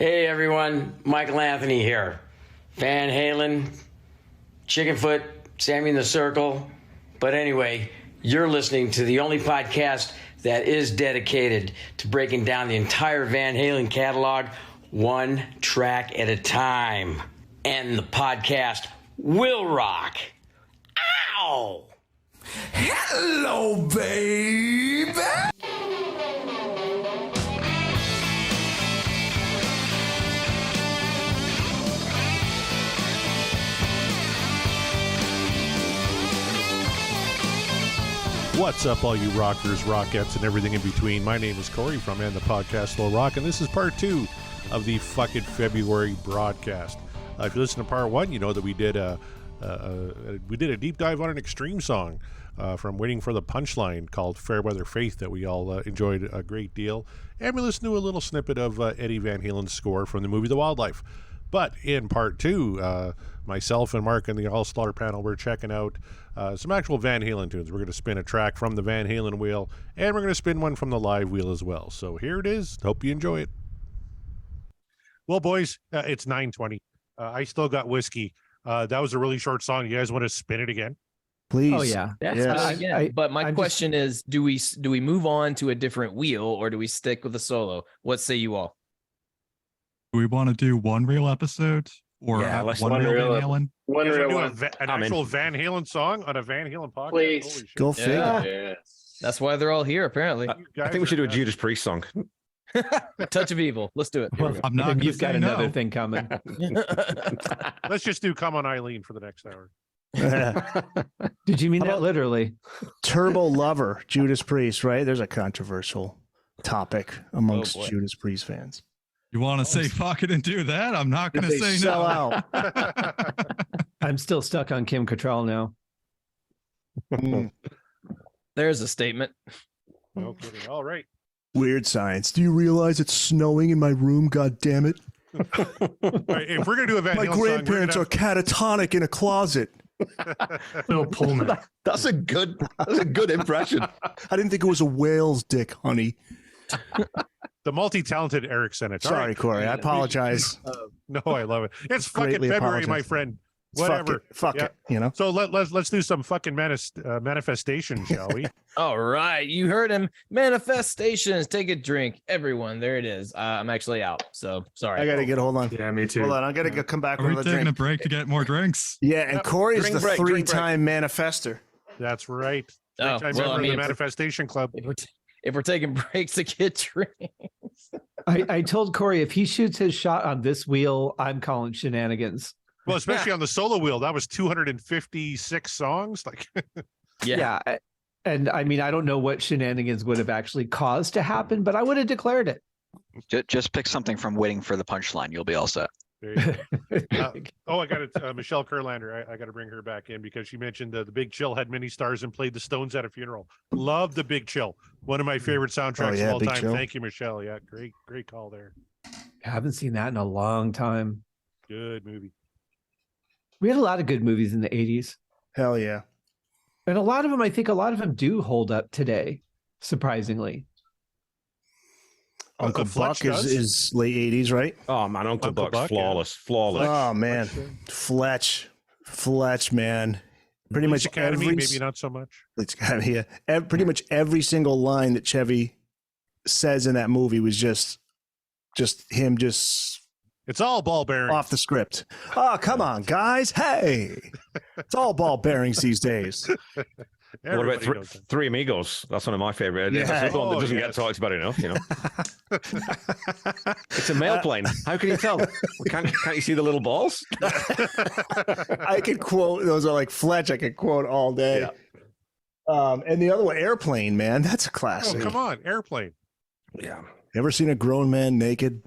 Hey everyone, Michael Anthony here. Van Halen, Chickenfoot, Sammy in the Circle. But anyway, you're listening to the only podcast that is dedicated to breaking down the entire Van Halen catalog one track at a time. And the podcast will rock. Ow! Hello, baby! What's up, all you rockers, rockettes, and everything in between? My name is Corey from And the Podcast Will Rock, and this is part 2 of the fucking February broadcast. If you listen to part 1, you know that we did a deep dive on an extreme song from Waiting for the Punchline called Fairweather Faith that we all enjoyed a great deal. And we listened to a little snippet of Eddie Van Halen's score from the movie The Wildlife. But in part 2, myself and Mark and the All-Star panel, we're checking out some actual Van Halen tunes. We're going to spin a track from the Van Halen wheel, and we're going to spin one from the live wheel as well. So here it is. Hope you enjoy it. Well, boys, it's 9:20. I still got whiskey. That was a really short song. You guys want to spin it again? Please. Oh yeah. But my question is, do we move on to a different wheel, or do we stick with the solo? What say you all? Do we want to do one real episode or one real Van Halen? One real one. An actual Van Halen song on a Van Halen podcast? Please. Go figure. Yeah. That's why they're all here, apparently. I think we should do a Judas Priest song. Touch of Evil. Let's do it. Well, I'm not. You've got another thing coming. Let's just do Come on Eileen for the next hour. Did you mean that literally? Turbo Lover, Judas Priest, right? There's a controversial topic amongst Judas Priest fans. You want to say fuck it and do that? I'm not going to say sell no. out. I'm still stuck on Kim Cattrall now. There's a statement. No kidding. All right. Weird science. Do you realize it's snowing in my room? God damn it! All right, if we're gonna do a Van My Halen grandparents are catatonic in a closet. Bill Pullman. That's a good impression. I didn't think it was a whale's dick, honey. The multi-talented Eric Senich. Sorry, right. Corey. I apologize. No, I love it. It's fucking Greatly February, apologize. my friend. Whatever. Fuck it. You know. So let's do some fucking manifestation, shall we? All right. You heard him. Manifestations. Take a drink. Everyone. There it is. I'm actually out. So sorry. I gotta hold on. Yeah, me too. Hold on. I gotta come back Are we with a taking drink. a break to get more drinks? Yeah, and Corey's Drink the break, drink three-time manifester. That's right. Oh, Three-time well, member I mean, of the Manifestation Club. if we're taking breaks to get drinks. I told Corey if he shoots his shot on this wheel, I'm calling shenanigans. Well, especially on the solo wheel, that was 256 songs. Like, Yeah. And I mean, I don't know what shenanigans would have actually caused to happen, but I would have declared it. Just pick something from Waiting for the Punchline. You'll be all set. there you go. I got it. Michelle Kurlander. I got to bring her back in because she mentioned the Big Chill had many stars and played the Stones at a funeral. Love the Big Chill. One of my favorite soundtracks of all Big time. Chill. Thank you, Michelle. Yeah, great call there. I haven't seen that in a long time. Good movie. We had a lot of good movies in the 80s. Hell yeah. And I think a lot of them do hold up today, surprisingly. Uncle Fletch Buck does? is late 80s, right? Oh man, Uncle Buck's Buck, flawless. Oh, man. Fletch, man. Pretty Police much Academy, every... maybe not so much. Police Academy, yeah. Pretty much every single line that Chevy says in that movie was just him It's all ball bearing. off the script. Oh, come on, guys. Hey. It's all ball bearings these days. What about Everybody knows that. Three Amigos? That's one of my favorite. Yeah. That's the one that Oh, doesn't yes. get talked about enough. You know, it's a mail plane. How can you tell? Can't you see the little balls? I could quote, those are like Fletch, I could quote all day. Yeah. And the other one, Airplane, man. That's a Oh, classic. come on, Airplane. Yeah. Ever seen a grown man naked?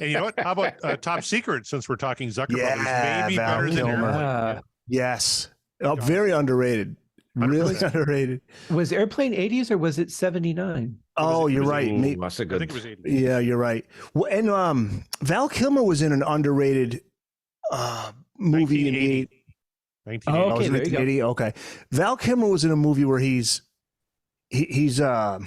And you know what? How about Top Secret? Since we're talking Zucker Yeah, Brothers, maybe Val better than Kilmer. Airplane. Yes. Oh, very underrated. Really 100%. underrated. Was Airplane 80s or was it 79? Oh, you're right. Ooh, that's a I good. think it was 80. Yeah, you're right. Well, and Val Kilmer was in an underrated movie in the 1980. Oh, okay, was it there you go. 1980? Okay. Val Kilmer was in a movie where he's a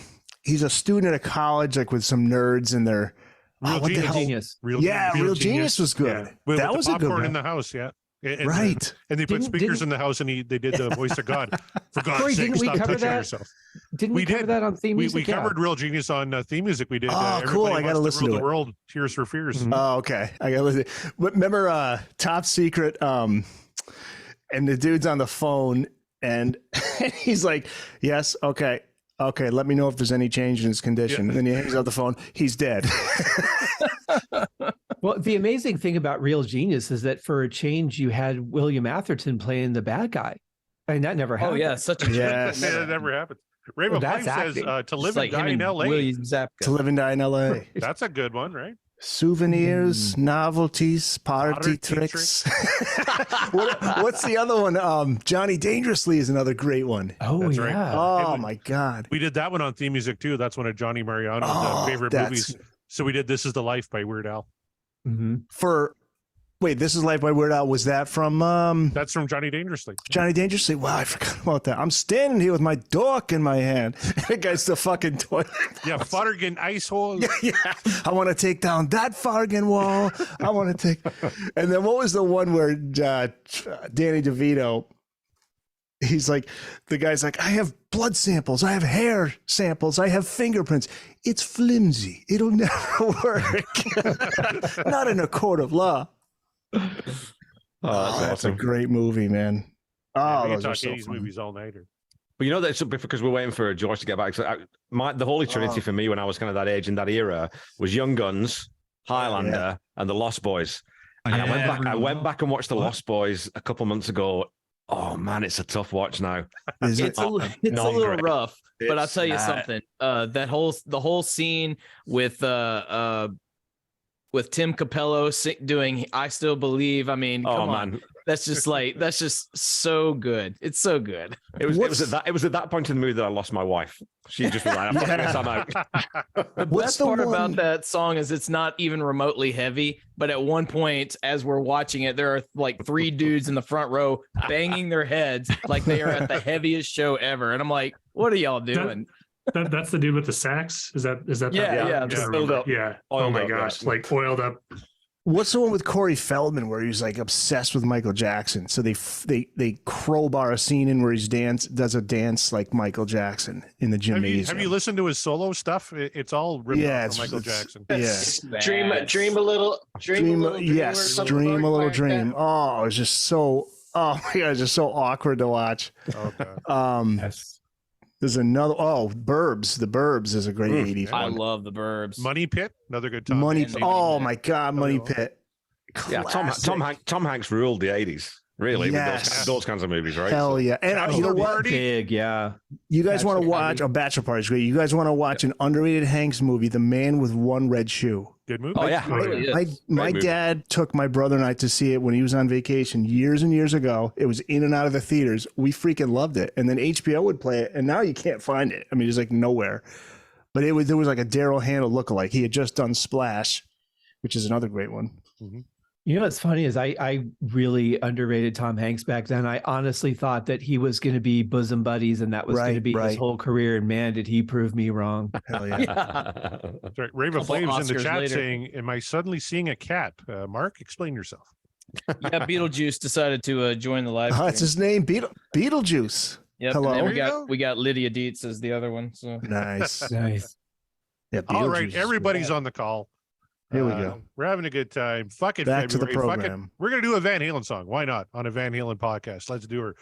student at a college, like with some nerds, and they're Real Genius. Genius. Real Genius was good. With that the was a good popcorn one. in the house, yeah. And, Right. And they put speakers in the house, and they did the voice of God. For God's Corey, sake, didn't we stop cover touching that? yourself. Didn't we cover that on theme music? We covered Real Genius on theme music. We did. Oh, cool. I got to listen to the it. world. Tears for Fears. Mm-hmm. Oh, okay. I got to listen. Remember Top Secret? And the dude's on the phone, and he's like, "Yes, okay, let me know if there's any change in his condition." And then he hangs up the phone. He's dead. Well, the amazing thing about Real Genius is that for a change, you had William Atherton playing the bad guy. I mean, that never happened. Oh yeah, such a Yes. That never happened. Raven Flame says to live and die in L.A. To live and die in L.A. That's a good one, right? Souvenirs, novelties, party tricks. What's the other one? Johnny Dangerously is another great one. Oh, That's yeah. right. Oh, my God. We did that one on theme music too. That's one of Johnny Mariano's favorite movies. So we did This Is the Life by Weird Al. Mm-hmm. This is Life by Weird Al. Was that from? That's from Johnny Dangerously. Johnny Dangerously. Wow, I forgot about that. I'm standing here with my dork in my hand. That guy's the fucking toilet. Yeah, Fargan Ice Hole. Yeah. I want to take down that Fargan wall. I want to take. And then what was the one where Danny DeVito? He's like, the guy's like, I have blood samples, I have hair samples, I have fingerprints. It's flimsy. It'll never work. Not in a court of law. That's a great movie, man. We can those talk are so 80s fun. movies all nighter. But you know that's because we're waiting for George to get back. So the Holy Trinity for me when I was kind of that age in that era was Young Guns, Highlander, and The Lost Boys. And I went back and watched The Lost Boys a couple months ago. Oh man, it's a tough watch now. It's a little rough, but I'll tell you something. The whole scene with Tim Capello doing "I Still Believe." I mean, come on. Man. That's just so good. It's so good. It was at that point in the movie that I lost my wife. She just was like, I'm out. The best part about that song is it's not even remotely heavy, but at one point as we're watching it, there are like 3 dudes in the front row banging their heads like they are at the heaviest show ever. And I'm like, what are y'all doing? That's the dude with the sax. Is that Yeah. just oiled up. Yeah. Oh my gosh. Yeah. Like oiled up. What's the one with Corey Feldman where he's like obsessed with Michael Jackson? So they crowbar a scene in where he's does a dance like Michael Jackson in the gymnasium. Have you listened to his solo stuff? It's all ripped off from Michael Jackson. Yeah. Dream a little dream. Yes, dream a little dream. Oh, it's just so. Oh my God, it's just so awkward to watch. Okay. Yes. There's another. Oh, Burbs. The Burbs is a great 80s I one. love the Burbs. Money Pit, another good time. Oh my God, Money Pit. Yeah, Tom Hanks ruled the 80s. Really, Yes. with those kinds of movies, right? Hell yeah! And you know what? Big, yeah. You guys want to watch a Bachelor Party is great. You guys want to watch an underrated Hanks movie, The Man with One Red Shoe. Good movie. Oh yeah. My dad took my brother and I to see it when he was on vacation years and years ago. It was in and out of the theaters. We freaking loved it. And then HBO would play it, and now you can't find it. I mean, it's like nowhere. But there was like a Daryl Hannah lookalike. He had just done Splash, which is another great one. Mm-hmm. You know what's funny is I really underrated Tom Hanks back then. I honestly thought that he was going to be bosom buddies and that was going to be his whole career. And man, did he prove me wrong. Hell yeah. That's right. Raven Flames in the chat saying, am I suddenly seeing a cat? Mark, explain yourself. Yeah, Beetlejuice decided to join the live stream. That's his name, Beetlejuice. Yep. Hello. And then we got Lydia Dietz as the other one. So nice. Nice. Yeah, all right, everybody's on the call. Here we go. We're having a good time. Fuck it, Back February. to the program. We're going to do a Van Halen song. Why not? On a Van Halen podcast. Let's do her.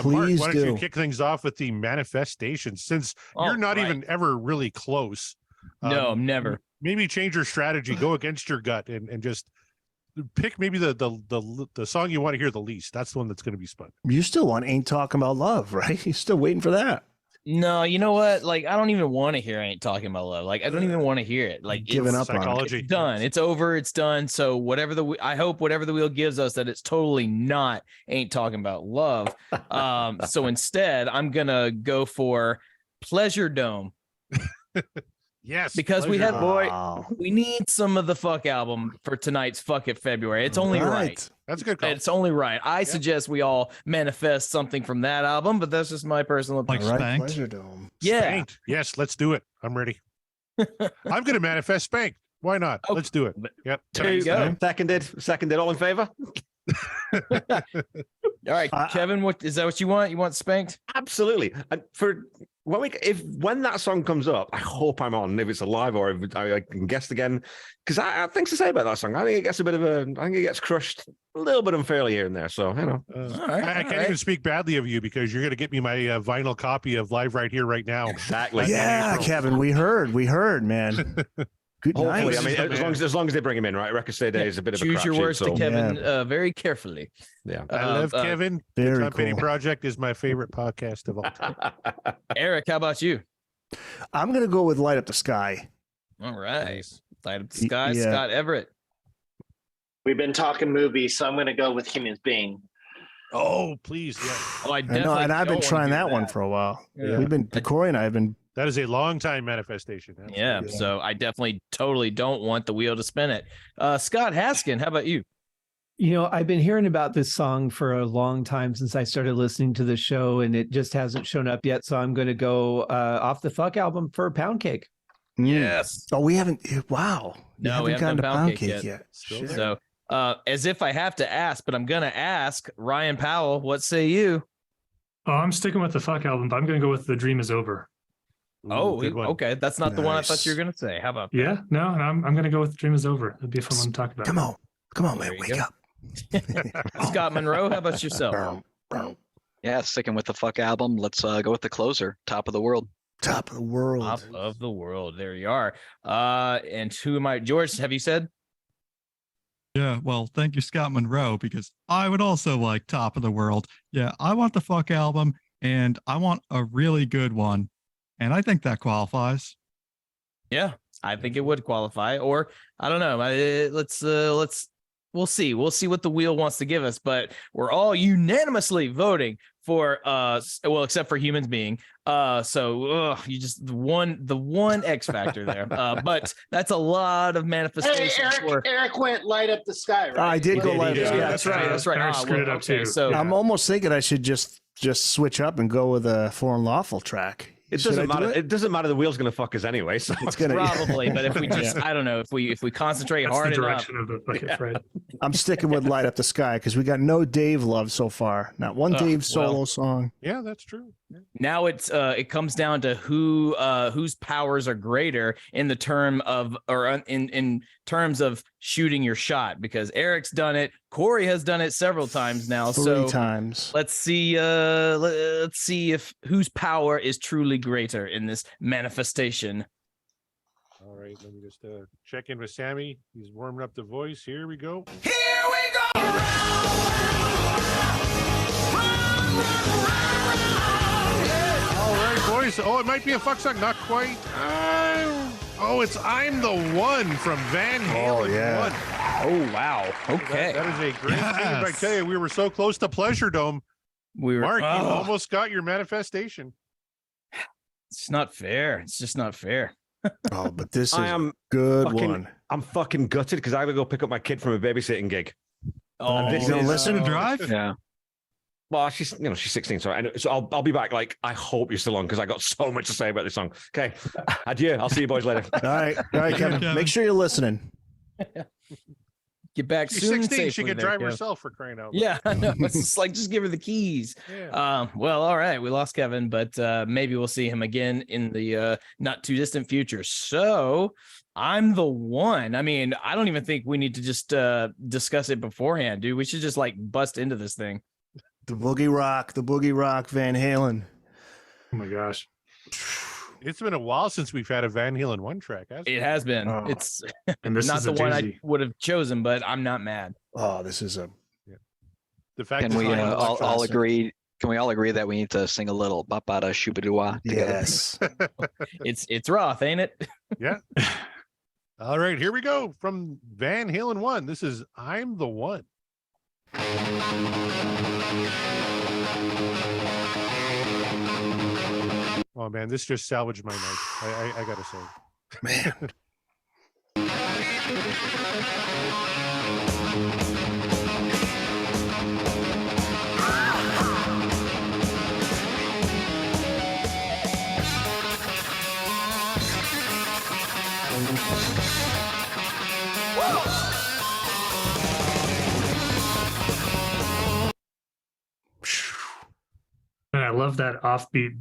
Please Mark, why don't you do. kick things off with the manifestation? Since you're not even ever really close. No, never. Maybe change your strategy. Go against your gut and just pick maybe the song you want to hear the least. That's the one that's going to be spun. You still want Ain't Talking About Love, right? You're still waiting for that. No, you know what? Like, I don't even want to hear Ain't Talking About Love. Like, I don't even want to hear it. Like, Giving up psychology. on it. It's done. It's over. It's done. So I hope whatever the wheel gives us, that it's totally not Ain't Talking About Love. So instead, I'm gonna go for Pleasure Dome. Yes, because we have Wow. we need some of the Fuck album for tonight's Fuck It February. It's only right. That's a good call. It's only right. I suggest we all manifest something from that album, but that's just my personal opinion. Like Right, Spanked? Pleasure Dome. Yeah. Spanked. Yes, let's do it. I'm ready. I'm going to manifest Spanked. Why not? Oh, Let's do it. Yep. There you go. Seconded. All in favor? All right, Kevin. Is that what you want? You want spanked? Absolutely. And when that song comes up, I hope I'm on. If it's alive or if I can guess again, because I have things to say about that song. I think it gets I think it gets crushed a little bit unfairly here and there. So I can't even speak badly of you because you're going to get me my vinyl copy of Live Right Here, Right Now. Exactly. Yeah, Kevin. We heard, man. Good Hopefully, night. I mean, as long as they bring him in, right? Record Stay Day is a bit of a choose your crapshoot, words so. to Kevin very carefully. Yeah, I love Kevin. Very The Tom Petty cool. Project is my favorite podcast of all time. Eric, how about you? I'm gonna go with Light Up the Sky. All right, Light Up the Sky, Yeah. Scott Everett. We've been talking movies, so I'm going to go with Humans Being. Oh, please. Yeah. Oh, I know, and I've been trying that one for a while. Yeah. We've been Corey and I have been. That is a long time manifestation. Yeah, so I definitely totally don't want the wheel to spin it. Scott Haskin, how about you? You know, I've been hearing about this song for a long time since I started listening to the show, and it just hasn't shown up yet. So I'm going to go off the Fuck album for Pound Cake. Yes. Oh, we haven't. Wow. No, we haven't done Pound Cake yet. Shit. So, as if I have to ask, but I'm going to ask Ryan Powell, what say you? Oh, I'm sticking with the Fuck album, but I'm going to go with The Dream Is Over. Okay. That's not the one I thought you were going to say. How about that? Yeah, no, I'm going to go with The Dream Is Over. It'd be a fun one to talk about. Come on, man, wake up. Scott Monroe, how about yourself? Yeah, sticking with the Fuck album. Let's go with the closer, Top of the World. Top of the world. Top of the world. There you are. And who am I? George, have you said? Yeah, well, thank you, Scott Monroe, because I would also like Top of the World. Yeah, I want the Fuck album, and I want a really good one. And I think that qualifies. Yeah, I think it would qualify. Or I don't know. We'll see. We'll see what the wheel wants to give us. But we're all unanimously voting for except for Humans Being. You just the one X factor there. But that's a lot of manifestation. Hey, Eric went Light Up the Sky, right? I did go Light Up the Sky. Yeah, that's right. That's right. Eric screwed it up too. So I'm almost thinking I should just switch up and go with a Foreign Lawful track. It doesn't matter. It doesn't matter. The wheel's going to fuck us anyway. So It's gonna probably, but if we just, I don't know, if we concentrate That's hard the direction enough. of the bucket, Fred. I'm sticking with Light Up the Sky because we got no Dave love so far. Not one Dave solo song. Yeah, that's true. Yeah. Now it comes down to whose powers are greater in the term of in terms of shooting your shot, because Eric's done it, Corey has done it several times now. 3 times. Let's see if whose power is truly greater in this manifestation. All right, let me just check in with Sammy. He's warming up the voice. Here we go. Here we go. All right, boys. Oh, it might be a fuck song. Not quite. It's I'm the One from Van Halen. Oh, yeah. 1. Oh wow. Okay. That is a great thing. I tell you, we were so close to Pleasure Dome. Mark, you almost got your manifestation. It's not fair. It's just not fair. Oh, but this is a good one. I'm fucking gutted because I gotta go pick up my kid from a babysitting gig. Oh, this gonna is, listen to drive? Yeah. Well, she's 16, so I'll be back. Like, I hope you're still on because I got so much to say about this song. Okay, adieu. I'll see you boys later. All right, Kevin. Make sure you're listening. Get back She's soon. 16. She safely can there, drive Kev. herself, for crying out loud. Yeah, I know. It's just like, just give her the keys. Yeah. Well, all right. We lost Kevin, but maybe we'll see him again in the not too distant future. So I'm the One. I mean, I don't even think we need to just discuss it beforehand, dude. We should just like bust into this thing. The Boogie Rock, Van Halen. Oh my gosh. It's been a while since we've had a Van Halen 1 track, hasn't it? It has been. Oh. It's And this not is the a one I doozy. would have chosen, but I'm not mad. Oh, this is a. The fact Can that we it's not all classic. agree? Can we all agree that we need to sing a little "Bappada Shubadua" together? Yes. It's rough, ain't it? Yeah. All right, here we go from Van Halen 1. This is I'm the One. Oh man, this just salvaged my night. I gotta say. Man. that offbeat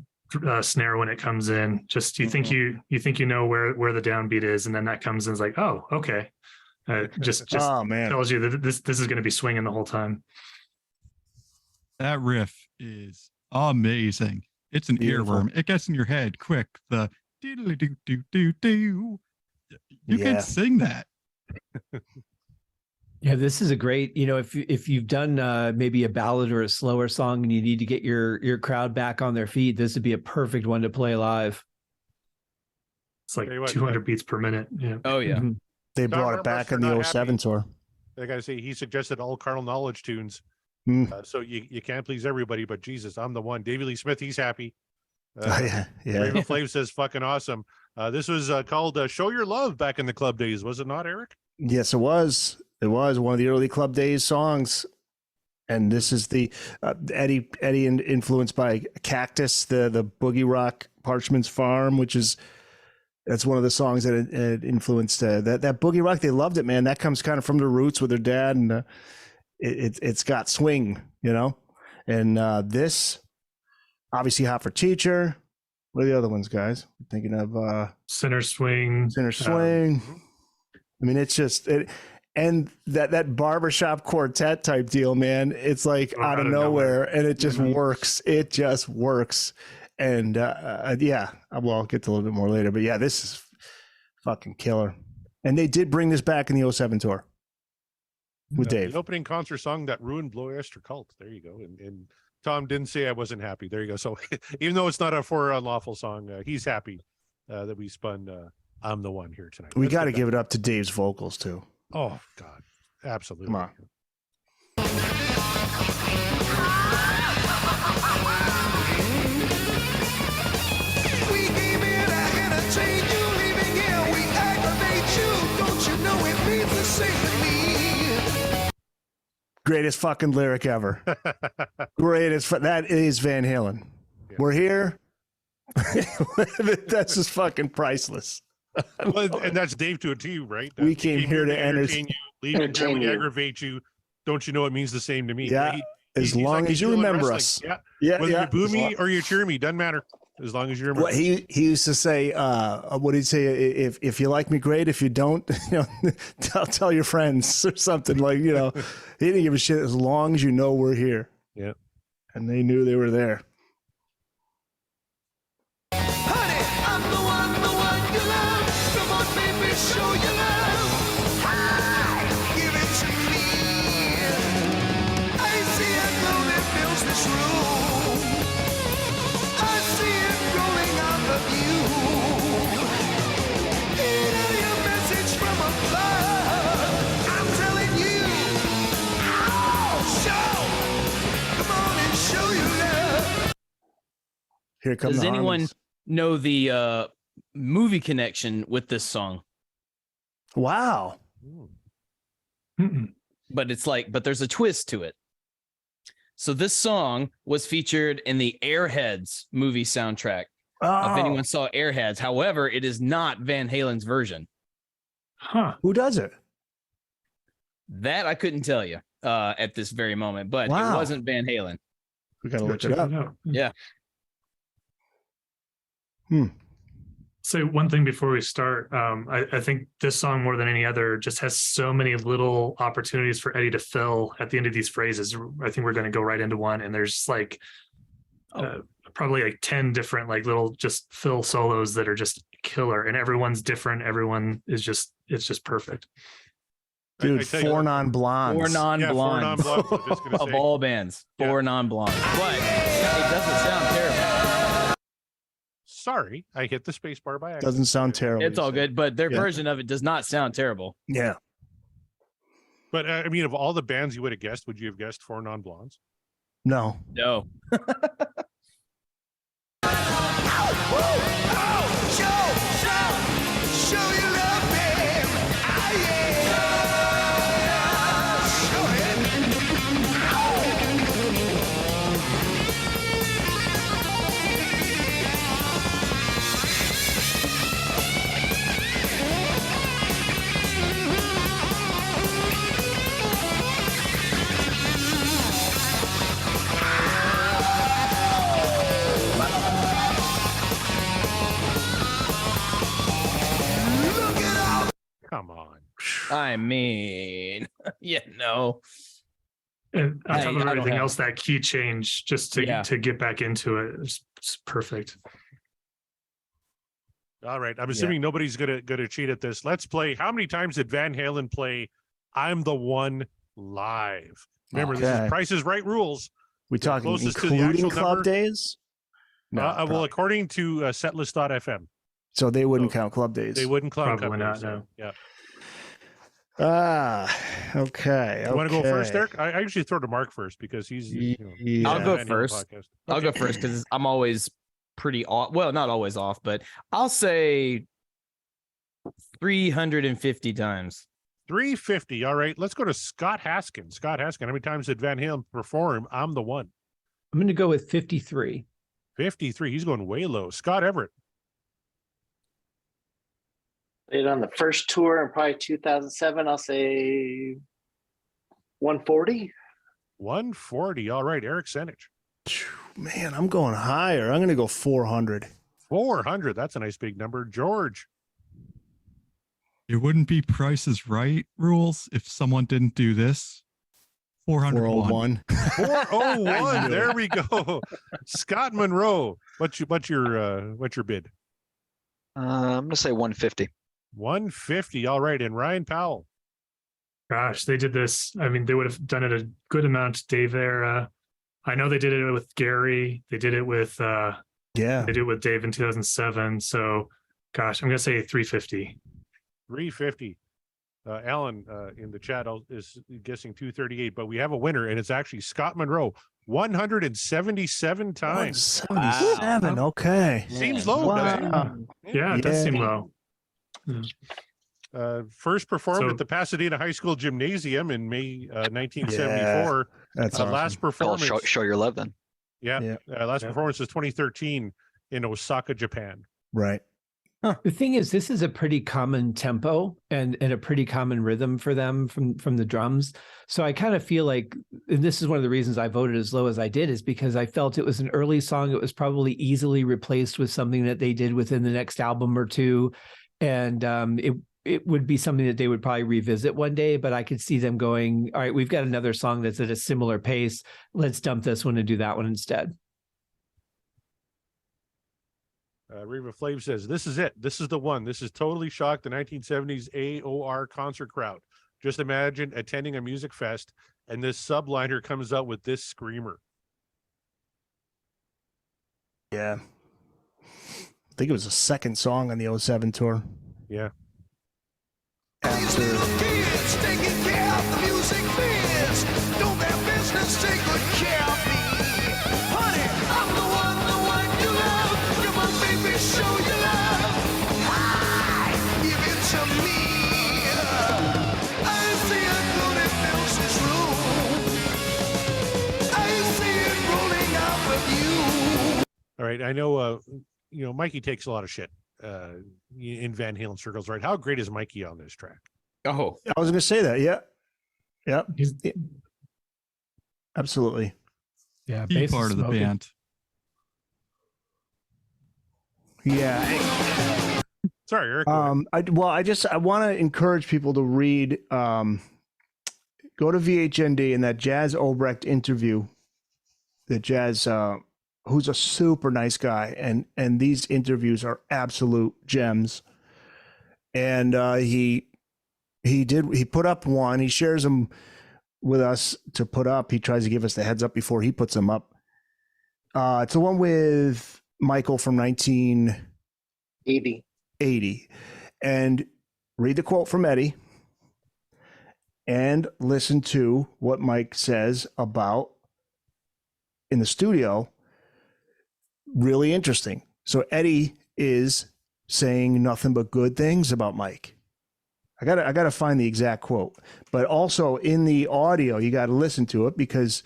snare when it comes in. Just you think you know where the downbeat is, and then that comes in, is like, oh, okay. Just oh man, tells you that this is going to be swinging the whole time. That riff is amazing. It's an earworm. It gets in your head quick. The doodly doo doo doo doo. You can sing that. Yeah, this is a great, if you've done maybe a ballad or a slower song and you need to get your crowd back on their feet, this would be a perfect one to play live. It's like 200 beats per minute. Yeah. Oh yeah. Mm-hmm. They brought it back in the 07 tour. I gotta say, he suggested all Carnal Knowledge tunes. So you can't please everybody, but Jesus, I'm the one. David Lee Smith, he's happy. Raven Flav says fucking awesome. This was called Show Your Love back in the club days, was it not, Eric? Yes, it was. It was one of the early Club Days songs. And this is the Eddie influenced by Cactus, the boogie rock Parchment's Farm, that's one of the songs that it influenced that boogie rock. They loved it, man. That comes kind of from the roots with their dad, and it's got swing, And this, obviously, Hot for Teacher. What are the other ones, guys? I'm thinking of Center Swing. I mean, it's just and that barbershop quartet type deal, man. It's like out of nowhere, and it just works. It just works. And I'll get to a little bit more later, but yeah, this is fucking killer. And they did bring this back in the 07 tour with Dave. The opening concert song that ruined Blue Oyster Cult. There you go. And Tom didn't say I wasn't happy. There you go. So even though it's not a For Unlawful song, he's happy that we spun I'm the One here tonight. We got to give it up to Dave's vocals too. Oh God, absolutely. Come on. We came here to entertain you, leaving here we aggravate you. Don't you know it means the same to me? Greatest fucking lyric ever. That is Van Halen. Yeah. We're here. That's just fucking priceless. Well, and that's Dave to a T, right? We came here to entertain you, leaving here we aggravate you. Don't you know it means the same to me? Yeah. As long as you remember us. Yeah. Whether you boo me or you cheer me, doesn't matter. As long as you remember. Well, he used to say, what did he say? If you like me, great. If you don't, tell your friends or something like, he didn't give a shit as long as you know we're here. Yeah. And they knew they were there. Honey, I'm the one you love. Come on, baby, show your love. Hi, give it to me. I see a glow that fills this room. I see it rolling out of you. Hear your message from above. I'm telling you. Come on and show your love. Here comes. Does anyone know the movie connection with this song? Wow. But there's a twist to it. So this song was featured in the Airheads movie soundtrack. If anyone saw Airheads, however, it is not Van Halen's version. Huh? Who does it? That I couldn't tell you at this very moment, but it wasn't Van Halen. We gotta look it up. Yeah. Say one thing before we start. I think this song, more than any other, just has so many little opportunities for Eddie to fill at the end of these phrases. I think we're going to go right into one, and there's probably like 10 different little just fill solos that are just killer, and everyone's different. Everyone is it's just perfect. Dude, Four Non-Blondes. Four Non-Blondes. Of all bands. Four Non-Blondes. But it doesn't sound terrible. Sorry, I hit the space bar by accident. Doesn't sound terrible. It's all good, but their version of it does not sound terrible. Yeah. But I mean, of all the bands you would have guessed, would you have guessed Four Non-Blondes? No. Show your love, babe. Show it. I mean, no. And on top of everything else, that key change just to get back into it is perfect. All right. I'm assuming nobody's gonna cheat at this. Let's play. How many times did Van Halen play "I'm the One" live? Remember, this is Price is Right rules. We talking including club days? No. Well, according to setlist.fm. So they wouldn't count club days. They wouldn't count Probably club not. days. No. Yeah. Okay. You want to go first, Eric? I usually throw to Mark first because he's. I'll go first. I'll go first because I'm always pretty off. Well, not always off, but I'll say 350 times. 350. All right. Let's go to Scott Haskin. Scott Haskin, how many times did Van Halen perform "I'm the One"? I'm going to go with 53. 53. He's going way low. Scott Everett. Played on the first tour in probably 2007. I'll say 140. 140. All right. Eric Senich. Man, I'm going higher. I'm going to go 400. 400. That's a nice big number. George. It wouldn't be Price is Right rules if someone didn't do this. 401. 401. There we go. Scott Monroe. What's your bid? I'm gonna say 150. 150. All right. And Ryan Powell. Gosh, they did this. I mean, they would have done it a good amount. Dave there. I know they did it with Gary. They did it with They did it with Dave in 2007. So, gosh, I'm gonna say 350. 350. Alan in the chat is guessing 238, but we have a winner, and it's actually Scott Monroe, 177 times. 177. Wow. Okay. Seems low. Wow. Yeah, it does seem low. First performed at the Pasadena High School Gymnasium in May 1974. That's awesome. Last performance. Show your love then. Yeah. Last performance was 2013 in Osaka, Japan. Right. The thing is, this is a pretty common tempo and a pretty common rhythm for them from the drums. So I kind of feel like, and this is one of the reasons I voted as low as I did, is because I felt it was an early song. It was probably easily replaced with something that they did within the next album or two. And it would be something that they would probably revisit one day, but I could see them going, all right, we've got another song that's at a similar pace. Let's dump this one and do that one instead. Reva Flav says, this is it. This is the one. This is totally shocked the 1970s AOR concert crowd. Just imagine attending a music fest and this subliner comes out with this screamer. Yeah. I think it was the second song on the 07 tour. Yeah. These little kids taking care of the music biz. Don't their business take good care of me. Honey, I'm the one you love. Come on, baby, show your love. Hi, give it to me. I see it floating fills this room. I see it rolling out with you. All right. I know, Mikey takes a lot of shit in Van Halen circles, right? How great is Mikey on this track? Oh, I was going to say that. Yeah. Yep. Absolutely. Yeah. He's part of the band. Yeah. Sorry, Eric. I want to encourage people to read, go to VHND in that Jazz Obrecht interview, the Jazz, who's a super nice guy. And these interviews are absolute gems. And he put up one, he shares them with us to put up. He tries to give us the heads up before he puts them up. It's the one with Michael from 1980. And read the quote from Eddie and listen to what Mike says about in the studio. Really interesting. So Eddie is saying nothing but good things about Mike. I gotta find the exact quote, but also in the audio, you got to listen to it because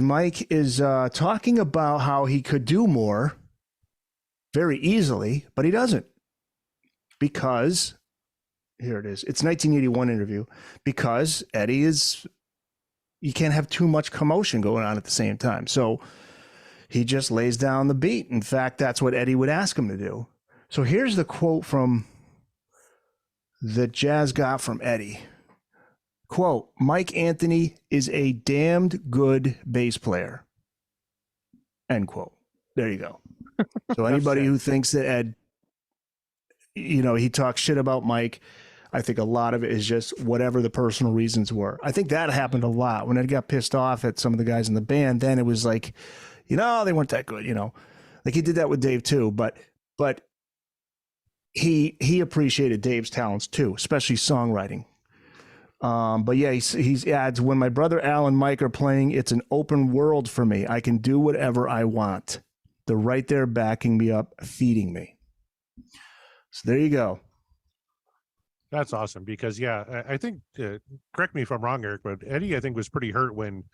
Mike is talking about how he could do more very easily, but he doesn't, because here it is. It's 1981 interview, because Eddie you can't have too much commotion going on at the same time. So he just lays down the beat. In fact, that's what Eddie would ask him to do. So here's the quote from that Jazz got from Eddie. Quote, Mike Anthony is a damned good bass player. End quote. There you go. So anybody who thinks that Ed, he talks shit about Mike, I think a lot of it is just whatever the personal reasons were. I think that happened a lot. When Ed got pissed off at some of the guys in the band, then it was like, they weren't that good, Like he did that with Dave too, but he appreciated Dave's talents too, especially songwriting. But yeah, he adds, when my brother Al and Mike are playing, it's an open world for me. I can do whatever I want. They're right there backing me up, feeding me. So there you go. That's awesome because, I think, correct me if I'm wrong, Eric, but Eddie, I think, was pretty hurt when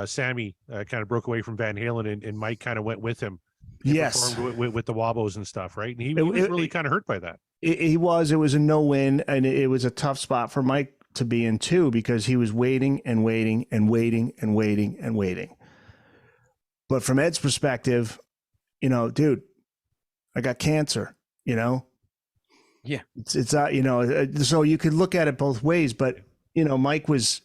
Sammy kind of broke away from Van Halen and Mike kind of went with him. Yes. Performed with the Wobos and stuff, right? And he was really kind of hurt by that. It was a no-win, and it was a tough spot for Mike to be in too, because he was waiting and waiting and waiting and waiting and waiting. But from Ed's perspective, dude, I got cancer, Yeah. It's so you could look at it both ways, but Mike was,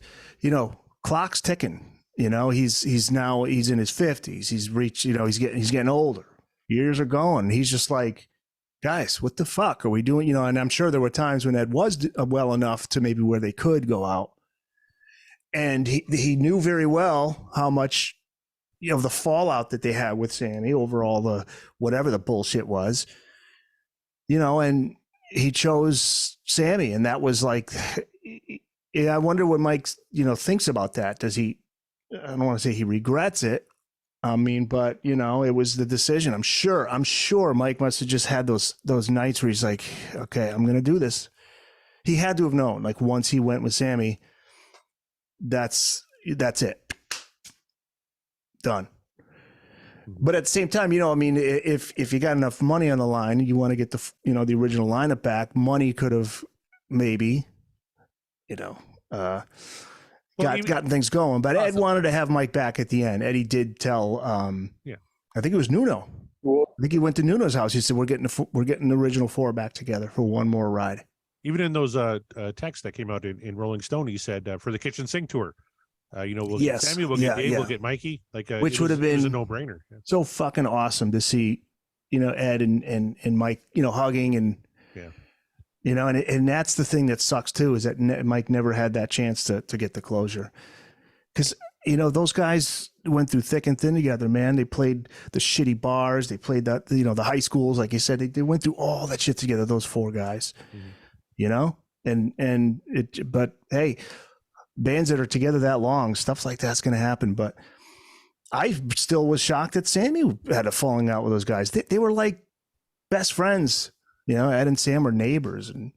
clock's ticking, he's in his 50s. He's reached, he's getting older. Years are going. He's just like, guys, what the fuck are we doing? And I'm sure there were times when Ed was well enough to maybe where they could go out. And he knew very well how much, the fallout that they had with Sammy over all the, whatever the bullshit was, and he chose Sammy. And that was like, I wonder what Mike, thinks about that. Does he, I don't want to say he regrets it. I mean, but it was the decision. I'm sure Mike must have just had those nights where he's like, okay, I'm going to do this. He had to have known, like, once he went with Sammy, that's it. Done. But at the same time, if you got enough money on the line, you want to get the, the original lineup back, money could have maybe, gotten things going, but Ed wanted to have Mike back at the end. Eddie did tell, I think it was Nuno. I think he went to Nuno's house. He said, "We're getting the original four back together for one more ride." Even in those texts that came out in Rolling Stone, he said for the kitchen sink tour, we'll get Sammy, we'll get Dave, we'll get Mikey, which would have been a no-brainer. So fucking awesome to see, Ed and Mike, hugging and. And that's the thing that sucks too, is that Mike never had that chance to get the closure. Because, those guys went through thick and thin together, man. They played the shitty bars. They played that, the high schools, like you said. They went through all that shit together, those four guys, but hey, bands that are together that long, stuff like that's going to happen. But I still was shocked that Sammy had a falling out with those guys. They were like best friends. Ed and Sam are neighbors, and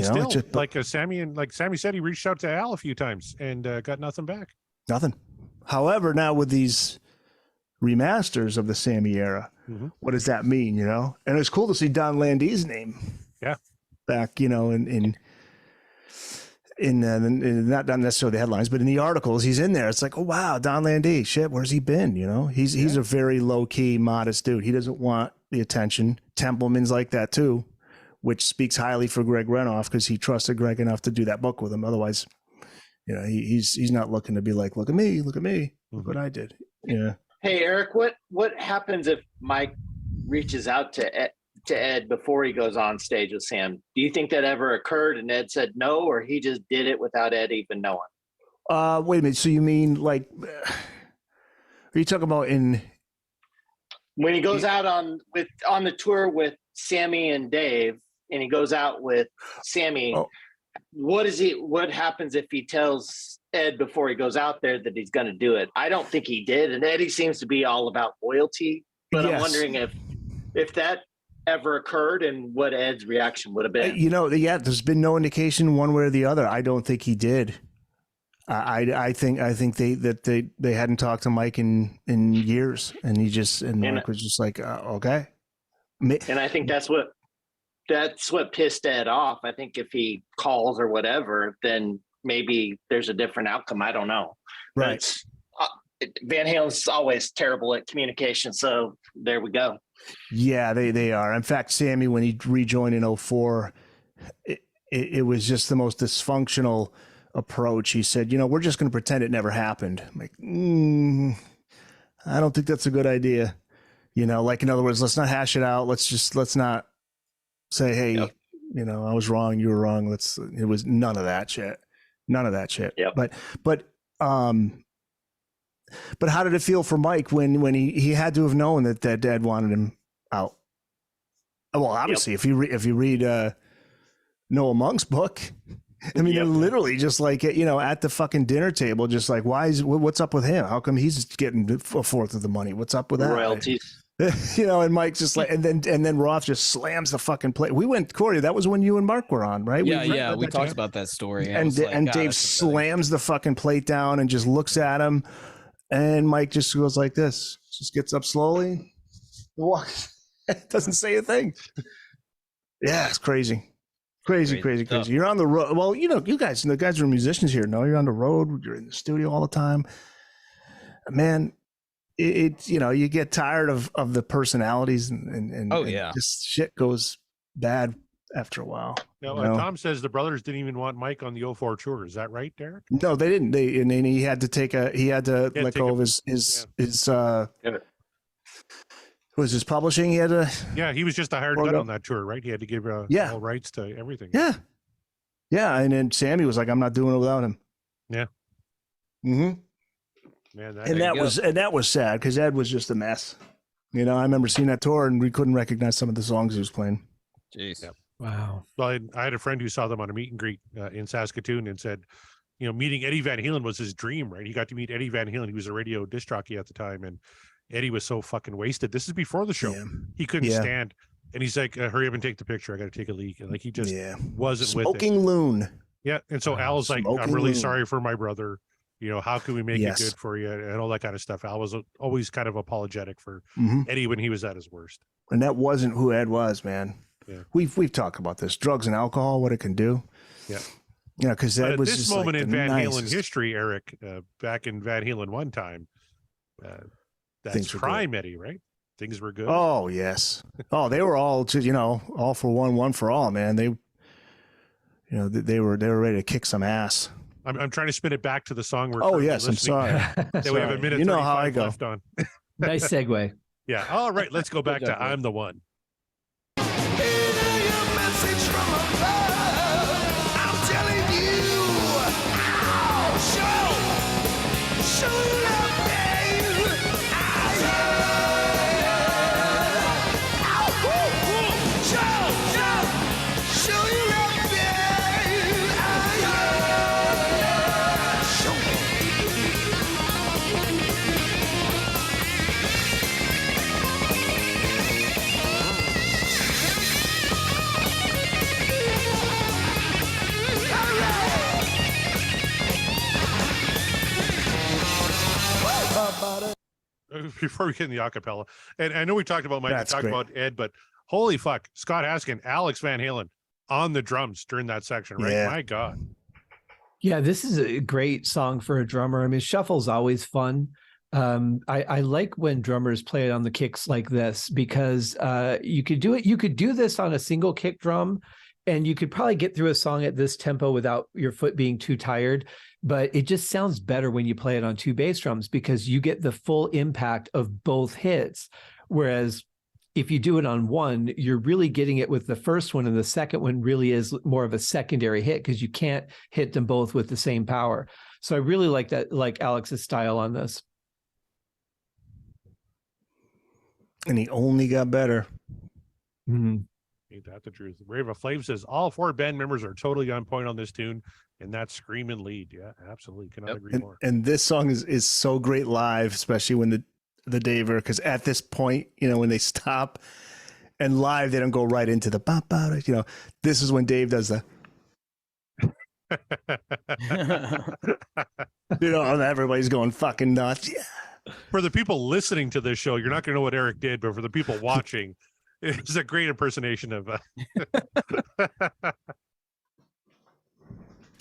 still, like Sammy said, he reached out to Al a few times and got nothing back. Nothing. However, now with these remasters of the Sammy era, what does that mean? And it's cool to see Don Landy's name, back, in not necessarily the headlines, but in the articles, he's in there. It's like, oh wow, Don Landy, shit, where's he been? He's a very low key, modest dude. He doesn't want the attention. Templeman's like that too, which speaks highly for Greg Renoff, because he trusted Greg enough to do that book with him. Otherwise, he's not looking to be like, look at me, look what I did. Yeah. Hey Eric, what happens if Mike reaches out to Ed before he goes on stage with Sam? Do you think that ever occurred and Ed said no, or he just did it without Ed even knowing? Wait a minute. So you mean like, are you talking about when he goes out on the tour with Sammy and Dave, and he goes out with Sammy? Oh. What happens if he tells Ed before he goes out there that he's going to do it? I don't think he did. And Eddie seems to be all about loyalty, but yes. I'm wondering if that ever occurred and what Ed's reaction would have been. There's been no indication one way or the other. I don't think he did. I think they hadn't talked to Mike in years, and Mike was just like, okay. And I think that's what pissed Ed off. I think if he calls or whatever, then maybe there's a different outcome. I don't know. Right. Van Halen's always terrible at communication, so there we go. Yeah, they are. In fact, Sammy, when he rejoined in 04, it was just the most dysfunctional approach. He said, we're just going to pretend it never happened. I'm like, I don't think that's a good idea. Like, in other words, let's not hash it out. Let's not say, hey, Yep. I was wrong, you were wrong. It was none of that shit. None of that shit. Yep. But how did it feel for Mike when he had to have known that Dad wanted him out? Well, obviously, if you read Noah Monk's book, I mean, they're literally just like, at the fucking dinner table, just like, what's up with him? How come he's getting a fourth of the money? What's up with that? Royalties. And Mike's just like, and then Roth just slams the fucking plate. We went, Corey, that was when you and Mark were on, right? We talked about that story. And Dave slams the fucking plate down and just looks at him. And Mike just goes like this, just gets up slowly, walks, doesn't say a thing. Yeah, it's crazy. Crazy. You're on the road. Well, the guys are musicians here. No, you're on the road. You're in the studio all the time. Man, you get tired of the personalities and just shit goes bad after a while. Tom says the brothers didn't even want Mike on the 04 tour. Is that right, Derek? No, they didn't. And then he had to let go of his was his publishing. He had to. Yeah, he was just a hired gun on that tour, right? He had to give all rights to everything. Yeah. And then Sammy was like, "I'm not doing it without him." Yeah. Mm-hmm. Man, that was sad because Ed was just a mess. I remember seeing that tour and we couldn't recognize some of the songs he was playing. Jeez. Yeah. Wow. Well, I had a friend who saw them on a meet and greet in Saskatoon and said, meeting Eddie Van Halen was his dream, right? He got to meet Eddie Van Halen. He was a radio disc jockey at the time, and Eddie was so fucking wasted. This is before the show. Yeah. He couldn't stand, and he's like, "Hurry up and take the picture. I got to take a leak." And like he just wasn't smoking with it. loon. Yeah, and so Al's like, "I'm really sorry for my brother. How can we make it good for you?" And all that kind of stuff. Al was always kind of apologetic for Eddie when he was at his worst. And that wasn't who Ed was, man. Yeah. We've talked about this, drugs and alcohol, what it can do. Yeah. Because Ed was this just moment like in the Van nicest. Halen history, Eric, back in Van Halen one time, that's prime Eddie, right? Things were good. Oh yes. Oh, they were all just, all for one for all, man. They were ready to kick some ass. I'm trying to spin it back to the song we're I'm sorry. That we have a minute. How I go. Left on. Nice segue. Yeah. All right. Let's go back to "I'm the One." Before we get in the acapella, and I know we talked about Mike, we talked about Ed, but holy fuck, Scott Haskin, Alex Van Halen on the drums during that section, right? Yeah. My God. Yeah, this is a great song for a drummer. I mean, shuffle's always fun. I like when drummers play it on the kicks like this because you could do it. You could do this on a single kick drum, and you could probably get through a song at this tempo without your foot being too tired. But it just sounds better when you play it on two bass drums because you get the full impact of both hits. Whereas if you do it on one, you're really getting it with the first one, and the second one really is more of a secondary hit because you can't hit them both with the same power. So I really like that, like Alex's style on this. And he only got better. Mm-hmm. Ain't that the truth? Rave of Flame says all four band members are totally on point on this tune, and that scream and lead. Yeah, absolutely. Cannot agree more. And this song is so great live, especially when the Daver, because at this point, when they stop and live, they don't go right into the bop bop. This is when Dave does the and everybody's going fucking nuts. Yeah. For the people listening to this show, you're not going to know what Eric did, but for the people watching, it's a great impersonation of.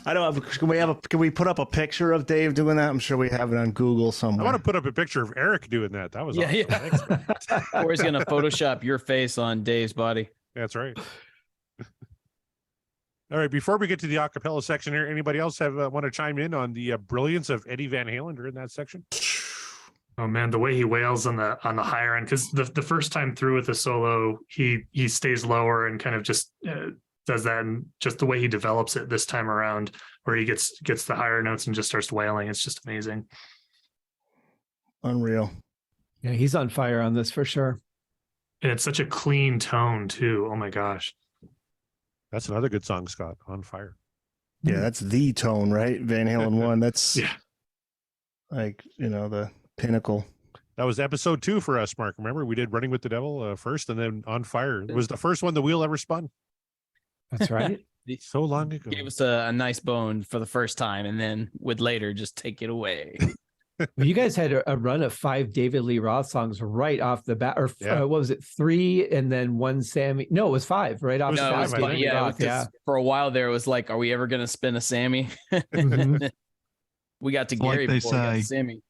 I don't have. Can we put up a picture of Dave doing that? I'm sure we have it on Google I somewhere. want to put up a picture of Eric doing that. That was awesome. Yeah. Or he's gonna Photoshop your face on Dave's body. That's right. All right. Before we get to the acapella section here, anybody else want to chime in on the brilliance of Eddie Van Halen during that section? Oh man, the way he wails on the higher end, because the first time through with the solo, he stays lower and kind of just does that, and just the way he develops it this time around, where he gets the higher notes and just starts wailing, it's just amazing. Unreal. Yeah, he's on fire on this for sure. And it's such a clean tone too. Oh my gosh. That's another good song, Scott. On Fire. Yeah, that's the tone, right? Van Halen 1. That's Yeah. like, the pinnacle. That was episode 2 for us, Mark. Remember, we did Running with the Devil first, and then On Fire. It was the first one the wheel ever spun. That's right. So long ago. Gave us a nice bone for the first time, and then would later just take it away. Well, you guys had a run of 5 David Lee Roth songs right off the bat, or Yeah. what was it, 3 and then 1 Sammy? No, it was 5 right off was the No, bat. it was five, fun. I think. Yeah, Yeah. for a while there, it was like, are we ever going to spin a Sammy? Mhm. We got to Like Gary they before we got to say. Sammy.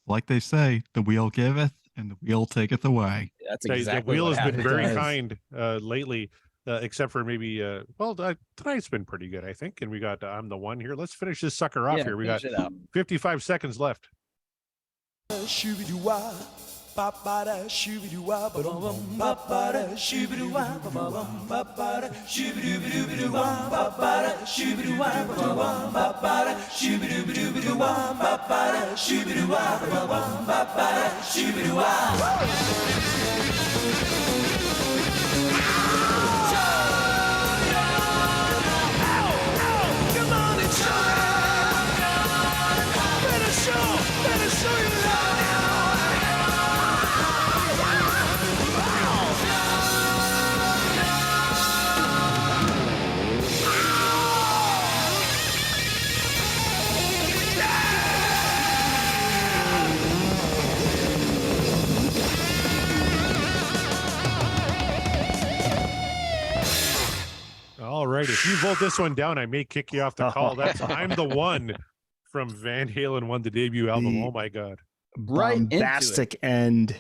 Like they say, the wheel giveth and the wheel taketh away. That's The exactly wheel what has been happened. very It does. kind lately, except for maybe, tonight's been pretty good, I think. And we got I'm the One here. Let's finish this sucker off Yeah, here. We got finish it up. 55 seconds left. Shoo-be-doo-wah, ba-ba-da, shoo-be-doo-wah, ba-dum-bum, ba-ba-da, shoo-be-doo-wah, ba-bum, ba-ba-da, shoo-be-doo-be-doo-be-doo-wah, ba-ba-da, shoo-be-doo-wah, ba-bum, ba-ba-da, shoo-be-doo-be-doo-be-doo-wah, ba-ba-da, shoo-be-doo-wah, ba-bum, ba-ba-da, shoo-be-doo-wah. Come on and show me. Better show you love All right. If you vote this one down, I may kick you off the call. That's I'm the One from Van Halen 1, the debut album. Oh my God. Right into it. Bombastic end.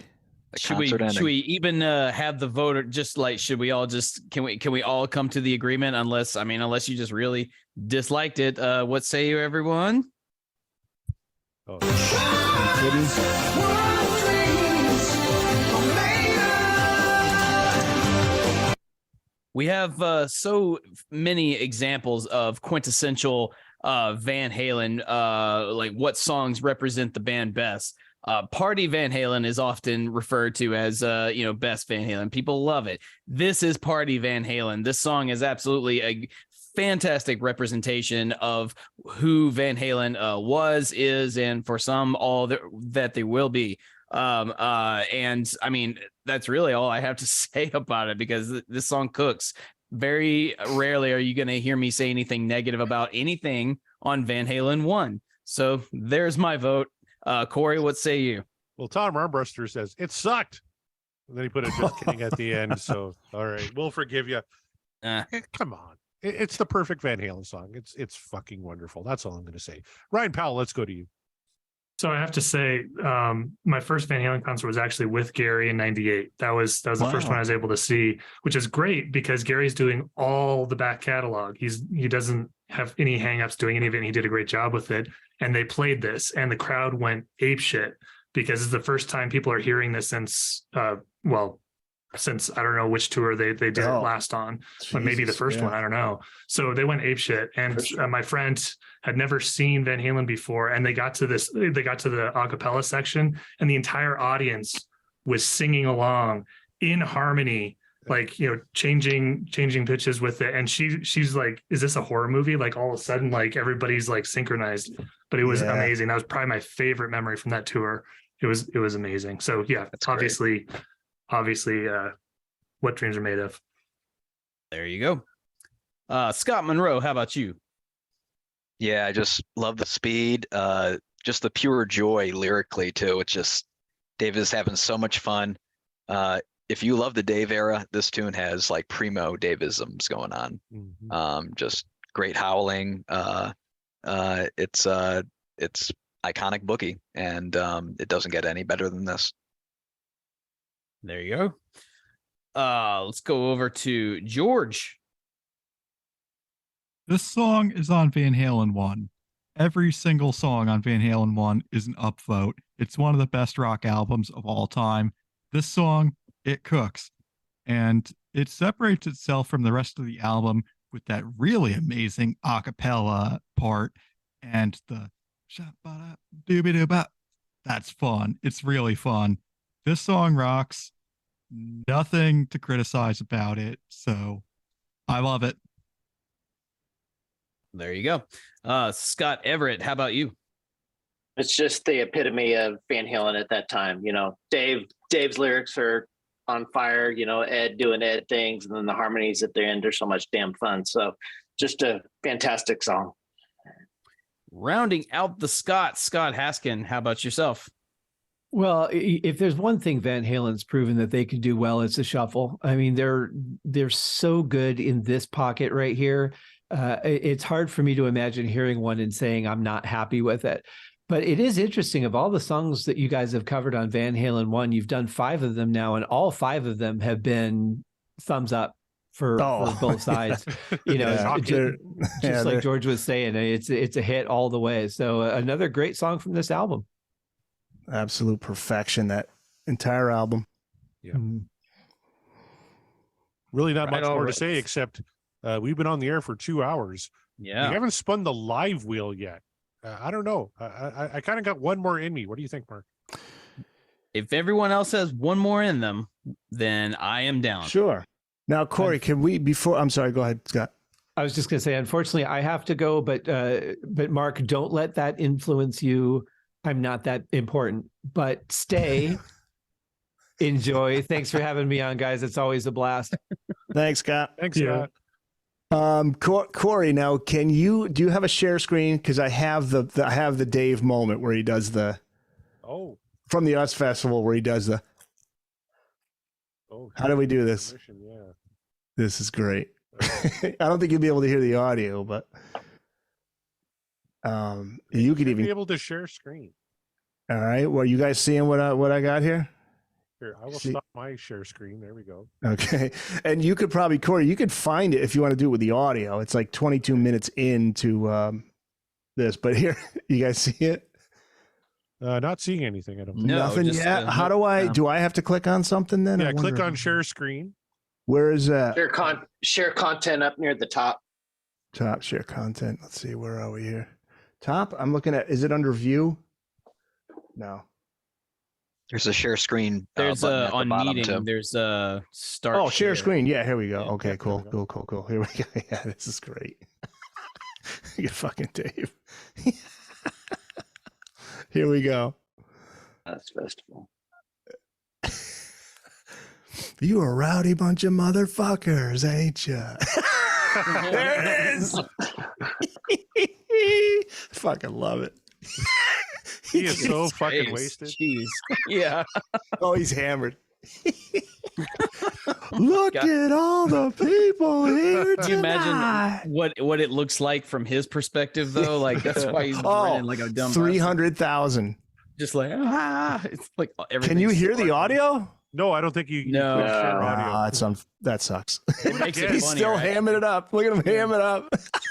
The Should we concert ending. even have the voter just like, should we all just can we all come to the agreement, unless you just really disliked it? What say you, everyone? Oh. We have so many examples of quintessential Van Halen, like what songs represent the band best. Party Van Halen is often referred to as best Van Halen. People love it. This is Party Van Halen. This song is absolutely a fantastic representation of who Van Halen was, is, and for some all that they will be. And I mean, that's really all I have to say about it, because this song cooks. Very rarely are you going to hear me say anything negative about anything on Van Halen 1. So there's my vote. Corey, what say you? Well, Tom Armbruster says it sucked. And then he put a just kidding at the end. So, all right, we'll forgive you. Come on. It's the perfect Van Halen song. It's fucking wonderful. That's all I'm going to say. Ryan Powell, let's go to you. So I have to say, my first Van Halen concert was actually with Gary in '98. That was the first one I was able to see, which is great because Gary's doing all the back catalog. He doesn't have any hangups doing any of it. And he did a great job with it. And they played this, and the crowd went apeshit because it's the first time people are hearing this since since I don't know which tour they did it last on, but maybe the first one, I don't know. So they went apeshit, and my friend had never seen Van Halen before, and they got to the acapella section, and the entire audience was singing along in harmony, like, changing pitches with it. And she's like, is this a horror movie? Like all of a sudden, like everybody's like synchronized, but it was amazing. That was probably my favorite memory from that tour. It was amazing. So yeah, that's obviously What Dreams Are Made Of. There you go. Scott Monroe, how about you? Yeah, I just love the speed, just the pure joy lyrically too. It's just Dave is having so much fun. If you love the Dave era, this tune has like primo Davisms going on. Mm-hmm. Just great howling. It's iconic boogie, and it doesn't get any better than this. There you go. Let's go over to George. This song is on Van Halen 1. Every single song on Van Halen 1 is an upvote. It's one of the best rock albums of all time. This song, it cooks. And it separates itself from the rest of the album with that really amazing a cappella part and the that's fun. It's really fun. This song rocks. Nothing to criticize about it. So I love it. There you go. Scott Everett, how about you? It's just the epitome of Van Halen at that time. You know, Dave's lyrics are on fire. You know, Ed doing Ed things, and then the harmonies at the end are so much damn fun. So, just a fantastic song. Rounding out the Scott Haskin, how about yourself? Well, if there's one thing Van Halen's proven that they can do well, it's a shuffle. I mean, they're so good in this pocket right here. It's hard for me to imagine hearing one and saying I'm not happy with it. But it is interesting. Of all the songs that you guys have covered on Van Halen 1, you've done 5 of them now, and all 5 of them have been thumbs up for both sides. You know, just like George was saying, it's a hit all the way. So another great song from this album. Absolute perfection, that entire album. Yeah. Really not much more to say except we've been on the air for 2 hours. Yeah. We haven't spun the live wheel yet. I don't know. I kind of got one more in me. What do you think, Mark? If everyone else has one more in them, then I am down. Sure. Now, Corey, can we, before, I'm sorry, go ahead, Scott. I was just going to say, unfortunately, I have to go, but Mark, don't let that influence you. I'm not that important, but stay, enjoy. Thanks for having me on, guys. It's always a blast. Thanks, Scott. Thanks, Scott. Corey, now do you have a share screen? Because I have the Dave moment where he does from the US Festival where he does the. How do we do this? Yeah. This is great. I don't think you'll be able to hear the audio, but you could even be able to share screen. All right. Well, you guys seeing what I got here? Here, I will stop my share screen. There we go. Okay. And you could probably, Corey, you could find it if you want to do it with the audio. It's like 22 minutes into this, but here, you guys see it? Not seeing anything. I don't think. Nothing yet. How do I have to click on something then? Yeah, click on share screen. Where is that? Share content up near the top. Top share content. Let's see. Where are we here? Top. I'm looking at, is it under view? No. There's a share screen. There's on meeting. Too. There's a start. Oh, share screen. Yeah, here we go. Yeah, okay, cool. Here we go. Yeah, this is great. You fucking Dave. Here we go. That's festival. You a rowdy bunch of motherfuckers, ain't you? There it is. Fucking love it. He is so fucking wasted. Jeez. Yeah. Oh, he's hammered. Look at all the people here tonight. Can you imagine what it looks like from his perspective, though? Like, that's why he's running like a dumb 300,000. Just like, it's like everything. Can you hear the audio? No, I don't think you. No. You share audio. That sucks. It makes it He's funny, still right? hamming it up. Look at him hamming it up.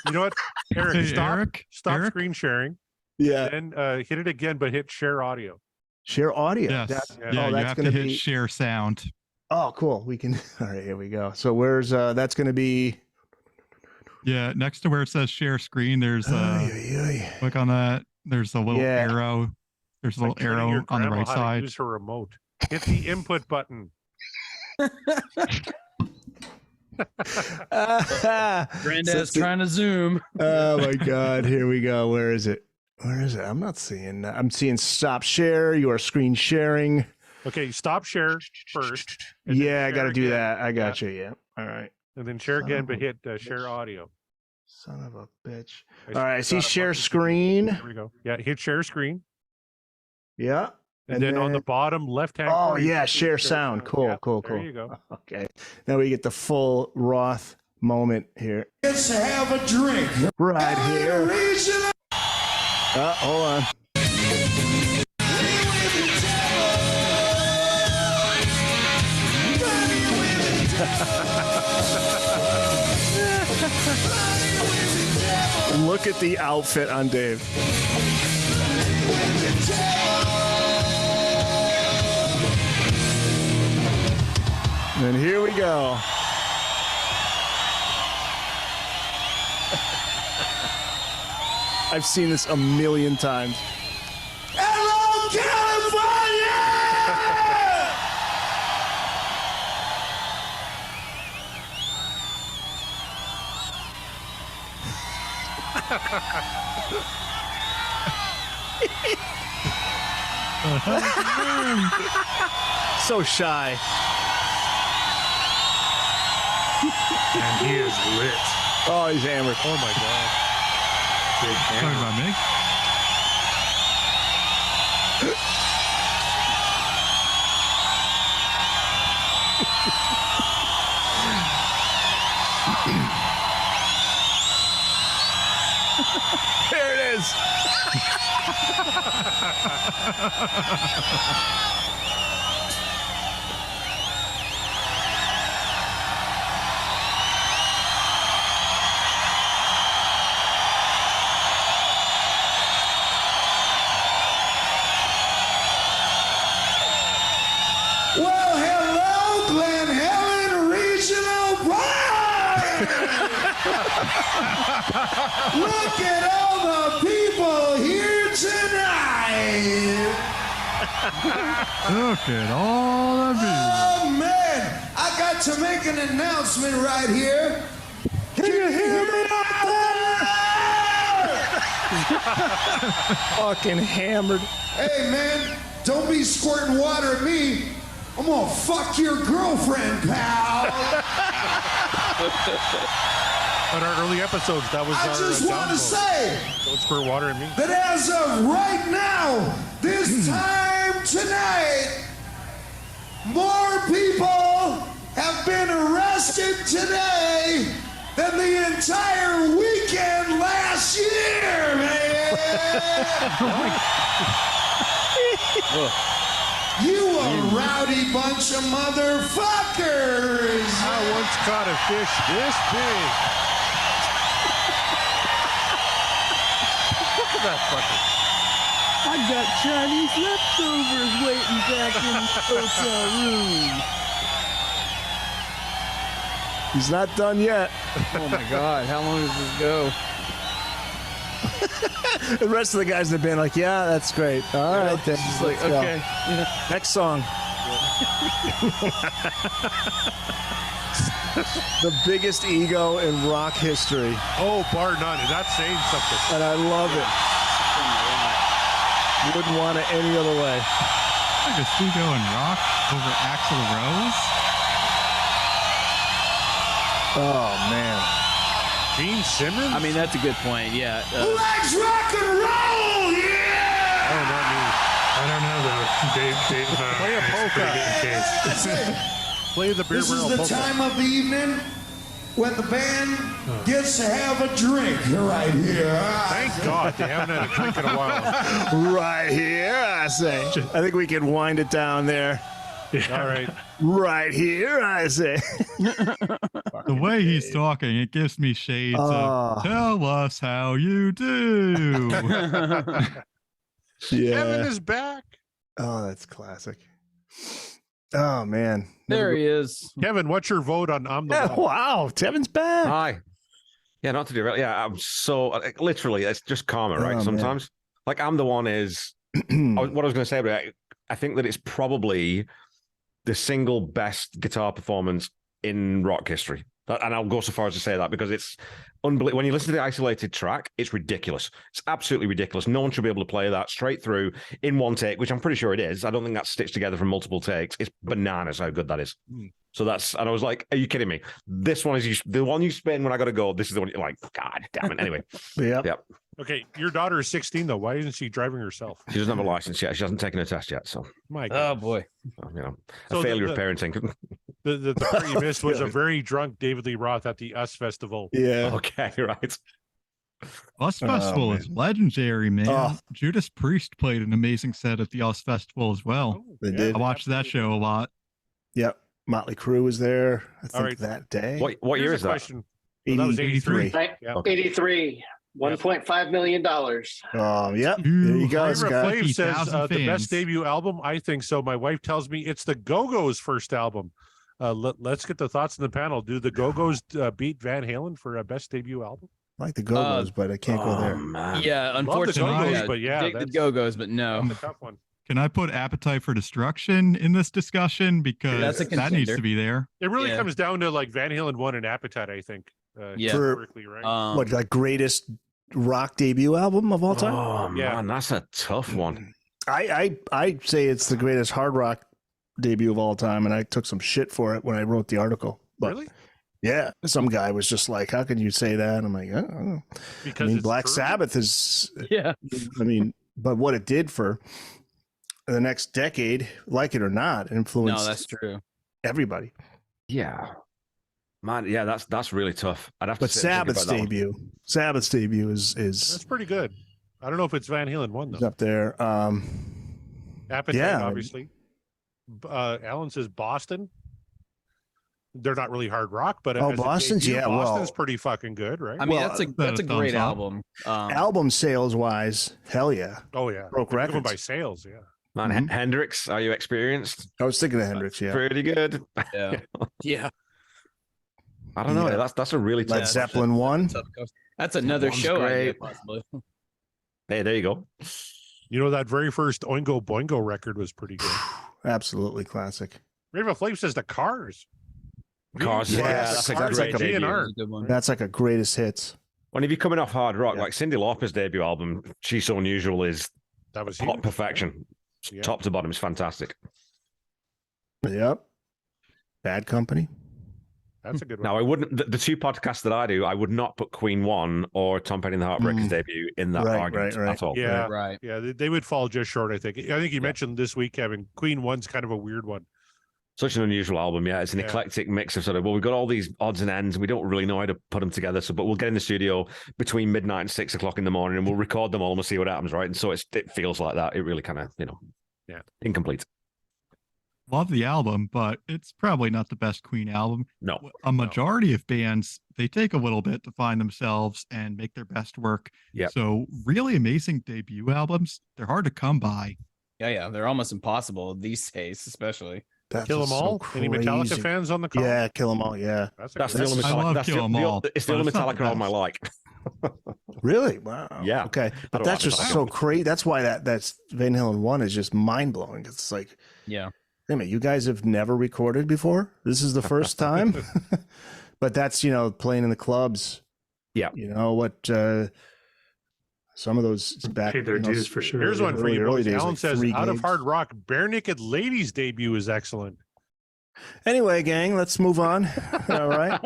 You know what, Eric? Hey, Stop Eric? screen sharing. Yeah. Then hit it again, but hit share audio. Share audio. Yes. That's, Yeah, you that's have going to to hit be. share sound. Oh, cool. We can. All right, here we go. So where's that's going to be? Yeah, next to where it says share screen, there's click on that. There's a little arrow. There's a little Like telling arrow your on the grandma right how to side. Use her remote. Hit the input button. Granddad's trying to zoom. Oh my God. Here we go. Where is it? I'm not seeing that. I'm seeing stop share. You are screen sharing. Okay, stop share first. Yeah, I got to do that. I got you. Yeah. All right. And then share again, but hit share audio. Son of a bitch. All right. I see share screen. There we go. Yeah, hit share screen. Yeah. And then on the bottom left-hand Oh, corner, yeah. you see Share sound. Cool, Yeah, cool. There you go. Okay. Now we get the full Roth moment here. Let's have a drink. Right here. Hold on. Look at the outfit on Dave. And here we go. I've seen this a million times. Hello, So shy. And he is lit. Oh, he's hammered. Oh my god. Big Talking hammer. about me? There it is. well, hello, Glen Helen Regional Park. Look at all the people here tonight. Look at all the people. Oh man, I got to make an announcement right here. Can you hear me out there? Fucking hammered. Hey man, don't be squirting water at me. I'm gonna fuck your girlfriend, pal. On our early episodes, that was I our just want to download. say Don't squirt water in me. that as of right now, this time tonight, more people have been arrested today than the entire weekend last year, man. You a rowdy bunch of motherfuckers. I once caught a fish this big. Look at that fucker. I got Chinese leftovers waiting back in the hotel room. He's not done yet. Oh my God, how long does this go? The rest of the guys have been like, yeah, that's great. All right, then. Just like, Let's go. okay. Next song. The biggest ego in rock history. Oh, bar none. And that's saying something. And I love it. Wouldn't want it any other way. Biggest ego in rock over Axl Rose. Oh, man. Gene Simmons? I mean, that's a good point. Yeah. Who likes rock and roll? Yeah! Oh, not me. I don't know though. Dave Play a has a pretty polka. good case. Play the beer This is barrel the polka. time of the evening when the band gets to have a drink right here. Thank God they haven't had a drink in a while. Right here, I say. I think we can wind it down there. All right. Right here, I say. The way he's talking, it gives me shades of tell us how you do. Yeah. Kevin is back. Oh, that's classic. Oh, man. There he is. Kevin, what's your vote on I'm the Yeah, One? wow, Tevin's back. Hi. Yeah, not to do it. Yeah, I'm so literally, it's just karma, right? Oh, Sometimes, like, I'm the one is what I was going to say about it. I think that it's probably the single best guitar performance in rock history. And I'll go so far as to say that because it's unbelievable. When you listen to the isolated track, it's ridiculous. It's absolutely ridiculous. No one should be able to play that straight through in one take, which I'm pretty sure it is. I don't think that's stitched together from multiple takes. It's bananas how good that is. So that's, and I was like, are you kidding me? This one is the one you spin when I got to go. This is the one you're like, God damn it. Anyway. Yeah. Yep. Okay, your daughter is 16, though. Why isn't she driving herself? She doesn't have a license yet. She hasn't taken a test yet. So, My God. Oh boy. you know, So a failure the- of parenting. The part you missed was a very drunk David Lee Roth at the US Festival. Yeah. Okay, right. US Festival is legendary, man. Oh. Judas Priest played an amazing set at the US Festival as well. Oh, They did. I watched that show a lot. Yep. Motley Crue was there, I think, right. that day. What year Here's is a that? question. Well, that was 83. Right? Okay. 83, $1.5 million. Oh, yep. There you go, Ira Scott. Flav says 50,000 the best fans. debut album. I think so. My wife tells me it's the Go-Go's first album. Let's get the thoughts in the panel. Do the Go-Go's beat Van Halen for best debut album? I like the Go-Go's, but I can't go there. Man. Yeah, Love the unfortunately, Go-Go's, but yeah, dig the that's- Go-Go's, but no. That's a tough one. Can I put Appetite for Destruction in this discussion? Because That's a that needs contender. to be there. It really Yeah. comes down to like Van Halen 1 and Appetite, I think. Yeah. Historically, right? What, like greatest rock debut album of all time? Oh Yeah. man, that's a tough one. I say it's the greatest hard rock debut of all time, and I took some shit for it when I wrote the article. But Really? yeah, some guy was just like, "How can you say that?" I'm like, I don't know. Because I mean, it's Black true? Sabbath is. Yeah. I mean, but what it did for the next decade, like it or not, influenced No, that's true. everybody. Yeah, man. Yeah, that's really tough. I'd have to But sit and think Sabbath's about that one. debut is That's pretty good. I don't know if it's Van Halen 1 is though. up there. Appetite, yeah. obviously. Alan says Boston. They're not really hard rock, but Oh, as a Boston's- debut, yeah, well- Boston's pretty fucking good, right? I mean, Well, that's a thumbs great up. album. album sales wise, hell yeah, Oh yeah, broke They're going records. by sales. Yeah, Man, Hendrix, are you experienced? I was thinking of Hendrix. Yeah, Pretty good. Yeah. Yeah. I don't know. Yeah. That's a really tough. Led Zeppelin 1. That's another One's show great. idea, possibly. Hey, there you go. you know that very first Oingo Boingo record was pretty good. Absolutely classic. Raven Flav says the Cars. Cars, Yeah, that's a that's great like a debut. GNR. That's a good one. That's like a greatest hits. When if you're coming off hard rock, Yeah. like Cyndi Lauper's debut album, She's So Unusual is That was hot huge. perfection. Yeah. Top to bottom is fantastic. Yep. Bad Company. That's a good one. Now, I wouldn't, the two podcasts that I do, I would not put Queen 1 or Tom Petty and the Heartbreakers debut in that Right, argument right, right. at all. Yeah, Right. yeah, they would fall just short. I think you mentioned this week, Kevin. Queen 1's kind of a weird one. Such an unusual album, yeah. It's an Yeah. eclectic mix of sort of, well, we've got all these odds and ends, and we don't really know how to put them together. So, but we'll get in the studio between midnight and 6 o'clock in the morning, and we'll record them all and we'll see what happens, right? And so it feels like that. It really kind of, Yeah. incomplete. Love the album, but it's probably not the best Queen album. No. A majority of bands, they take a little bit to find themselves and make their best work. Yeah. So really amazing debut albums, they're hard to come by. Yeah. They're almost impossible these days, especially. That's Kill 'Em just so All. Any Metallica crazy. fans on the call? Yeah, Kill 'Em All. Yeah. That's That's the good only I Metallica. love That's Kill 'Em All, it's the but only it's not the Metallica album I best. like. Really? Wow. Yeah. Okay. I But don't that's like just Metallica. so crazy. That's why that's Van Halen 1 is just mind blowing. It's like, Yeah. wait a minute, you guys have never recorded before? This is the first time? But that's, playing in the clubs. Yeah. What some of those back. Paid their dues for sure. Here's one for you, early boys. days, Alan like says, 3 out of gigs. hard rock, Bare Naked Ladies debut is excellent. Anyway, gang, let's move on. All right.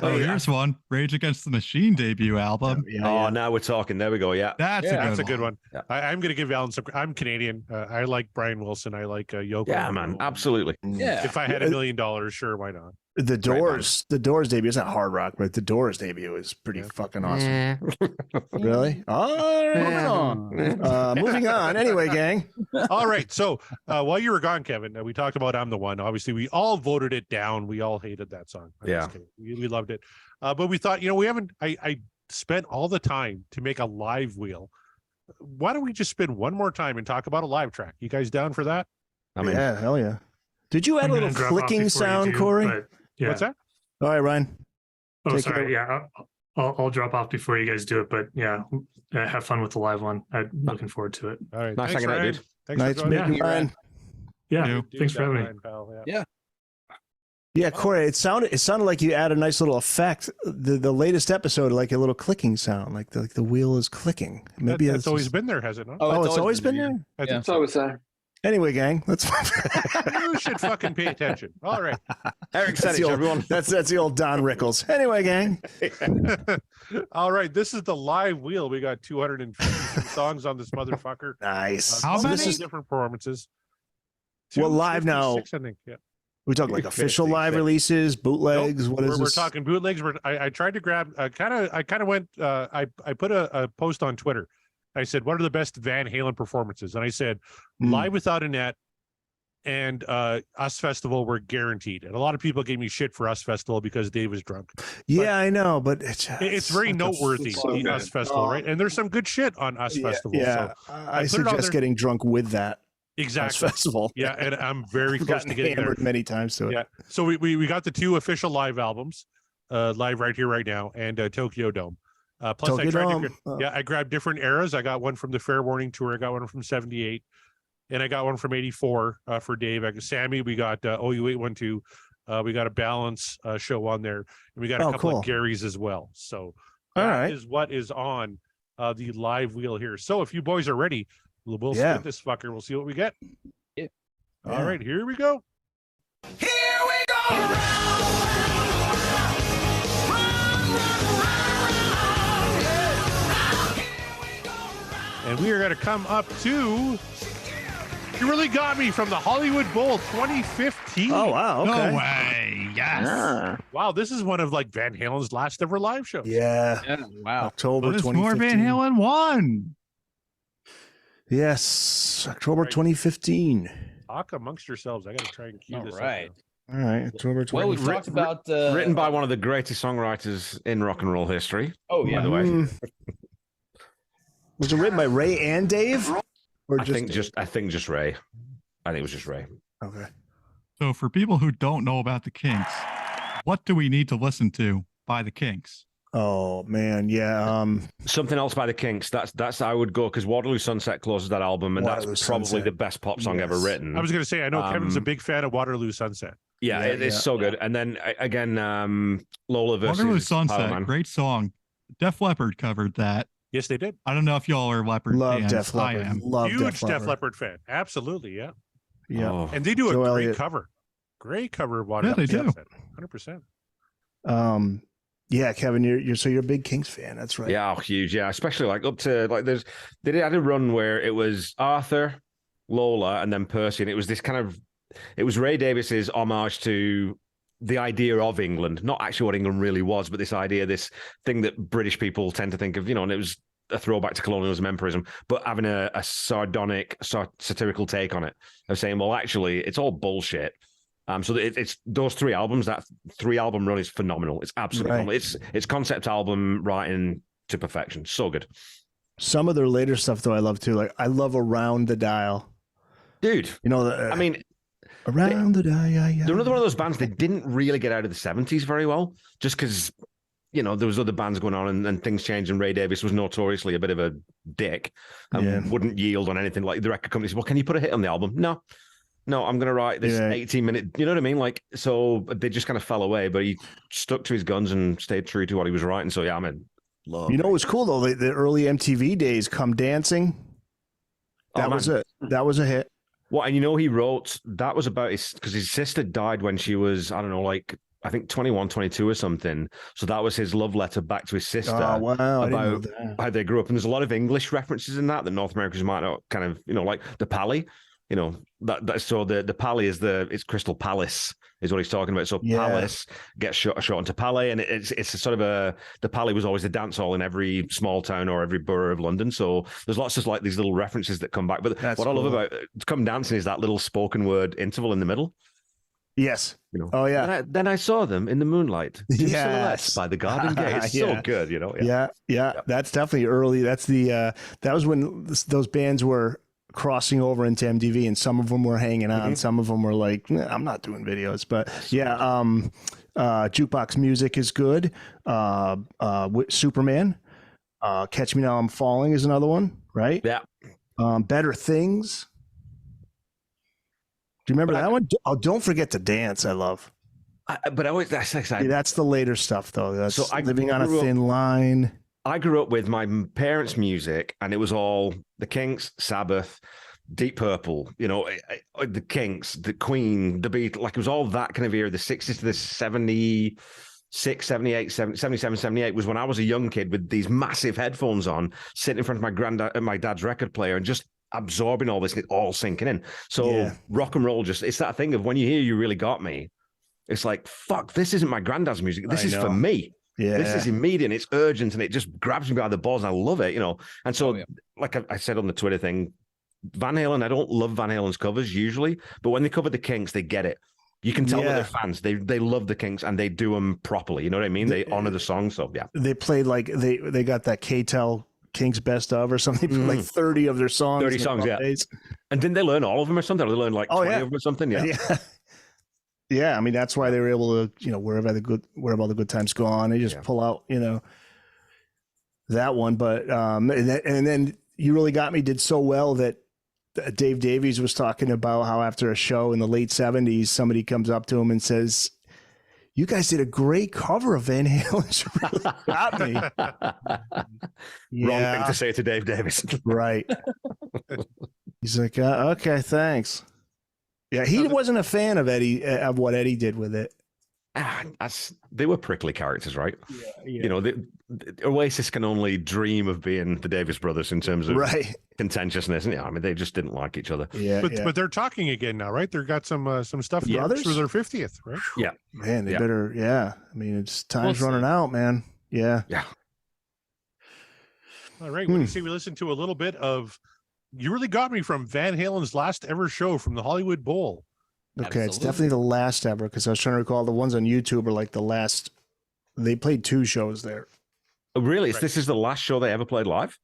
Oh, here's one. Rage Against the Machine debut album. Oh, now we're talking. There we go. Yeah. That's That's a good one. Yeah. I'm going to give Alan some. I'm Canadian. I like Brian Wilson. I like Yoko. Yeah, Ono. man. Absolutely. Yeah. If I had $1 million, sure, why not? The Doors debut is not hard rock, but the Doors debut is pretty fucking awesome. Really? All right. Moving on. Anyway, gang. All right. So while you were gone, Kevin, we talked about I'm the One. Obviously, we all voted it down. We all hated that song. I'm Yeah. just kidding. We loved it. But we thought, we haven't, I spent all the time to make a live wheel. Why don't we just spin one more time and talk about a live track? You guys down for that? I mean, Yeah, hell yeah. Did you add I'm a gonna little drop off clicking before you sound, do, Corey? but yeah. What's that? All right, Ryan. Oh, Take sorry. care. Yeah, I'll drop off before you guys do it. But yeah, have fun with the live one. I'm looking forward to it. All right. Nice Thanks, hanging out, Ryan. dude. Thanks Nice for joining meeting you, us. Ryan. Yeah, Dude, thanks for having me. Ryan, pal. Yeah. Yeah, Corey, it sounded like you add a nice little effect. The latest episode, like a little clicking sound, like the wheel is clicking. Maybe That's it's always been there, has it not? Oh, it's always been there. I Yeah. think so. It's always Anyway, gang, let's. You should fucking pay attention. All right. Eric said That's it, the old- everyone. That's the old Don Rickles. Anyway, gang. All right. This is the live wheel. We got 250 songs on this motherfucker. Nice. How This many? is different performances. Well, live now- 256, I think. Yeah. We talking like official live releases, bootlegs. Nope. What is We're this? talking bootlegs. I tried to grab. I kind of went. I put a post on Twitter. I said, "What are the best Van Halen performances?" And I said, "Live Without a Net and Us Festival were guaranteed." And a lot of people gave me shit for Us Festival because Dave was drunk. Yeah, I know, but it's very noteworthy. The Us Festival, right? And there's some good shit on Us Festival. Yeah, so I suggest getting drunk with that. Exactly. Festival. Yeah, and I'm very close to getting there many times to it. Yeah. So we got the 2 official live albums, live right here, right now, and Tokyo Dome. Plus, Tokyo I tried Dome. I grabbed different eras. I got one from the Fair Warning tour. I got one from '78, and I got one from '84 for Dave. Sammy, we got OU812. We got a Balance show on there, and we got a couple of Garys as well. So that is what is on the live wheel here. So if you boys are ready, we'll split this fucker. We'll see what we get. Yeah. All right, here we go. Here we go. And we are going to come up to You Really Got Me from the Hollywood Bowl 2015. Oh, wow. Okay. No way. Yes. Wow, this is one of like Van Halen's last ever live shows. Yeah. Wow. October But it's 2015. more Van Halen 1. Yes, October 2015. Talk amongst yourselves. I got to try and cue this. Right. All right, October 2015. Well, we've talked about written by one of the greatest songwriters in rock and roll history. Oh yeah. By the way, was it written by Ray and Dave? Or I think just Ray. I think it was just Ray. Okay. So for people who don't know about the Kinks, what do we need to listen to by the Kinks? Oh man, yeah. Something else by the Kinks. That's I would go because Waterloo Sunset closes that album, and Waterloo that's probably Sunset. the best pop song ever written. I was going to say, I know Kevin's a big fan of Waterloo Sunset. Yeah, it's so good. And then again, Lola versus Waterloo Sunset, Powerman. great song. Def Leppard covered that. Yes, they did. I don't know if y'all are Leppard Love fans. Def I Leppard. am. Love Huge Def Def Leppard fan. Absolutely, yeah. Yeah. Oh. And they do a Joe great Elliott. cover. Great cover of Waterloo they do. Sunset. 100%. Yeah, Kevin, you're a big Kings fan. That's right. Yeah, huge. Yeah, especially like up to like they had a run where it was Arthur, Lola, and then Percy, and it was this kind of it was Ray Davis's homage to the idea of England, not actually what England really was, but this idea, this thing that British people tend to think of, and it was a throwback to colonialism, empirism, but having a sardonic, satirical take on it of saying, well, actually, it's all bullshit. So it's those 3 albums. That 3-album run is phenomenal. It's absolutely phenomenal. It's concept album writing to perfection. So good. Some of their later stuff, though, I love too. Like I love Around the Dial, dude. I mean, Around the Dial. Yeah. They're another one of those bands that didn't really get out of the 70s very well, just because there was other bands going on and things changed, and Ray Davis was notoriously a bit of a dick and wouldn't yield on anything. Like the record company said, well, can you put a hit on the album? No, I'm going to write this 18-minute, you know what I mean? Like, so they just kind of fell away, but he stuck to his guns and stayed true to what he was writing. So, yeah, love. You know what's cool, though? The early MTV days, Come Dancing. That was a hit. Well, and he wrote, that was about because his sister died when she was, I don't know, like, I think 21, 22 or something. So that was his love letter back to his sister. Oh, wow. About how they grew up. And there's a lot of English references in that North Americans might not kind of, like the Pally. So the Pally is it's Crystal Palace is what he's talking about. So Palace gets short into Palais, and it's a sort of the Pally was always the dance hall in every small town or every borough of London. So there's lots of like these little references that come back. But what I love about Come Dancing is that little spoken word interval in the middle. Yes. Oh yeah. Then I saw them in the moonlight. Two silhouettes by the garden gate. It's so good, Yeah. That's definitely early. That's that was when those bands were crossing over into MTV, and some of them were hanging on. Some of them were like, I'm not doing videos, but Jukebox Music is good. Superman, Catch Me Now I'm Falling is another one, right? Yeah. Better Things. Do you remember that one? Oh, Don't Forget to Dance. I love. That's exciting. That's the later stuff, though. That's Living on a Thin Line. I grew up with my parents' music, and it was all the Kinks, Sabbath, Deep Purple, the Kinks, the Queen, the Beatles. Like it was all that kind of era, the 60s to the 76, 78, 77, 78 was when I was a young kid with these massive headphones on, sitting in front of my dad's record player and just absorbing all this, it's all sinking in. So rock and roll it's that thing of when you hear You Really Got Me, it's like, fuck, this isn't my granddad's music. This is for me. Yeah. This is immediate, it's urgent, and it just grabs me by the balls, and I love it, And so, like I said on the Twitter thing, Van Halen, I don't love Van Halen's covers usually, but when they cover the Kinks, they get it. You can tell that they're fans. They love the Kinks, and they do them properly. You know what I mean? They honor the song. So yeah, they played like they got that K-Tel Kinks best of or something, like 30 of their songs. 30 songs, yeah. Days. And didn't they learn all of them or something? Or they learned like 20 of them or something? Yeah. Yeah, I mean that's why they were able to, wherever all the good times go on, they just pull out, that one. But and then You Really Got Me did so well that Dave Davies was talking about how after a show in the late 70s, somebody comes up to him and says, "You guys did a great cover of Van Halen's You Really Got Me." Wrong thing to say to Dave Davies. Right. He's like, okay, thanks. Yeah, he wasn't a fan of of what Eddie did with it. They were prickly characters, right? Yeah. Oasis can only dream of being the Davis brothers in terms of contentiousness. And I mean, they just didn't like each other. Yeah, but they're talking again now, right? They've got some stuff for their 50th, right? Yeah, man, they better. Yeah, I mean, it's time's running out, man. Yeah. All right, what do you say we listen to a little bit of You Really Got Me from Van Halen's last ever show from the Hollywood Bowl? Okay, it's definitely the last ever, because I was trying to recall the ones on YouTube are like the last. They played 2 shows there. Oh, really? Right. This is the last show they ever played live?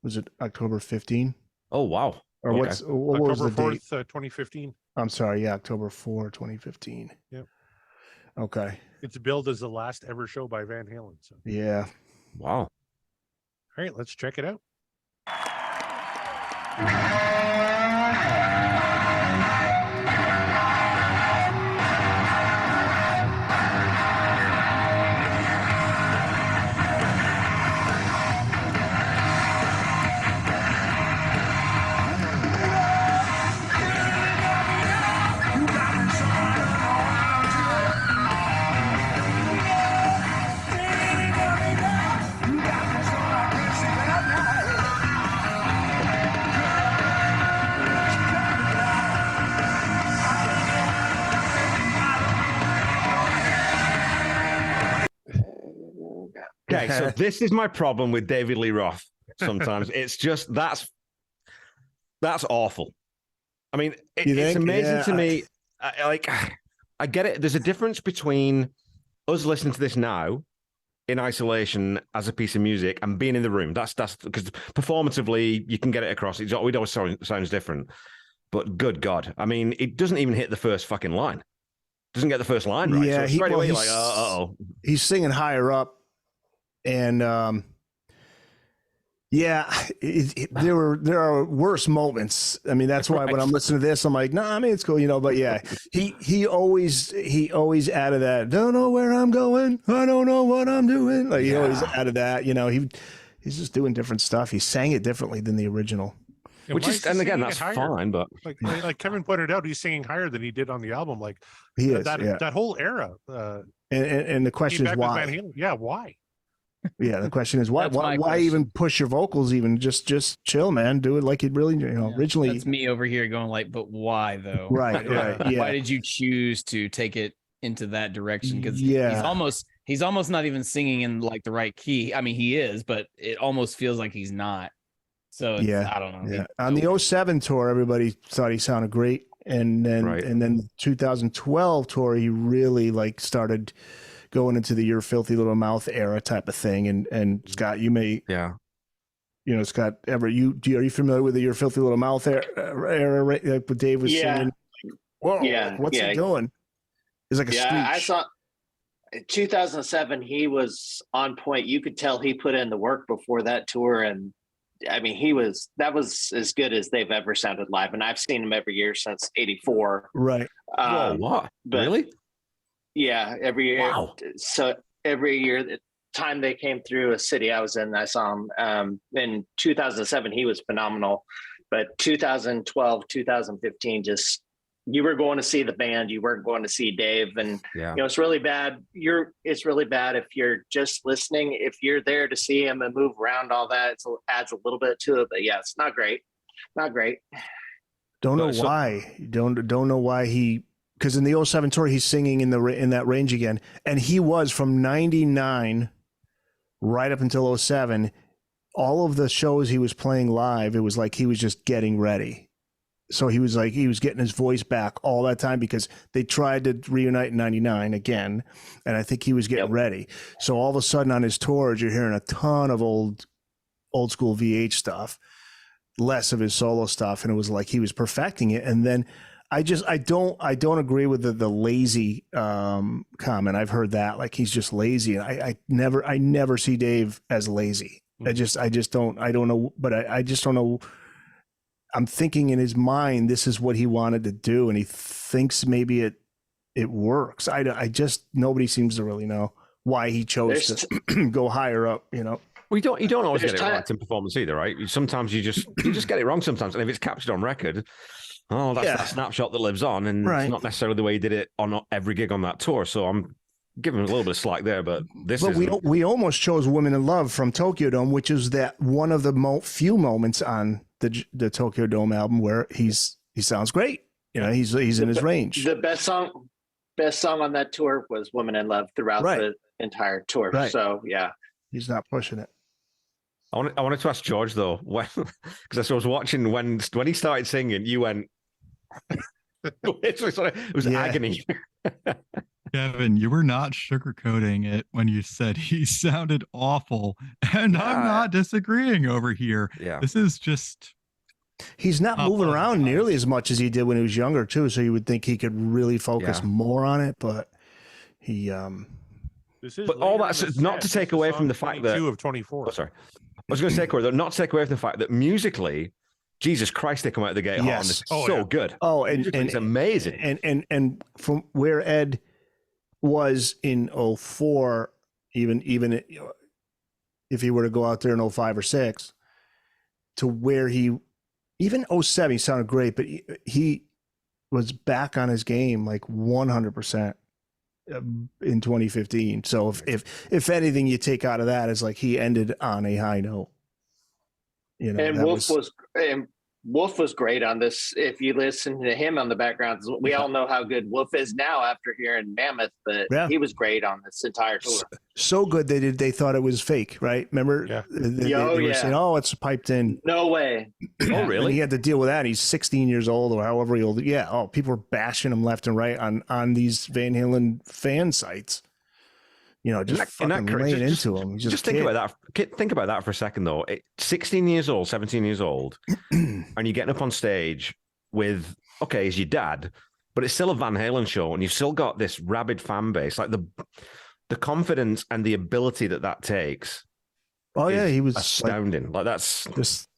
Was it October 15? Oh, wow. Or what was the 4th, date? 2015. I'm sorry, yeah, October 4, 2015. Yep. Okay. It's billed as the last ever show by Van Halen. So. Yeah. Wow. All right, let's check it out. Okay, so this is my problem with David Lee Roth. Sometimes it's just that's awful. I mean, it's amazing to me. I get it. There's a difference between us listening to this now in isolation as a piece of music and being in the room. That's because performatively you can get it across. It always sounds different. But good God, I mean, it doesn't even hit the first fucking line. Doesn't get the first line right. Yeah, so straight away, you're like, uh-oh. He's singing higher up. And there are worse moments. I mean, that's why when I'm listening to this, I'm like, I mean, it's cool, But yeah, he always added that. Don't know where I'm going. I don't know what I'm doing. Like he always added that. He's just doing different stuff. He sang it differently than the original. Which is, and again, that's fine. But like Kevin pointed out, he's singing higher than he did on the album. Like he is that whole era. And the question is why? Yeah, why? Yeah, the question is why even push your vocals? Even just chill, man. Do it like it really, originally. That's me over here going like, but why though? Right. Yeah. Why did you choose to take it into that direction? Because he's almost not even singing in like the right key. I mean, he is, but it almost feels like he's not. So I don't know. Yeah. On the 07 tour, everybody thought he sounded great, and then 2012 tour, he really started going into the Your Filthy Little Mouth era type of thing. And Scott, you may, Scott, are you familiar with the Your Filthy Little Mouth era like what Dave was saying? Whoa, what's he doing? It's like a screech. I saw in 2007, he was on point. You could tell he put in the work before that tour. And I mean, that was as good as they've ever sounded live. And I've seen him every year since '84. Right. What? Really? Yeah, every year. Wow. So every year, the time they came through a city I was in, I saw him. In 2007, he was phenomenal. But 2012, 2015, just you were going to see the band, you weren't going to see Dave. And Yeah. it's really bad. It's really bad if you're just listening. If you're there to see him and move around, all that, it adds a little bit to it. But yeah, it's not great. Not great. Don't know why. Don't know why he, because in the 07 tour he's singing in that range again, and he was from 99 right up until 07. All of the shows he was playing live, it was like he was just getting ready. So he was getting his voice back all that time because they tried to reunite in 99 again. And I think he was getting ready. So all of a sudden on his tours, you're hearing a ton of old school VH stuff, less of his solo stuff. And it was like he was perfecting it. And then I don't agree with the lazy comment. I've heard that, like he's just lazy. And I never see Dave as lazy. I just don't know, but I just don't know. I'm thinking in his mind, this is what he wanted to do. And he thinks maybe it works. I just, nobody seems to really know why he chose to go higher up, you know? Well, you don't always get it right in performance either, right? Sometimes you just get it wrong sometimes. And if it's captured on record, that's that snapshot that lives on. And it's not necessarily the way he did it on every gig on that tour. So I'm giving him a little bit of slack there, but we almost chose Women in Love from Tokyo Dome, which is that one of the few moments on the Tokyo Dome album where he sounds great. You know, he's in his range. The best song on that tour was Woman in Love throughout the entire tour. Right. So yeah, he's not pushing it. I wanted to ask George though, because I was watching when he started singing, you went, it was agony. Kevin, you were not sugarcoating it when you said he sounded awful, and I'm not disagreeing over here. Yeah, this is just he's not moving around nearly as much as he did when he was younger too. So you would think he could really focus more on it, but he. But all that's not to take away from the fact that 22 of 24. Oh, sorry, I was going to say, Corey, though, not to take away from the fact that musically, Jesus Christ, they come out of the gate hot, and it's so good. Oh, and it's amazing. And from where Ed was in 04, even if he were to go out there in 05 or 06, to where even 07, he sounded great, but he was back on his game like 100% in 2015. So if anything you take out of that is like he ended on a high note. You know, and Wolf was great on this. If you listen to him on the background, we all know how good Wolf is now after hearing Mammoth, but he was great on this entire tour. So good they thought it was fake, right? Remember? Yeah. They were saying, "Oh, it's piped in." No way. Oh, really? And he had to deal with that. He's 16 years old or however old. Yeah. Oh, people were bashing him left and right on these Van Halen fan sites. You know, just fucking laying into him. Just think about that. Think about that for a second, though. 16 years old, 17 years old, and you're getting up on stage with, he's your dad, but it's still a Van Halen show, and you've still got this rabid fan base. Like the confidence and the ability that takes. Oh yeah, he was astounding.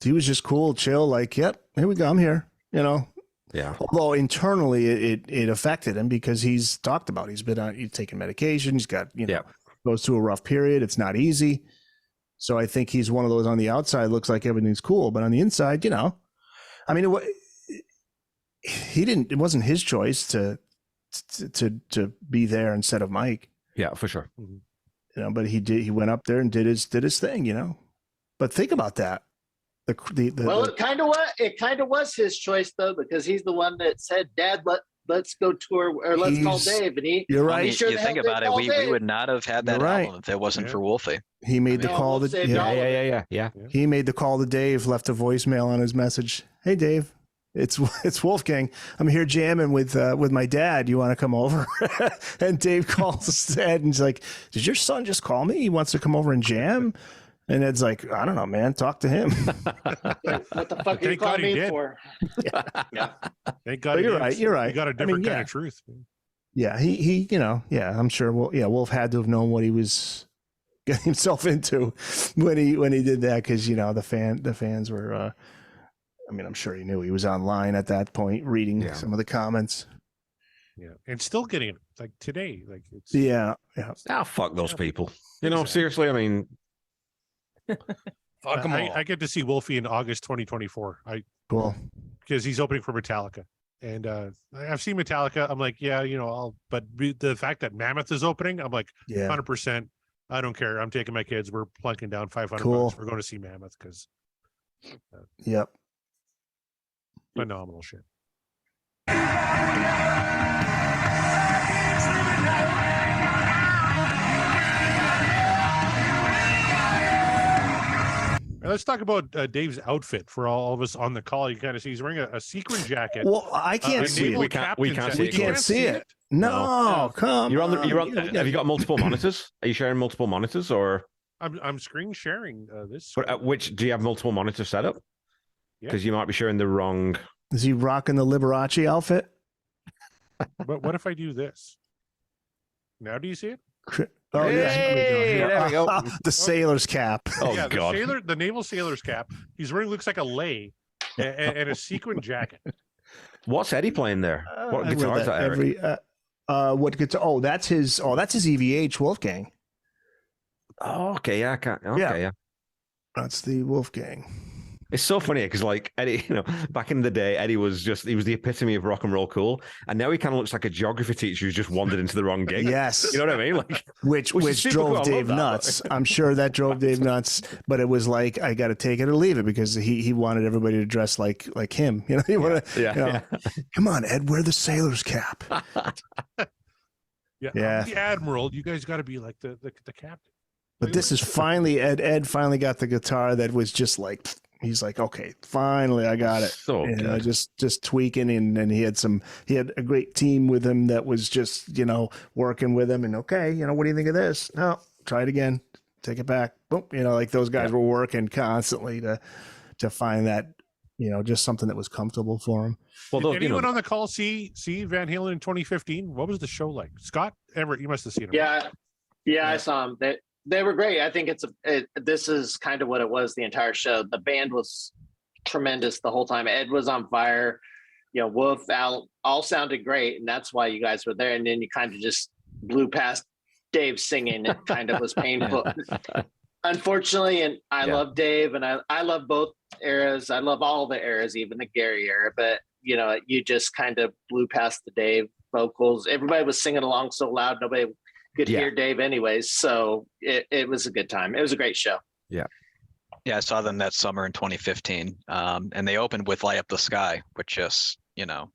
He was just cool, chill. Like, yep, here we go. I'm here. You know. Yeah. Although internally it affected him because he's talked about he's taking medication. He's got goes through a rough period. It's not easy. So I think he's one of those on the outside looks like everything's cool, but on the inside, you know, I mean, it wasn't his choice to be there instead of Mike. Yeah, for sure. You know, but he went up there and did his thing, you know. But think about that. It kind of was his choice though, because he's the one that said, "Dad, let's go tour or let's call Dave." And you're right. You think about it, we would not have had that album if it wasn't for Wolfie. He made the call to yeah. He made the call to Dave, left a voicemail on his message. "Hey Dave, it's Wolfgang. I'm here jamming with my dad. You want to come over?" And Dave calls Ed and he's like, "Did your son just call me? He wants to come over and jam?" And Ed's like, "I don't know, man. Talk to him." What the fuck are you calling me for? Yeah. Thank God. You're right. You're right. You got a different kind of truth. Yeah. He, you know, yeah, I'm sure. Wolf had to have known what he was getting himself into when he did that. Cause you know, the fans were, I mean, I'm sure he knew he was online at that point, reading some of the comments. Yeah. And still getting it like today. Like it's fuck those people. You know, seriously, I mean, fuck them all. I get to see Wolfie in August 2024. Cool. Because he's opening for Metallica. And I've seen Metallica. I'm like, yeah, but the fact that Mammoth is opening, I'm like, 100%. I don't care. I'm taking my kids. We're plunking down $500. We're going to see Mammoth because. Yep. Phenomenal shit. Let's talk about Dave's outfit for all of us on the call. You kind of see he's wearing a sequin jacket. Well, I can't see it. We can't see it. No, come you're on on. Have you got multiple monitors? Are you sharing multiple monitors or? I'm screen sharing this. But which do you have multiple monitors set up? Because you might be sharing the wrong. Is he rocking the Liberace outfit? But what if I do this? Now do you see it? Oh, hey, there we go. The sailor's cap. Oh, yeah, God. The naval sailor's cap. He's wearing, looks like a lei and a sequin jacket. What's Eddie playing there? What guitar is that, Eric? What guitar? Oh, that's his EVH Wolfgang. Oh, okay. Yeah, I can't. Okay, yeah. That's the Wolfgang. It's so funny because, like, Eddie, back in the day, Eddie was the epitome of rock and roll cool, and now he kind of looks like a geography teacher who's just wandered into the wrong gig. Yes, you know what I mean? Like, which drove cool. Dave nuts. I'm sure that drove Dave nuts, but it was like I got to take it or leave it because he wanted everybody to dress like him. He wanted, come on, Ed, wear the sailor's cap. Yeah. I'm the admiral. You guys got to be like the captain. But this is finally Ed finally got the guitar that was just like. He's like, okay, finally, I got it. So good. Just tweaking, and he had a great team with him that was just working with him. And okay, what do you think of this? No, try it again, take it back. Boom, like those guys were working constantly to find that just something that was comfortable for him. Well, did anyone on the call see Van Halen in 2015? What was the show like? Scott Everett, you must have seen him. Yeah, I saw him. They were great. I think this is kind of what it was the entire show. The band was tremendous the whole time. Ed was on fire. Wolf, Al, all sounded great, and that's why you guys were there. And then you kind of just blew past Dave singing. It kind of was painful. Unfortunately, and I love Dave, and I love both eras. I love all the eras, even the Gary era. But you just kind of blew past the Dave vocals. Everybody was singing along so loud, nobody could hear Dave anyways. So it was a good time. It was a great show. Yeah, I saw them that summer in 2015, and they opened with "Light Up the Sky," which just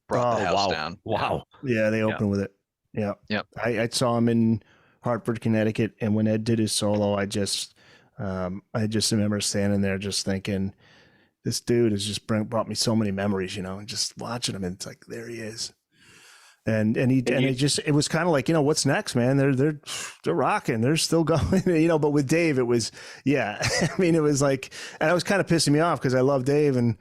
brought the house down. Wow. Yeah, they opened with it. Yeah. Yep. I saw him in Hartford, Connecticut, and when Ed did his solo, I just remember standing there just thinking, this dude has just brought me so many memories, and just watching him, and it's like, there he is. And it was kind of like, what's next, man? They're rocking, they're still going, but with Dave, it was, I mean, it was like, and it was kind of pissing me off because I love Dave, and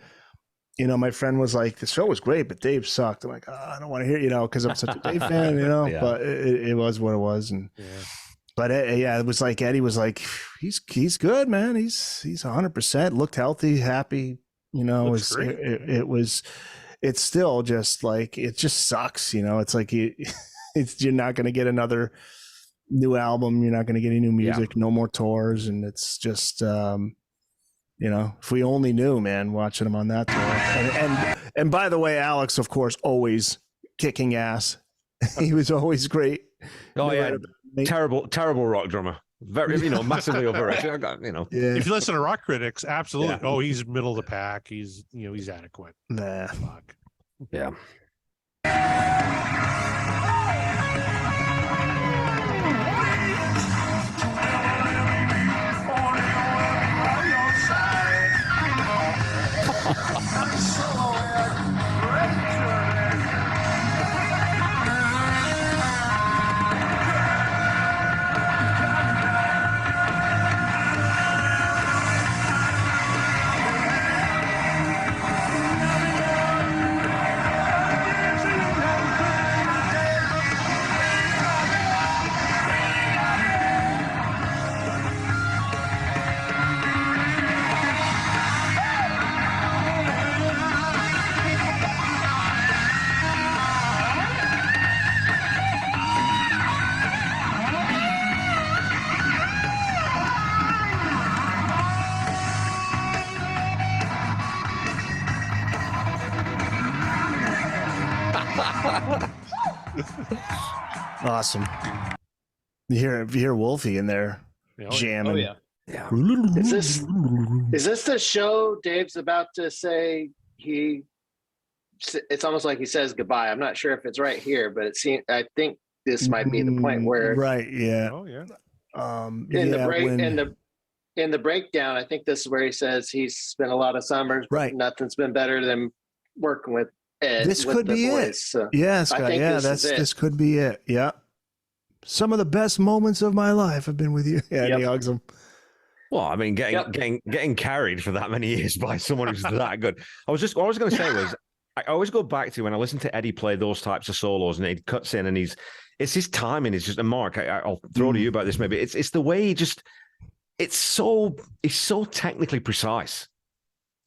my friend was like, the show was great, but Dave sucked. I'm like, I don't want to hear, because I'm such a Dave fan, but it was what it was. And but it was like Eddie was like, he's good, man. He's 100%, looked healthy, happy, it's still just like, it just sucks, it's like you're not going to get another new album, you're not going to get any new music, no more tours, and it's just if we only knew, man, watching him on that tour. And by the way, Alex, of course, always kicking ass. He was always great. Oh yeah, terrible rock drummer. Very, massively overrated. If you listen to rock critics, absolutely. Oh, he's middle of the pack. He's, he's adequate. Nah. Fuck. Yeah. Awesome. You hear Wolfie in there jamming. Oh yeah. Yeah. Is this the show Dave's about to say it's almost like he says goodbye. I'm not sure if it's right here, but I think this might be the point where right, yeah. Oh yeah. In the breakdown, I think this is where he says he's spent a lot of summers, but right. Nothing's been better than working with Ed. This could be it. So yeah, Scott. Yeah, this could be it. Yeah. Some of the best moments of my life have been with you. Yeah, yep. He hugs him. Well, I mean, getting carried for that many years by someone who's that good. What I was going to say was, I always go back to when I listen to Eddie play those types of solos, and he cuts in, and it's his timing. It's just a Mark. I'll throw to you about this maybe. It's the way it's so technically precise.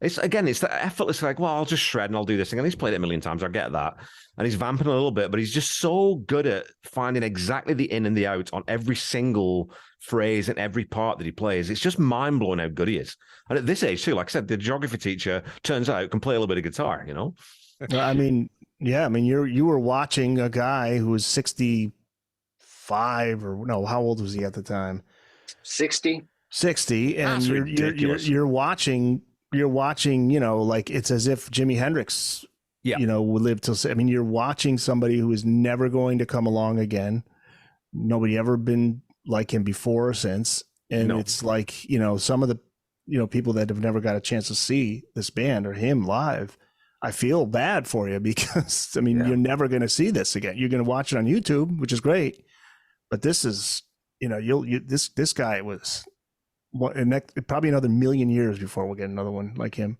It's the effortless, like, well, I'll just shred and I'll do this thing. And he's played it a million times. I get that. And he's vamping a little bit, but he's just so good at finding exactly the in and the out on every single phrase and every part that he plays. It's just mind blowing how good he is. And at this age too, like I said, the geography teacher turns out can play a little bit of guitar, you know? I mean, yeah, I mean, you were watching a guy who was 65 or no, how old was he at the time? 60, and you're watching, you know, like it's as if Jimi Hendrix, you know, would live till. I mean, you're watching somebody who is never going to come along again. Nobody ever been like him before or since, and it's like, you know, some of the, you know, people that have never got a chance to see this band or him live. I feel bad for you because I mean, you're never going to see this again. You're going to watch it on YouTube, which is great, but this is, you know, this guy was. Probably another million years before we'll get another one like him.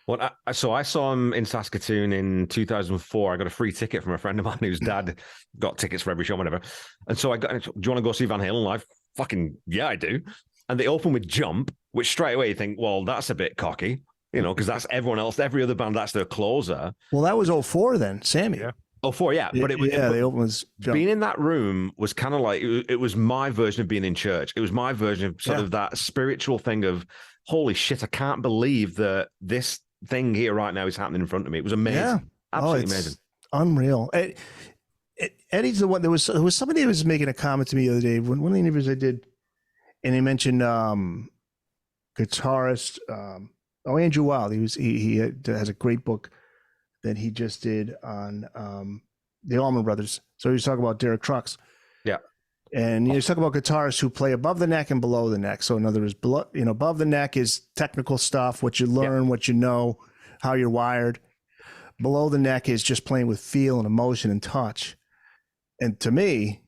Well, so I saw him in Saskatoon in 2004. I got a free ticket from a friend of mine whose dad got tickets for every show, whatever. And so do you want to go see Van Halen live? Fucking yeah, I do. And they open with Jump, which straight away you think, well, that's a bit cocky, you know, because that's everyone else. Every other band, that's their closer. Well, that was 04 then, Sammy. Yeah. 04, yeah. But it was the open was Jump. Being in that room was kind of like it was my version of being in church. It was my version of sort of that spiritual thing of holy shit, I can't believe that this thing here right now is happening in front of me. It was amazing. Yeah. Absolutely amazing. Unreal. Eddie's the one. There was somebody who was making a comment to me the other day when one of the interviews I did, and he mentioned guitarist Andrew Wild. He has a great book that he just did on the Allman Brothers. So he was talking about Derek Trucks. Yeah. And he was talking about guitarists who play above the neck and below the neck. So in other words, above the neck is technical stuff, what you learn, what you know, how you're wired. Below the neck is just playing with feel and emotion and touch. And to me,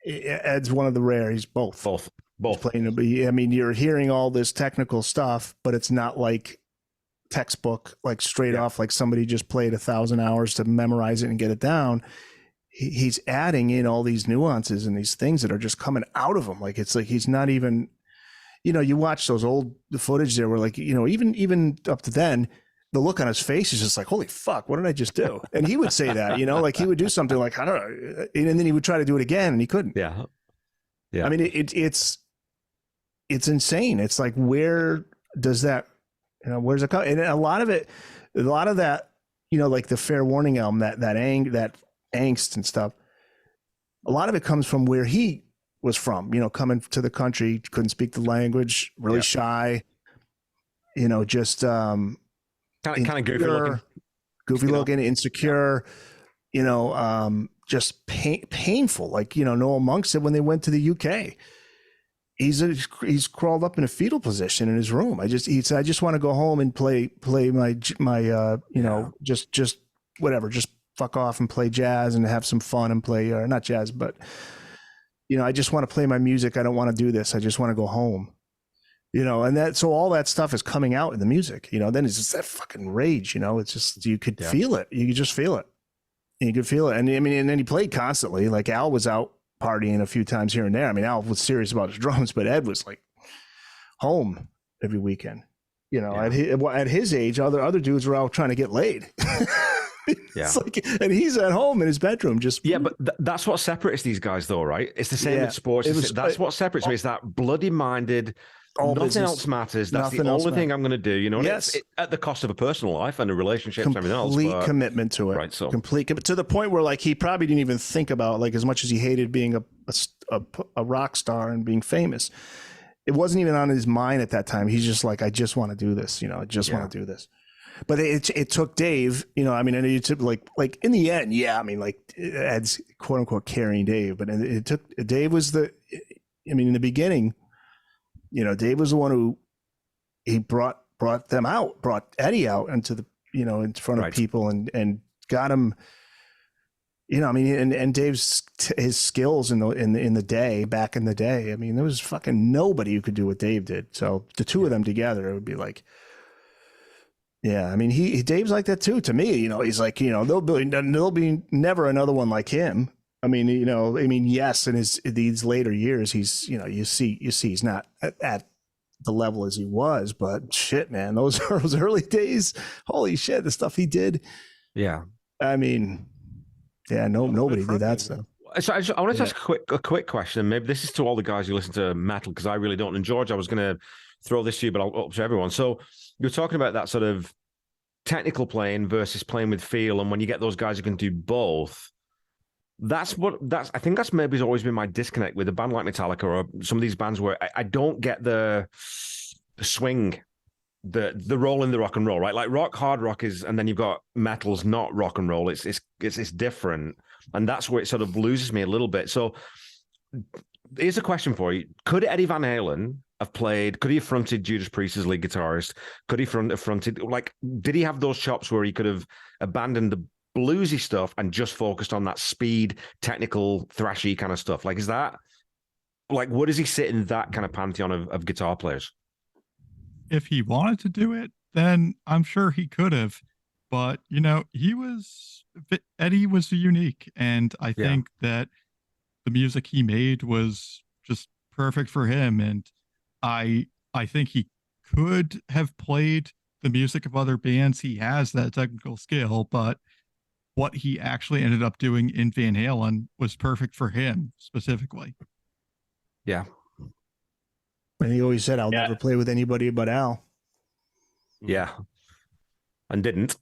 Ed's one of the rare. He's both. Playing. I mean, you're hearing all this technical stuff, but it's not like textbook, like straight off, like somebody just played 1,000 hours to memorize it and get it down. He's adding in all these nuances and these things that are just coming out of him. Like, it's like, he's not even, you know, you watch those old footage there where, like, you know, even up to then, the look on his face is just like, holy fuck, what did I just do? And he would say that, you know, like he would do something like, I don't know. And then he would try to do it again and he couldn't. Yeah. Yeah. I mean, it's insane. It's like, where does that, you know, where's it come? And a lot of that, you know, like the Fair Warning album, that angst and stuff, a lot of it comes from where he was from, you know, coming to the country, couldn't speak the language, really shy, you know, just kind of goofy looking, insecure, you know, just painful. Like, you know, Noel Monk said when they went to the UK, he's crawled up in a fetal position in his room. He said, I just want to go home and play my you know, just whatever, just fuck off and play jazz and have some fun and play, not jazz, but, you know, I just want to play my music. I don't want to do this. I just want to go home, you know, and so all that stuff is coming out in the music, you know, then it's just that fucking rage, you know, it's just, you could feel it. You could just feel it. You could feel it. And I mean, and then he played constantly. Like Al was out partying a few times here and there. I mean, Al was serious about his drums, but Ed was like home every weekend. You know, at his age, other dudes were out trying to get laid. It's like, and he's at home in his bedroom just. Yeah, but that's what separates these guys, though, right? It's the same with sports. That's what separates me. It's that bloody-minded, nothing else matters. That's the only thing I'm going to do. You know, yes, at the cost of a personal life and a relationship and everything else. Complete commitment to it. Right. So complete to the point where like he probably didn't even think about like as much as he hated being a rock star and being famous. It wasn't even on his mind at that time. He's just like, I just want to do this. You know, I just want to do this. But it took Dave, you know, I mean, and it took like in the end, yeah, I mean, like Ed's quote unquote carrying Dave, but it took Dave was in the beginning, you know, Dave was the one who he brought them out, brought Eddie out into the, you know, in front of people and got him, you know, I mean, and Dave's his skills in the day back in the day, I mean, there was fucking nobody who could do what Dave did. So the two of them together, it would be like. Yeah, I mean, Dave's like that too. To me, you know, he's like, you know, there'll be never another one like him. I mean, you know, yes, in these later years, he's, you know, you see, he's not at the level as he was, but shit, man, those early days, holy shit, the stuff he did. Yeah, I mean, yeah, nobody did that stuff. So I wanted to ask a quick question. Maybe this is to all the guys who listen to metal because I really don't. And George, I was going to throw this to you, but I'll up to everyone. So you're talking about that sort of technical playing versus playing with feel, and when you get those guys who can do both, I think that's maybe has always been my disconnect with a band like Metallica or some of these bands where I don't get the swing, the role in the rock and roll, right? Like hard rock is, and then you've got metal's not rock and roll. It's different, and that's where it sort of loses me a little bit. So here's a question for you: could Eddie Van Halen could he have fronted Judas Priest as lead guitarist? Could he have fronted, like, did he have those chops where he could have abandoned the bluesy stuff and just focused on that speed, technical, thrashy kind of stuff? Like, is that, like, where does he sit in that kind of pantheon of guitar players? If he wanted to do it, then I'm sure he could have. But, you know, Eddie was unique. And I think that the music he made was just perfect for him. And I think he could have played the music of other bands. He has that technical skill, but what he actually ended up doing in Van Halen was perfect for him specifically. Yeah. And he always said, I'll never play with anybody but Al. Yeah. And didn't.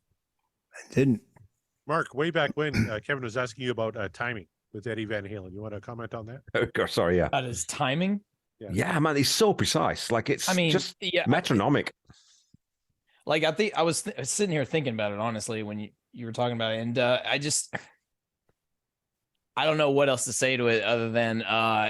Mark, way back when Kevin was asking you about timing with Eddie Van Halen. You want to comment on that? Oh, sorry, yeah. About his timing? Yeah, man, he's so precise. Like, it's just metronomic. Like, I think I was sitting here thinking about it, honestly, when you were talking about it. And I don't know what else to say to it other than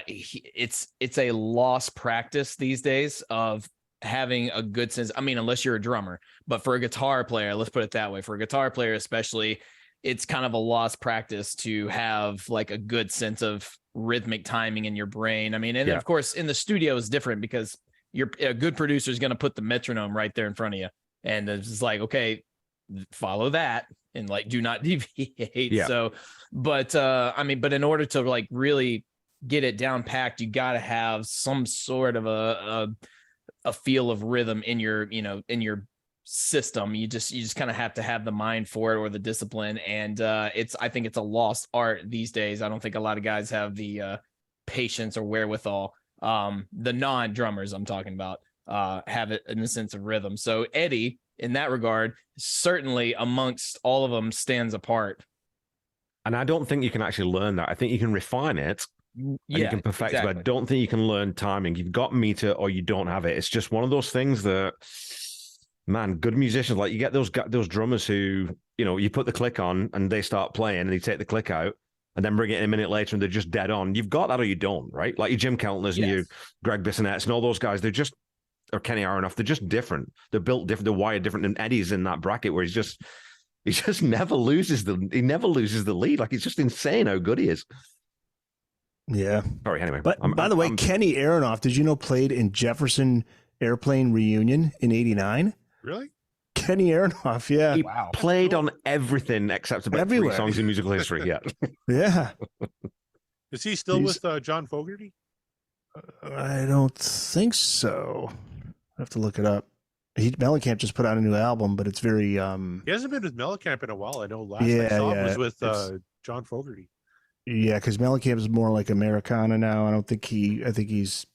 it's a lost practice these days of having a good sense. I mean, unless you're a drummer, but for a guitar player, let's put it that way. For a guitar player, especially, it's kind of a lost practice to have like a good sense of rhythmic timing in your brain. I mean, and of course in the studio is different because a good producer is going to put the metronome right there in front of you. And it's just like, okay, follow that and like, do not deviate. Yeah. So, but I mean, but in order to like really get it down packed, you got to have some sort of a feel of rhythm in your, you know, in your system. You just kind of have to have the mind for it or the discipline. And I think it's a lost art these days. I don't think a lot of guys have the patience or wherewithal. The non-drummers I'm talking about have it in the sense of rhythm. So Eddie, in that regard, certainly amongst all of them stands apart. And I don't think you can actually learn that. I think you can refine it. And you can perfect it, but I don't think you can learn timing. You've got meter or you don't have it. It's just one of those things that, man, good musicians, like you get those drummers who, you know, you put the click on and they start playing and they take the click out and then bring it in a minute later and they're just dead on. You've got that or you don't, right? Like your Jim Keltners and your Greg Bissonets and all those guys, they're just, or Kenny Aronoff, they're just different. They're built different. They're wired different. And Eddie's in that bracket where he just never loses the lead. Like, it's just insane how good he is. Yeah. Sorry, anyway. But by the way, Kenny Aronoff, did you know played in Jefferson Airplane Reunion in '89? Really? Kenny Aronoff, yeah. He played on everything except about everywhere. 3 songs in musical history. Yeah. Yeah. Is he still with John Fogerty? I don't think so. I have to look it up. Mellencamp just put out a new album, but it's very. He hasn't been with Mellencamp in a while. I know last I saw him was with John Fogerty. Yeah, because Mellencamp is more like Americana now. I think he's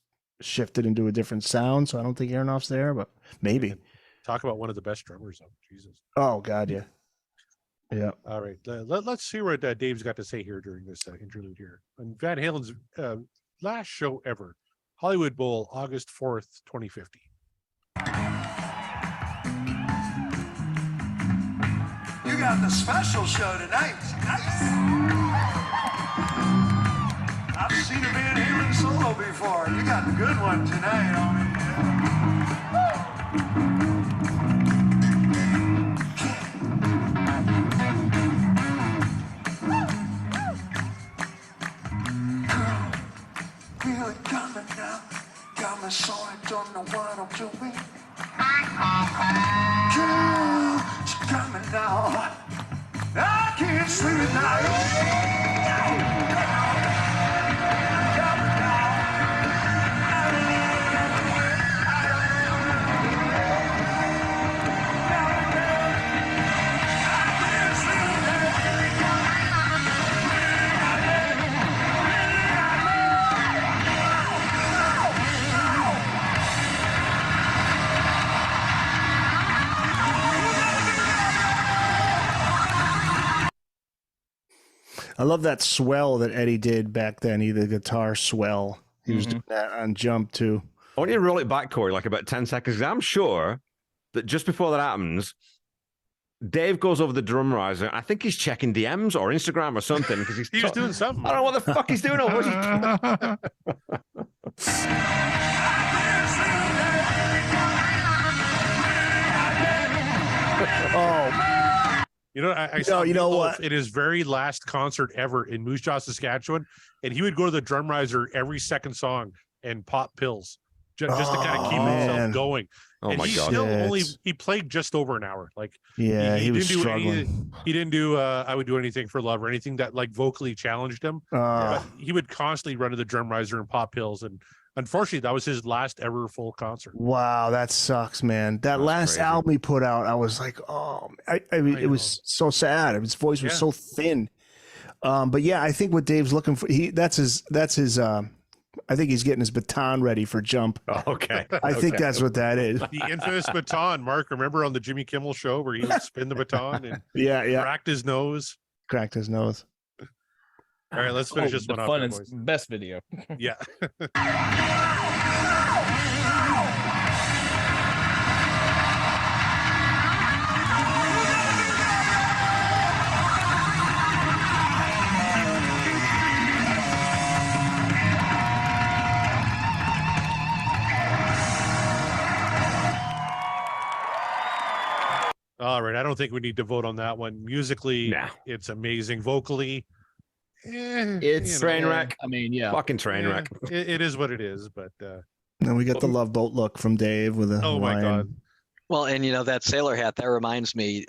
shifted into a different sound. So I don't think Aronoff's there, but maybe. Talk about one of the best drummers, though. Jesus. Oh God, yeah. Yeah. All right. Let's see what Dave's got to say here during this interlude here. And Van Halen's last show ever, Hollywood Bowl, August 4th, 2050. You got the special show tonight. Nice. I've seen a Van Halen solo before. You got the good one tonight, homie. Feel it coming now. Got me so I don't know what I'm doing. Girl, it's coming now. I can't sleep at night. I love that swell that Eddie did back then. The guitar swell. He was doing that on Jump too. I want you to roll it back, Corey, like about 10 seconds. I'm sure that just before that happens, Dave goes over the drum riser. I think he's checking DMs or Instagram or something because He was doing something. I don't know what the fuck he's doing. Or what Oh, You know, I saw you know Meatloaf what? in his very last concert ever in Moose Jaw, Saskatchewan, and he would go to the drum riser every second song and pop pills just to kind of keep himself going. Oh and my he God. still he played just over an hour. Like yeah, he was didn't do struggling. he didn't do I Would Do Anything for Love or anything that like vocally challenged him. But he would constantly run to the drum riser and pop pills, and unfortunately that was his last ever full concert. Wow, that sucks, man. That last crazy. album he put out, I was like, oh, I mean, it was so sad. His voice was so thin. But yeah, I think what Dave's looking for, that's his. I think he's getting his baton ready for Jump. Oh, okay. I think that's what that is. The infamous baton, Mark. Remember on the Jimmy Kimmel show where he would spin the baton and Yeah. cracked his nose? Cracked his nose. All right, let's finish this the one off. funnest, Boys. best video. Yeah. All right, I don't think we need to vote on that one. Musically, it's amazing. Vocally, it's train wreck. I mean, yeah, fucking train wreck. It is what it is, but then we got the Love Boat look from Dave with a oh my God. Well, and you know that sailor hat, that reminds me,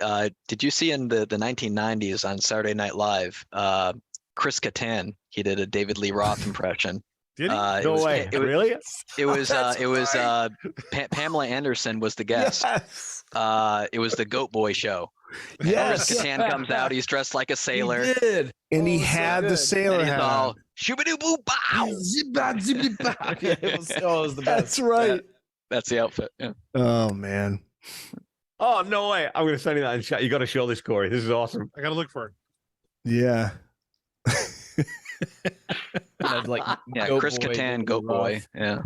did you see in the 1990s on Saturday Night Live, Chris Kattan, he did a David Lee Roth impression. Did he? No way. Really? It was Pamela Anderson was the guest. Yes. It was the Goat Boy show. Yes. Chris Kattan comes out, he's dressed like a sailor. He did. And he had the sailor And he's hat. all shoo-ba-doo boo bow. It was the best. That's right. That's the outfit. Yeah. Oh man. Oh, no way. I'm going to send you that in chat. You got to show this, Corey. This is awesome. I got to look for it. Yeah. Like, Yeah, Goat Chris Boy, Kattan, Goat Boy. Yeah.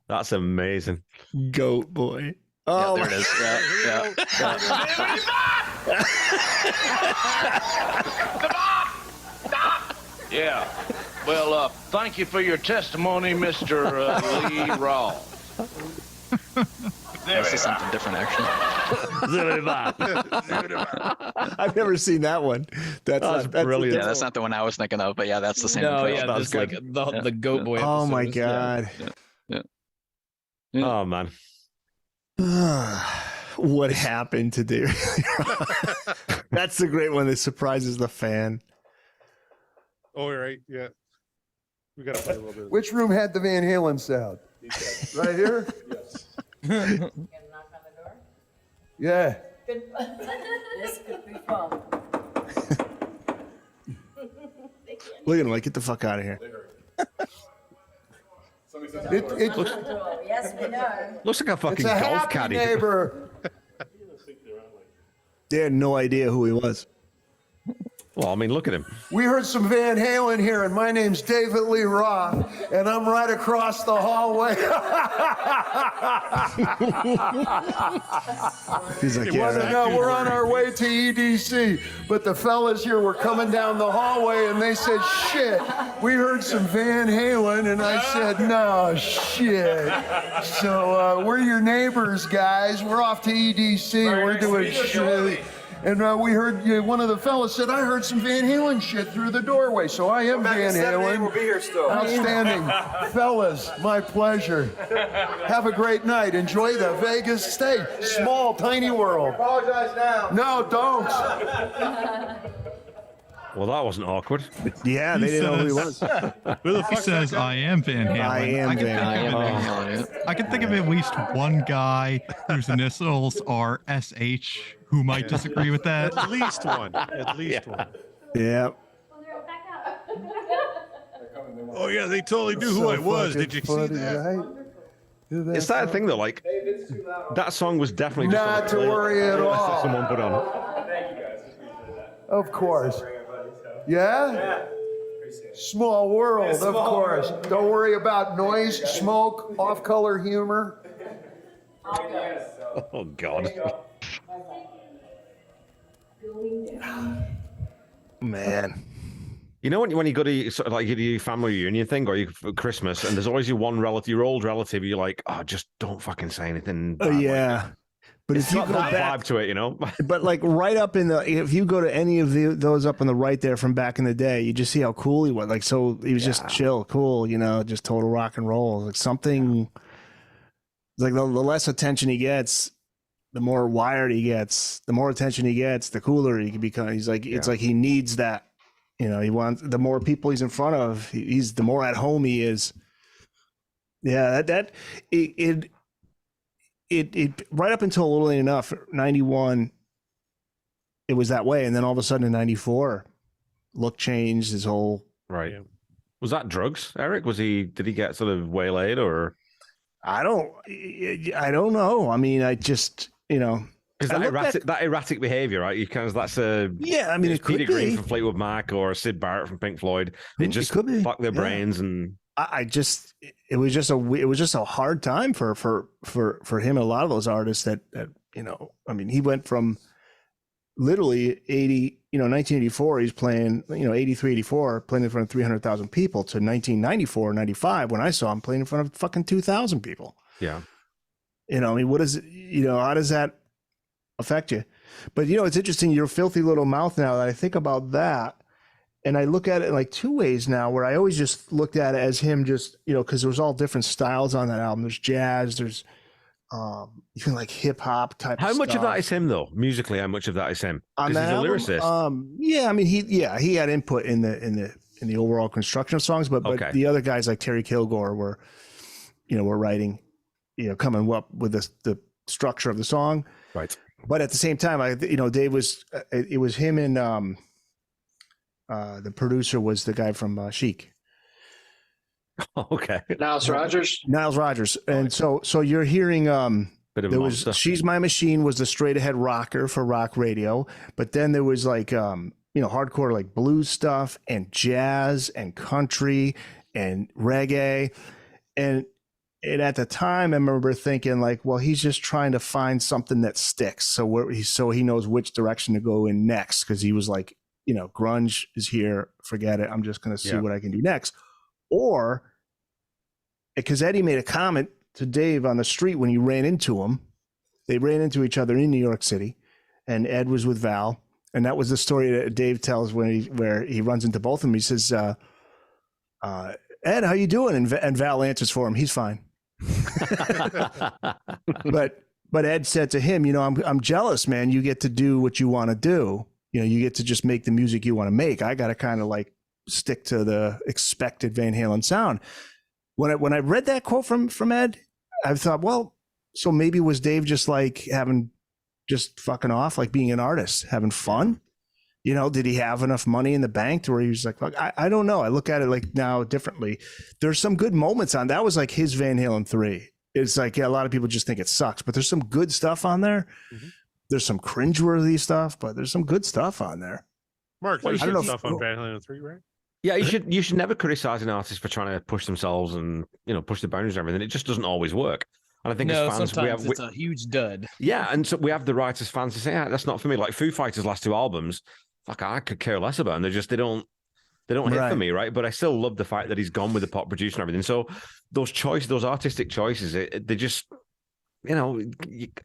That's amazing. Goat Boy. Yeah, Oh, there it is. Yeah. Well, thank you for your testimony, Mr. Lee Raw. This is something different, actually. I've never seen that one. That's brilliant. Yeah, that's not the one I was thinking of, but yeah, that's the same. No, impression. yeah, just like the Goat Boy. Oh my episodes, yeah. God. Oh, man. What happened to David? That's the great one that surprises the fan. Oh, right. Yeah. We got to play a little bit. Which room had the Van Halen sound? Right here? Yes. Yeah. This could be fun. Look at him like, get the fuck out of here. Yes, we know. Looks like a fucking It's a golf happy caddy. neighbor. They had no idea who he was. Well, I mean, look at him. We heard some Van Halen here, and my name's David Lee Roth, and I'm right across the hallway. He's like, You yeah, want to right. know, we're on our way to EDC, but the fellas here were coming down the hallway, and they said, shit, we heard some Van Halen, and I said, no, shit. So we're your neighbors, guys. We're off to EDC. We're doing shit. And we heard one of the fellas said, I heard some Van Halen shit through the doorway. So I am Van Halen. We'll be here still. Outstanding. Fellas, my pleasure. Have a great night. Enjoy the Vegas stay. Small, tiny world. Apologize now. No, don't. Well, that wasn't awkward. Yeah, they didn't know who he was. He says, I am Van Halen. I am Van Halen. I can think of at least one guy whose initials are SH who might disagree with that. At least one. At least one. Yeah. Oh yeah, they totally knew who I was. Did you see that? It's that thing though, like that song was definitely just Not to worry at all. someone put on. Of course. Yeah? Small world, of course. Don't worry about noise, smoke, off-color humor. Oh God. Man. You know when you go to sort of like your family reunion thing or you for Christmas, and there's always your one relative, your old relative. You're like, oh, just don't fucking say anything. Oh bad, yeah. like, But it's if you got go that back, vibe to it, you know. but like right up in the, if you go to any of those up on the right there from back in the day, you just see how cool he was. Like, so he was just chill, cool, you know, just total rock and roll. Like something, like the less attention he gets, the more wired he gets, the more attention he gets, the cooler he can become. He's like, it's like he needs that, you know, he wants, the more people he's in front of, he's the more at home he is. Yeah, it right up until a little late enough, 91, it was that way. And then all of a sudden in 94, look changed, his whole. Right. Was that drugs, Eric? Did he get sort of waylaid or? I don't know. I mean, I just, you know. Because that erratic behavior, right? You kind of, that's a. Yeah, I mean, it could Peter Green be. from Fleetwood Mac or Sid Barrett from Pink Floyd. It just could be. fucked their brains and. It was just a hard time for him and a lot of those artists that you know, I mean, he went from literally 1984, he's playing, 83, 84, playing in front of 300,000 people to 1994, 95, when I saw him playing in front of fucking 2,000 people. Yeah. You know, I mean, how does that affect you? But, it's interesting, your filthy little mouth now that I think about that. And I look at it in like two ways now, where I always just looked at it as him just, because there was all different styles on that album. There's jazz, there's even like hip hop type. How much stuff. of that is him though? Musically, how much of that is him? On Because that he's a album? lyricist. Yeah, I mean, he had input in the overall construction of songs, but Okay. the other guys like Terry Kilgore were writing, coming up with the structure of the song. Right. But at the same time, Dave was, it was him and the producer was the guy from Chic. Okay. Niles Rodgers. And so you're hearing Bit of a there was monster. She's My Machine was the straight ahead rocker for rock radio, but then there was like hardcore like blues stuff and jazz and country and reggae. And at the time I remember thinking like, well, he's just trying to find something that sticks. So he knows which direction to go in next, because he was like, grunge is here, forget it. I'm just going to see what I can do next. Or because Eddie made a comment to Dave on the street when he ran into him. They ran into each other in New York City, and Ed was with Val. And that was the story that Dave tells where he runs into both of them. He says, Ed, how you doing? And Val answers for him, he's fine. But Ed said to him, I'm jealous, man. You get to do what you want to do. You get to just make the music you want to make. I got to kind of like stick to the expected Van Halen sound. When I read that quote from Ed, I thought, well, so maybe was Dave just like just fucking off, like being an artist, having fun? You know, did he have enough money in the bank to where he was like, look, I don't know. I look at it like now differently. There's some good moments on that. Was like his Van Halen 3. It's like, yeah, a lot of people just think it sucks, but there's some good stuff on there. Mm-hmm. There's some cringeworthy stuff, but there's some good stuff on there. Mark, there's some stuff on Van Halen 3, right? Yeah, you should never criticize an artist for trying to push themselves and, you know, push the boundaries and everything. It just doesn't always work. And I think as fans, sometimes it's a huge dud. Yeah, and so we have the right as fans to say, that's not for me. Like Foo Fighters' last 2 albums, fuck, I could care less about them. They don't hit for me, right? But I still love the fact that he's gone with the pop producer and everything. So those artistic choices, they just, you know,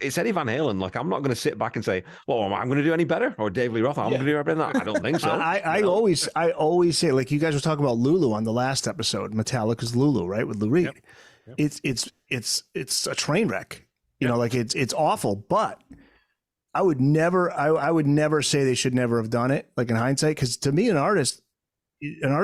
it's Eddie Van Halen. Like, I'm not going to sit back and say, well, I'm going to do any better, or Dave Lee Roth, I'm going to do better than that. I don't think so. I always say, like, you guys were talking about Lulu on the last episode, Metallica's Lulu, right, with Lou Reed. Yep. It's a train wreck. You know, like it's awful, but I would never say they should never have done it, like in hindsight, because to me, an artist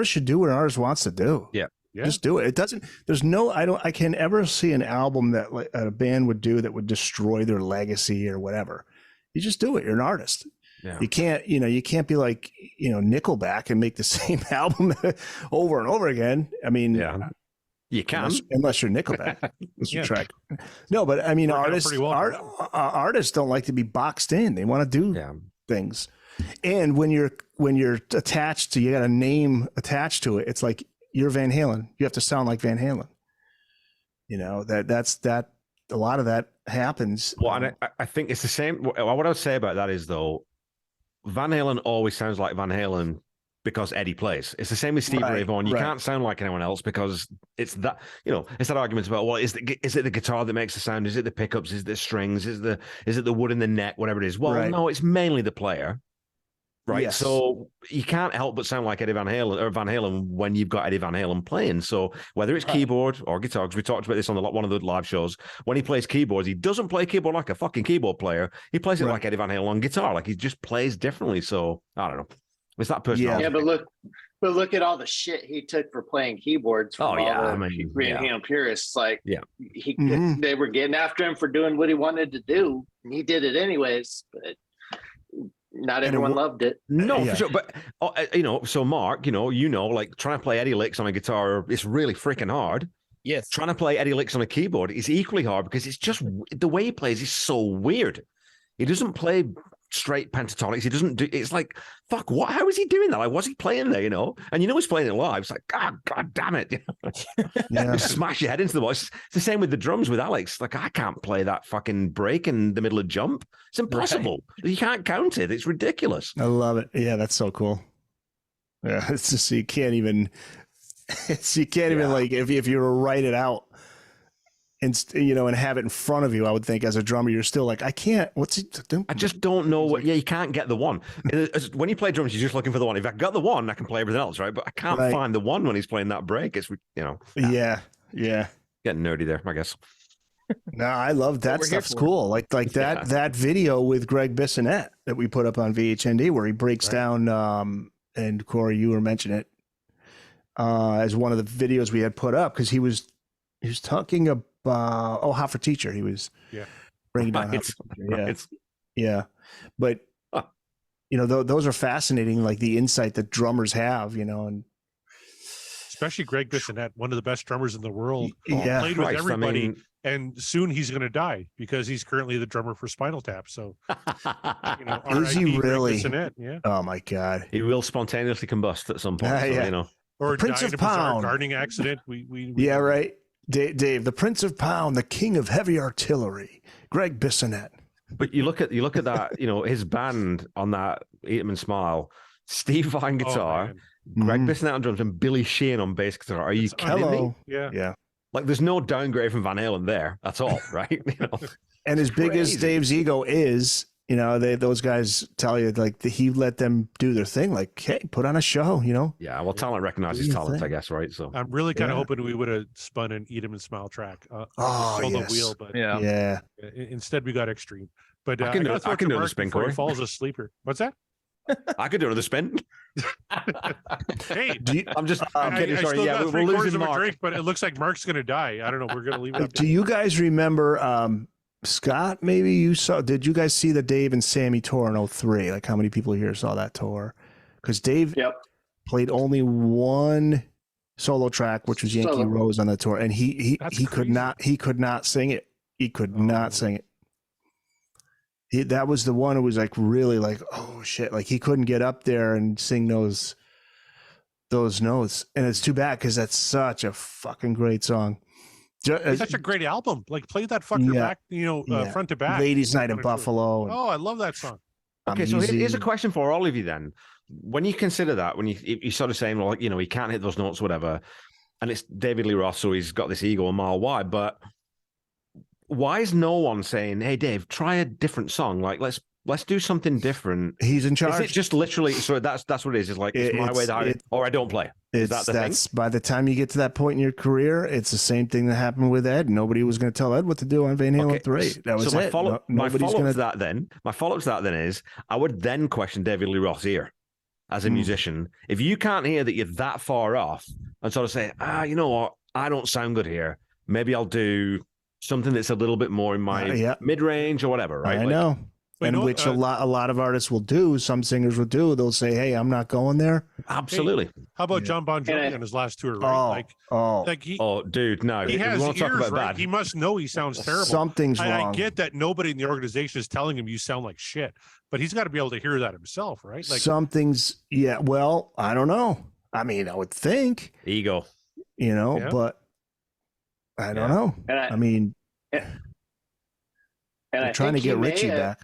should do what an artist wants to do. Yeah. Just do it. It doesn't, I can ever see an album that like a band would do that would destroy their legacy or whatever. You just do it. You're an artist. Yeah. You can't be like, you know, Nickelback and make the same album over and over again. I mean, you can, unless you're Nickelback. Track. No, but I mean, artists don't like to be boxed in. They want to do things. And when you're attached to, you got a name attached to it. It's like, you're Van Halen. You have to sound like Van Halen. You know, that's a lot of that happens. Well, and I think it's the same. What I would say about that is, though, Van Halen always sounds like Van Halen because Eddie plays. It's the same with Stevie Ray Vaughan. You can't sound like anyone else because it's that, you know, it's that argument about, well, is it the guitar that makes the sound? Is it the pickups? Is it the strings? Is it the wood in the neck? Whatever it is. Well, no, it's mainly the player. Right. Yes. So you can't help but sound like Eddie Van Halen or Van Halen when you've got Eddie Van Halen playing. So whether it's keyboard or guitar, because we talked about this on one of the live shows, when he plays keyboards, he doesn't play keyboard like a fucking keyboard player. He plays it like Eddie Van Halen on guitar. Like he just plays differently. So I don't know. It's that personality. Yeah, but look at all the shit he took for playing keyboards. From Van Halen purists. Like, they were getting after him for doing what he wanted to do, and he did it anyways. But not everyone loved it. No, for sure. But you know, so Mark, you know, like trying to play Eddie licks on a guitar, it's really freaking hard. Yes. Trying to play Eddie licks on a keyboard is equally hard because it's just the way he plays is so weird. He doesn't play straight pentatonics. He doesn't do. It's like, fuck, what? How is he doing that? Like, what's he playing there? You know, and you know he's playing it live. It's like, God damn it! You smash your head into the wall. It's the same with the drums with Alex. Like, I can't play that fucking break in the middle of jump. It's impossible. Right. You can't count it. It's ridiculous. I love it. Yeah, that's so cool. Yeah, it's just you can't even. Even like if you were to write it out. And you know, and have it in front of you, I would think as a drummer, you're still like, I can't. What's he doing? I just don't know what. Yeah, you can't get the one. When you play drums, you're just looking for the one. If I got the one, I can play everything else, right? But I can't find the one when he's playing that break. It's, you know. Yeah. Getting nerdy there, I guess. No, I love that stuff's cool. Like that video with Greg Bissonette that we put up on VHND where he breaks down. And Corey, you were mentioning it as one of the videos we had put up because he was talking about. Hot for Teacher. He was bringing down Hot for Teacher. Yeah. But you know, those are fascinating. Like the insight that drummers have, you know, and especially Greg Bissonette, one of the best drummers in the world. Played with everybody, and soon he's going to die because he's currently the drummer for Spinal Tap. So, you know, is he really? Yeah. Oh my God, he will spontaneously combust at some point. So, you know, or Prince die in a bizarre gardening accident. We right. Dave, the Prince of Pound, the King of Heavy Artillery, Greg Bissonette. But you look at that, you know, his band on that Eat 'Em and Smile, Steve Vai guitar, Greg Bissonette on drums, and Billy Sheehan on bass guitar. Are you kidding me? Yeah. Like, there's no downgrade from Van Halen there at all, right? You know, and as big as Dave's ego is, you know, those guys tell you like he let them do their thing. Like, hey, put on a show, you know. Yeah, well, talent recognizes talent, I guess, right? So I'm really kind of hoping we would have spun an Eat 'Em and Smile track on the wheel, but instead we got Extreme. But I can do the spin, Corey. He falls asleep. What's that? I could do another spin. Hey, I'm just kidding. Sorry, yeah, we're losing Mark. Drink, but it looks like Mark's going to die. I don't know. We're going to leave it up. Do you guys remember? Scott, maybe you saw. Did you guys see the Dave and Sammy tour in 03? Like, how many people here saw that tour? Because Dave played only one solo track, which was Yankee Rose on the tour, and he could not sing it. He could not sing it. That was the one who was like really like, oh shit, like he couldn't get up there and sing those notes, and it's too bad because that's such a fucking great song. It's such a great album. Like, play that fucker back, front to back. Ladies' Night in Buffalo. Oh, I love that song. Okay, so here's a question for all of you then. When you consider that, when you're sort of saying, well, he can't hit those notes, whatever, and it's David Lee Roth, so he's got this ego a mile wide, but why is no one saying, hey, Dave, try a different song? Like, let's do something different. He's in charge. Is it just literally, so that's what it is. It's like, it's my way, or I don't play. Is that the thing? By the time you get to that point in your career, it's the same thing that happened with Ed. Nobody was going to tell Ed what to do on Van Halen 3. That was it. My follow-up to that then is, I would then question David Lee Roth's ear as a musician. If you can't hear that you're that far off and sort of say, you know what, I don't sound good here. Maybe I'll do something that's a little bit more in my mid-range or whatever, right? I know. And which a lot of artists will do. Some singers will do. They'll say, "Hey, I'm not going there." Absolutely. Hey, how about John Bon Jovi on his last tour? Right? Dude, no. He has ears, right? He must know he sounds terrible. Something's wrong. I get that nobody in the organization is telling him you sound like shit, but he's got to be able to hear that himself, right? Like, something's well, I don't know. I mean, I would think ego, but I don't know. And they're trying to get Richie back.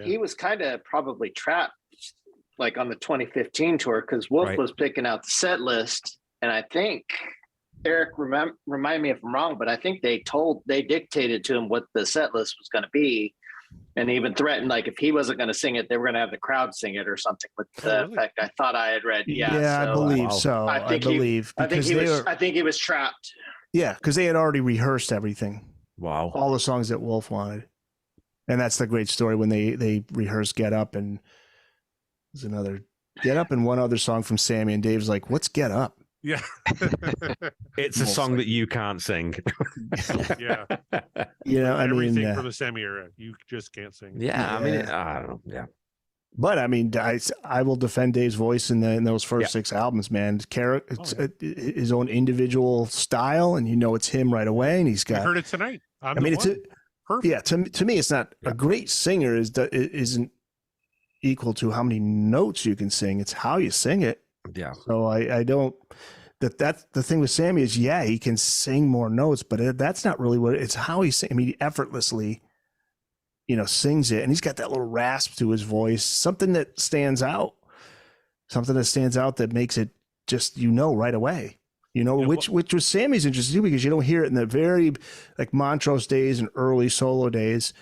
He was kind of probably trapped, like on the 2015 tour, because Wolf was picking out the set list, and I think Eric remind me if I'm wrong, but I think they dictated to him what the set list was going to be, and even threatened like if he wasn't going to sing it, they were going to have the crowd sing it or something. With the effect, I thought I had read. I believe so. I think he was trapped. Yeah, because they had already rehearsed everything. Wow, all the songs that Wolf wanted. And that's the great story when they rehearsed Get Up, and there's another Get Up and one other song from Sammy, and Dave's like, what's Get Up? Yeah. It's a song that you can't sing. Yeah. Everything from the Sammy era, you just can't sing. Yeah. I mean, I don't know. Yeah. But I mean, I will defend Dave's voice in those first 6 albums, man. It's his own individual style, and it's him right away. And he's got. I heard it tonight. Perfect. Yeah, to me, it's not a great singer isn't equal to how many notes you can sing. It's how you sing it. Yeah. So I don't. That's the thing with Sammy is he can sing more notes, but that's not really what it's how he sings. I mean, he effortlessly, sings it, and he's got that little rasp to his voice, something that stands out, that makes it just right away. Which was Sammy's interesting too, because you don't hear it in the very like Montrose days and early solo days.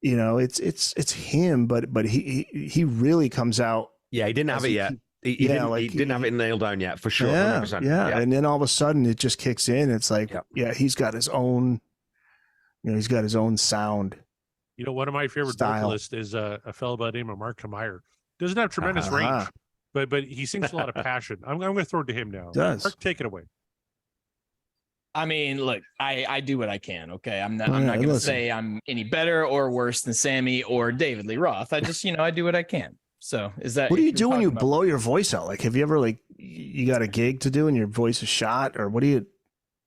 It's him, but he really comes out. Yeah, he didn't have it yet. He didn't have it nailed down yet, for sure. Yeah, and then all of a sudden it just kicks in. It's like, he's got his own, he's got his own sound. One of my favorite vocalists is a fellow by the name of Mark Meyer. Doesn't have tremendous range. But he sings a lot of passion. I'm going to throw it to him now. Mark, take it away. I mean, look, I do what I can. Okay, I'm not going to say I'm any better or worse than Sammy or David Lee Roth. I just I do what I can. So is that what do you do when you blow your voice out? Like, have you ever you got a gig to do and your voice is shot, or what do you?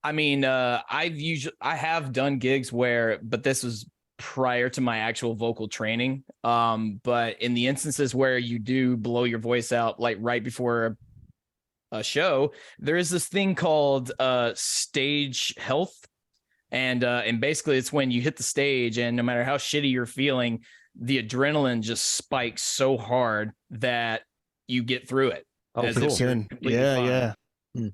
I mean, I have done gigs but this was prior to my actual vocal training. But in the instances where you do blow your voice out, like right before a show, there is this thing called stage health. And basically it's when you hit the stage and no matter how shitty you're feeling, the adrenaline just spikes so hard that you get through it. Oh, yeah.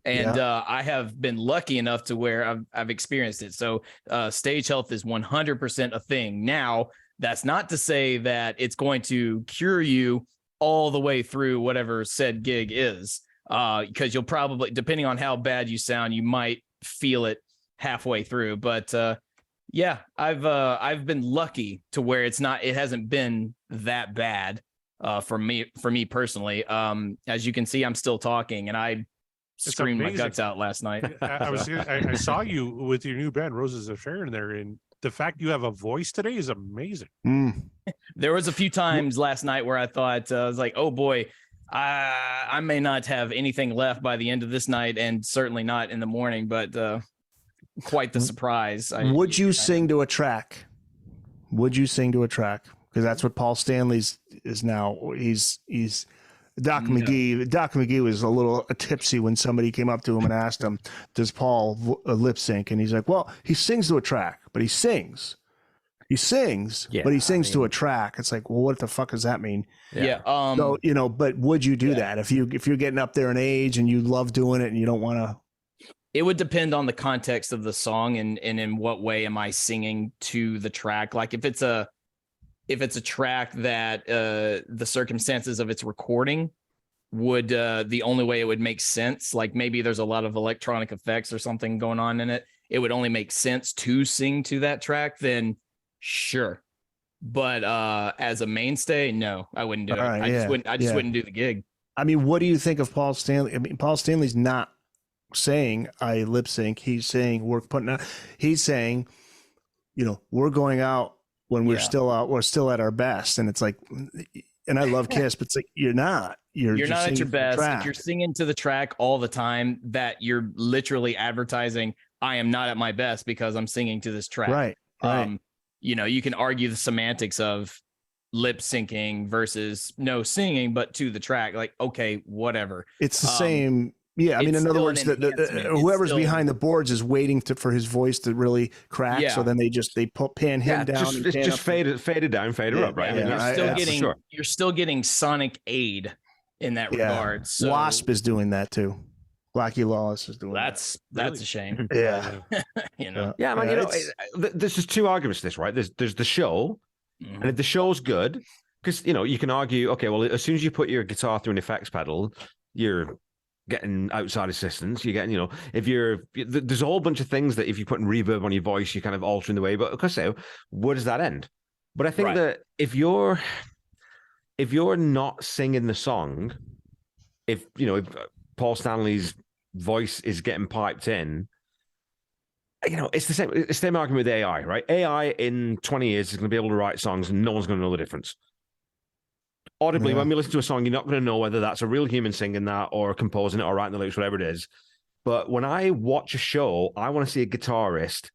And I have been lucky enough to where I've experienced it. So stage health is 100% a thing. Now, that's not to say that it's going to cure you all the way through whatever said gig is, because you'll probably, depending on how bad you sound, you might feel it halfway through. But I've been lucky to where it hasn't been that bad for me personally. As you can see, I'm still talking, and I screamed my guts out last night. I saw you with your new band Roses of Sharon there, and the fact you have a voice today is amazing. There was a few times last night where I thought I was like, oh boy, I may not have anything left by the end of this night, and certainly not in the morning, but quite the surprise. Would you sing to a track? Would you sing to a track? Because that's what Paul Stanley's is now. He's Doc McGee. Doc McGee was a little tipsy when somebody came up to him and asked him, "Does Paul lip sync?" And he's like, "Well, he sings to a track, but he sings." He sings, but he sings to a track. It's like, well, what the fuck does that mean? Yeah. So, but would you do that if you're getting up there in age and you love doing it and you don't want to? It would depend on the context of the song and in what way am I singing to the track. Like if it's a track that the circumstances of its recording would the only way it would make sense, like maybe there's a lot of electronic effects or something going on in it, it would only make sense to sing to that track, then sure. But as a mainstay, no, I wouldn't do it. Right, I just wouldn't do the gig. I mean, what do you think of Paul Stanley? I mean, Paul Stanley's not saying I lip sync. He's saying he's saying, we're going out when we're still out, we're still at our best. And it's like, and I love Kiss, but it's like, you're not. You're not at your best. If you're singing to the track all the time, that you're literally advertising, I am not at my best because I'm singing to this track. Right. You can argue the semantics of lip syncing versus no singing, but to the track. Like, okay, whatever. It's the same. Yeah, I mean, in other words, whoever's behind the boards is waiting for his voice to really crack. Yeah. So then they pan him down. Just fade it down, fade her up, right? Yeah. You're still getting sonic aid in that regard. So Wasp is doing that too. Blackie Lawless is doing that's a shame. Yeah. Yeah, man. There's just two arguments to this, right? There's the show, and if the show's good, because you can argue, okay, well, as soon as you put your guitar through an effects pedal, you're getting outside assistance. You're getting, there's a whole bunch of things that if you put in reverb on your voice, you're kind of altering the way. But of course, where does that end? But I think that if you're not singing the song, if Paul Stanley's voice is getting piped in, it's the same argument with AI, right? AI in 20 years is going to be able to write songs and no one's going to know the difference. Audibly, when we listen to a song, you're not going to know whether that's a real human singing that or composing it or writing the lyrics, whatever it is. But when I watch a show, I want to see a guitarist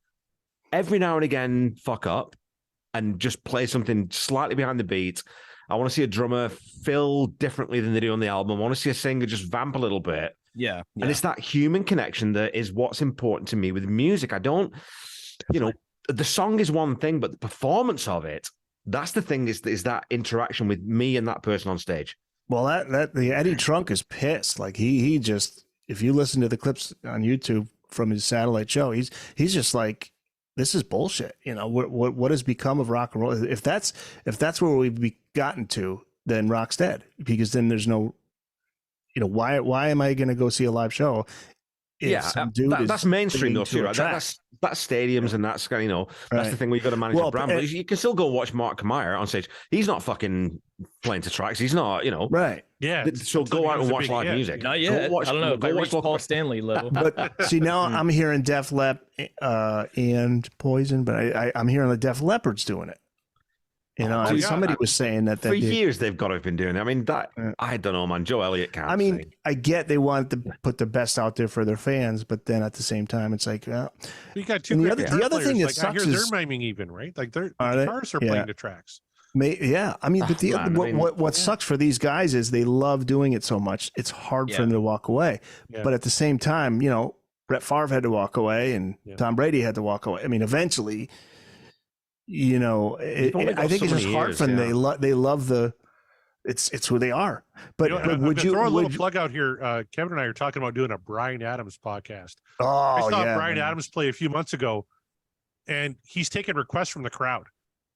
every now and again fuck up and just play something slightly behind the beat. I want to see a drummer fill differently than they do on the album. I want to see a singer just vamp a little bit. Yeah. And it's that human connection that is what's important to me with music. I don't, the song is one thing, but the performance of it, that's the thing, is that interaction with me and that person on stage. Well, that the Eddie Trunk is pissed. Like he just, if you listen to the clips on YouTube from his satellite show, he's just like, this is bullshit. What has become of rock and roll? If that's where we've gotten to, then rock's dead, because then there's no, why am I going to go see a live show? That's mainstream though too, right? That's stadiums and that's that's the thing where you got to manage your brand. But you can still go watch Mark Meyer on stage. He's not fucking playing to tracks. He's not, right. Yeah. So go out and watch live music. Not yet. I don't know. Go watch Paul Stanley level. But see, now I'm hearing Def Lep and Poison, but I'm hearing the Def Leppard's doing it. Somebody was saying that for years they've got to have been doing it. I mean, I don't know, man. Joe Elliott can't. I mean, I get they want to put the best out there for their fans, but then at the same time, it's like, you got two. The other thing that sucks is they're miming even, right? Like the guitarists are playing the tracks. Yeah, I mean, but what sucks for these guys is they love doing it so much. It's hard for them to walk away. Yeah. But at the same time, Brett Favre had to walk away, and Tom Brady had to walk away. I mean, eventually. I think it's just hard for them. They love it's who they are. But would you throw a little plug out here? Kevin and I are talking about doing a Bryan Adams podcast. Oh, I saw Bryan Adams play a few months ago, and he's taking requests from the crowd.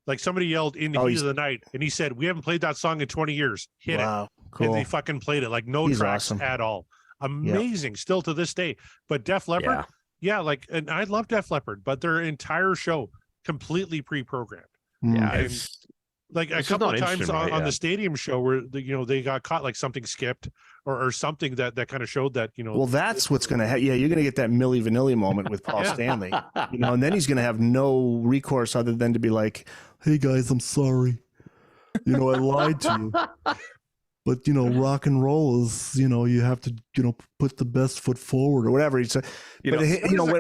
Like somebody yelled in the heat of the night, and he said, "We haven't played that song in 20 years. Hit it!" Cool. And they fucking played it like no tracks at all. Amazing, still to this day. But Def Leppard, and I love Def Leppard, but their entire show completely pre-programmed. Yeah, Like a This is couple not of times interesting, on, right? on Yeah. the stadium show where they got caught, like something skipped or something that kind of showed that Well, that's what's going to happen. Yeah, you're going to get that Milli Vanilli moment with Paul Stanley, and then he's going to have no recourse other than to be like, "Hey guys, I'm sorry. I lied to you. But rock and roll is, you have to, put the best foot forward or whatever." He said. But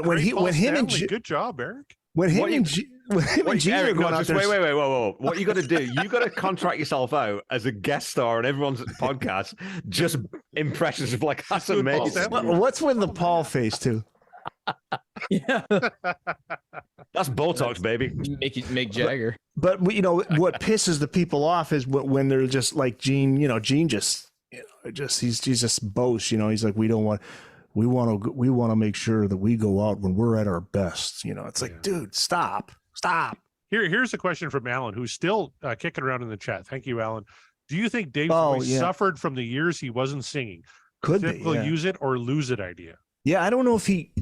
when him and good job, Eric. When him and Gene are going out there, wait, whoa. What you got to do? You got to contract yourself out as a guest star on everyone's podcast. Just impressions of like, that's amazing. What's with the Paul face too? Yeah, that's Botox, baby. Mick Jagger. But what pisses the people off is when they're just like Gene. Gene just he's just boasts. He's like, we want to make sure that we go out when we're at our best. It's like, dude, stop. Here's a question from Alan, who's still kicking around in the chat. Thank you, Alan. Do you think Dave's suffered from the years he wasn't singing? Could be. Typical use it or lose it idea. Yeah, I don't know if he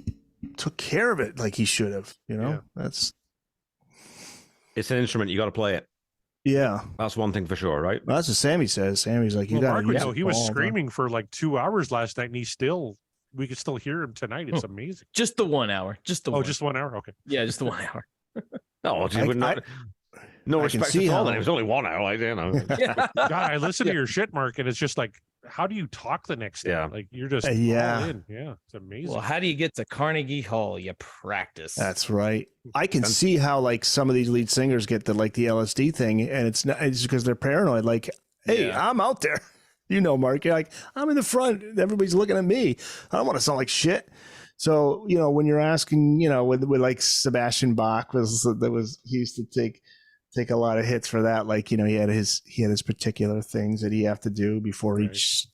took care of it like he should have. It's an instrument. You got to play it. Yeah, that's one thing for sure, right? Well, that's what Sammy says. Sammy's like, he was screaming for like 2 hours last night, and we could still hear him tonight. It's amazing. Just the 1 hour. Just 1 hour. Okay. Yeah, just the 1 hour. No, no respect at all. It was only 1 hour. God, I listen to your shit, Mark, and it's just like, how do you talk the next day? Like you're just all in. Yeah, it's amazing. Well, how do you get to Carnegie Hall? You practice. That's right. I can see how like some of these lead singers get the LSD thing, and it's because they're paranoid. Like, hey, I'm out there. Mark, you're like, I'm in the front. Everybody's looking at me. I don't want to sound like shit. So, when you're asking, with like Sebastian Bach he used to take a lot of hits for that. Like, he had his particular things that he have to do before each.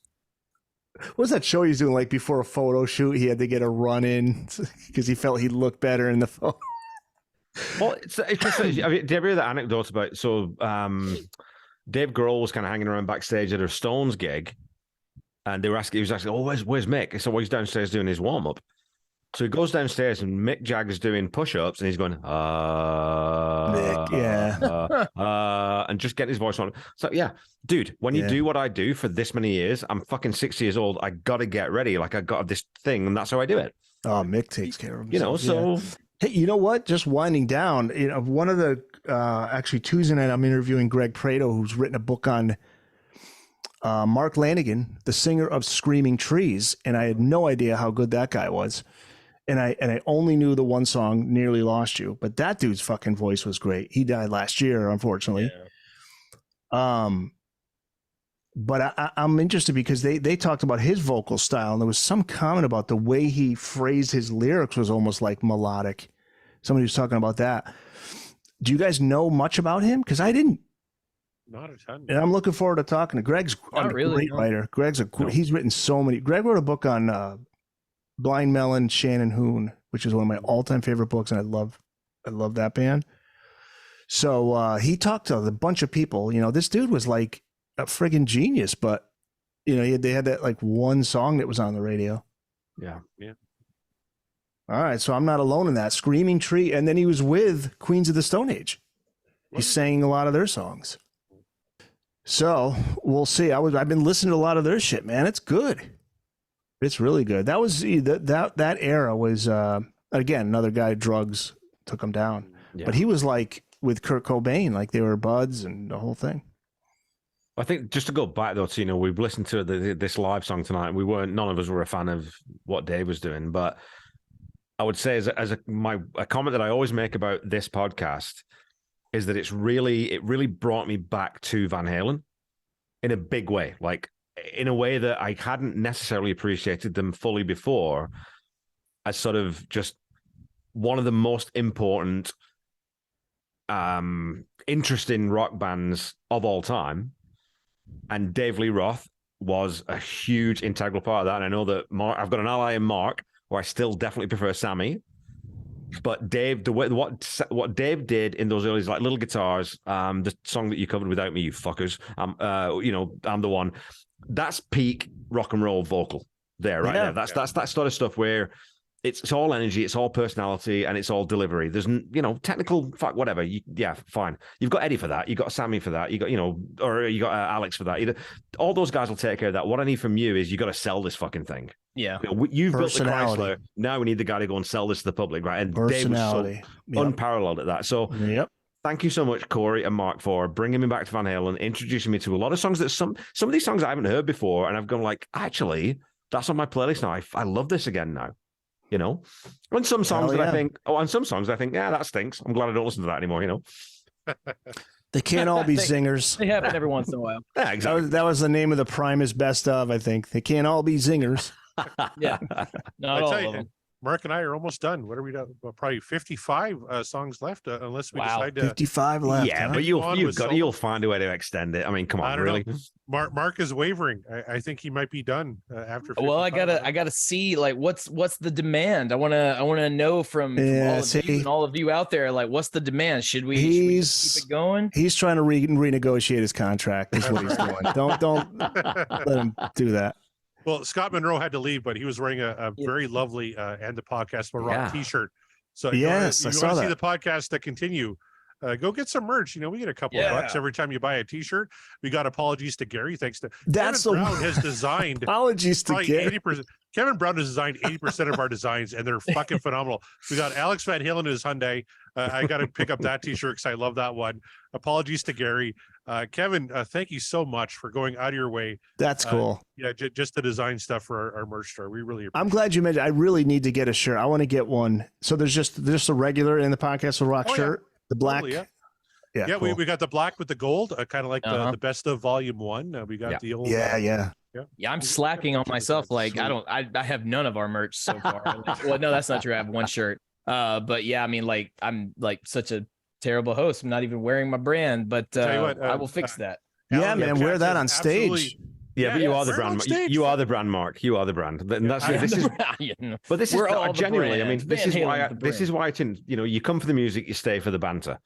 What was that show he was doing? Like before a photo shoot, he had to get a run in because he felt he'd look better in the photo. Well, it's just, did you ever hear that anecdote about, Dave Grohl was kind of hanging around backstage at a Stones gig, and he was asking, "Oh, where's Mick?" So he's downstairs doing his warm up. So he goes downstairs, and Mick Jagger's doing push ups, and he's going, Mick, yeah, and just getting his voice on. So yeah, dude, when you do what I do for this many years, I'm fucking 60 years old. I gotta get ready. Like I got this thing, and that's how I do it. Oh, Mick takes care of himself. So. Hey, you know what? Just winding down, one of the actually Tuesday night, I'm interviewing Greg Prato, who's written a book on Mark Lanigan, the singer of Screaming Trees, and I had no idea how good that guy was, and I only knew the one song, "Nearly Lost You," but that dude's fucking voice was great. He died last year, unfortunately. Yeah. But I'm interested because they talked about his vocal style, and there was some comment about the way he phrased his lyrics was almost like melodic. Somebody was talking about that. Do you guys know much about him? Because I didn't. Not a ton. And I'm looking forward to talking to Greg's a great writer. Greg's he's written so many. Greg wrote a book on Blind Melon, Shannon Hoon, which is one of my all-time favorite books, and I love that band. So he talked to a bunch of people. This dude was like a friggin' genius, but they had that like one song that was on the radio. Yeah. All right, so I'm not alone in that. Screaming Tree, and then he was with Queens of the Stone Age. He sang a lot of their songs. So we'll see. I've been listening to a lot of their shit, man. It's good. It's really good. That was that era was again, another guy, drugs took him down, but he was like with Kurt Cobain, like they were buds and the whole thing. I think just to go back though, to, we've listened to this live song tonight. And none of us were a fan of what Dave was doing, but I would say as a comment that I always make about this podcast is that it really brought me back to Van Halen in a big way, like in a way that I hadn't necessarily appreciated them fully before, as sort of just one of the most important, interesting rock bands of all time. And Dave Lee Roth was a huge integral part of that. And I know that I've got an ally in Mark, who I still definitely prefer Sammy. But Dave, what Dave did in those early, like little guitars, the song that you covered, Without Me, you fuckers, I'm the one. That's peak rock and roll vocal there, right there. That's that sort of stuff where it's all energy, it's all personality, and it's all delivery. There's, technical fuck, whatever. Yeah, fine. You've got Eddie for that. You've got Sammy for that. You got, or you got Alex for that. All those guys will take care of that. What I need from you is you got to sell this fucking thing. Yeah. You've built the Chrysler. Now we need the guy to go and sell this to the public, right? And Dave was so unparalleled at that. So thank you so much, Corey and Mark, for bringing me back to Van Halen, introducing me to a lot of songs that some of these songs I haven't heard before, and I've gone like, actually, that's on my playlist now. I love this again now. On some songs that I think, yeah, that stinks. I'm glad I don't listen to that anymore, They can't all be zingers. They happen every once in a while. Yeah, exactly. That was the name of the Primus Best Of, I think. They can't all be zingers. Yeah. Not all of them. Mark and I are almost done. What are we done? Well, probably 55 songs left, unless we decide to. 55 left. Yeah, but you'll find a way to extend it. I mean, come on, really. Mark is wavering. I think he might be done after. 55. Well, I gotta see like what's the demand. I wanna know from all of you and all of you out there. Like, what's the demand? Should we keep it going? He's trying to renegotiate his contract. Is what he's doing. Don't let him do that. Well, Scott Monroe had to leave, but he was wearing a very lovely "And the Podcast Will Rock" T-shirt. So yes, you want to see the podcast to continue, go get some merch. We get a couple of bucks every time you buy a T-shirt. We got apologies to Gary, thanks to Kevin Brown has designed apologies to Gary. 80%. Kevin Brown has designed 80% of our designs, and they're fucking phenomenal. We got Alex Van Halen in his Hyundai. I got to pick up that T-shirt because I love that one. Apologies to Gary. Kevin, thank you so much for going out of your way. That's cool. Just to design stuff for our merch store. We really appreciate I'm glad you mentioned. I really need to get a shirt. I want to get one. So there's just a regular in the Podcast will rock shirt, the black. Totally, yeah, cool. we got the black with the gold, kind of like the best of volume 1. We got the old. Yeah. I'm slacking on myself. Like I have none of our merch so far. Well, no, that's not true. I have one shirt. But yeah, I mean, like I'm like such a terrible host. I'm not even wearing my brand, but I will fix that. Yeah, man, wear that on stage. Yeah, but you are the brand. You are the brand, Mark. You are the brand. And that's this is. But this is genuinely. I mean, this is why. This is why you come for the music, you stay for the banter.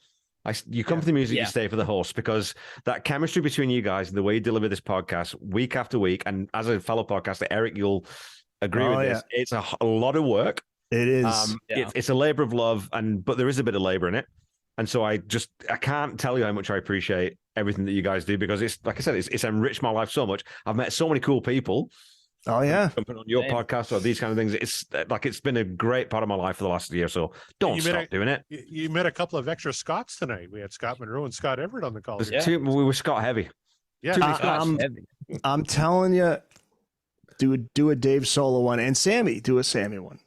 You come for the music, you stay for the host, because that chemistry between you guys and the way you deliver this podcast week after week, and as a fellow podcaster, Eric, you'll agree with this. It's a lot of work. It is. It's a labor of love, but there is a bit of labor in it. And so I can't tell you how much I appreciate everything that you guys do, because it's, like I said, it's enriched my life so much. I've met so many cool people. Oh yeah, jumping on your podcast or these kind of things. It's been a great part of my life for the last year. So don't stop doing it. You met a couple of extra Scotts tonight. We had Scott Monroe and Scott Everett on the call. We were Scott heavy. Yeah, I'm telling you, do a Dave solo one, and Sammy do a Sammy one.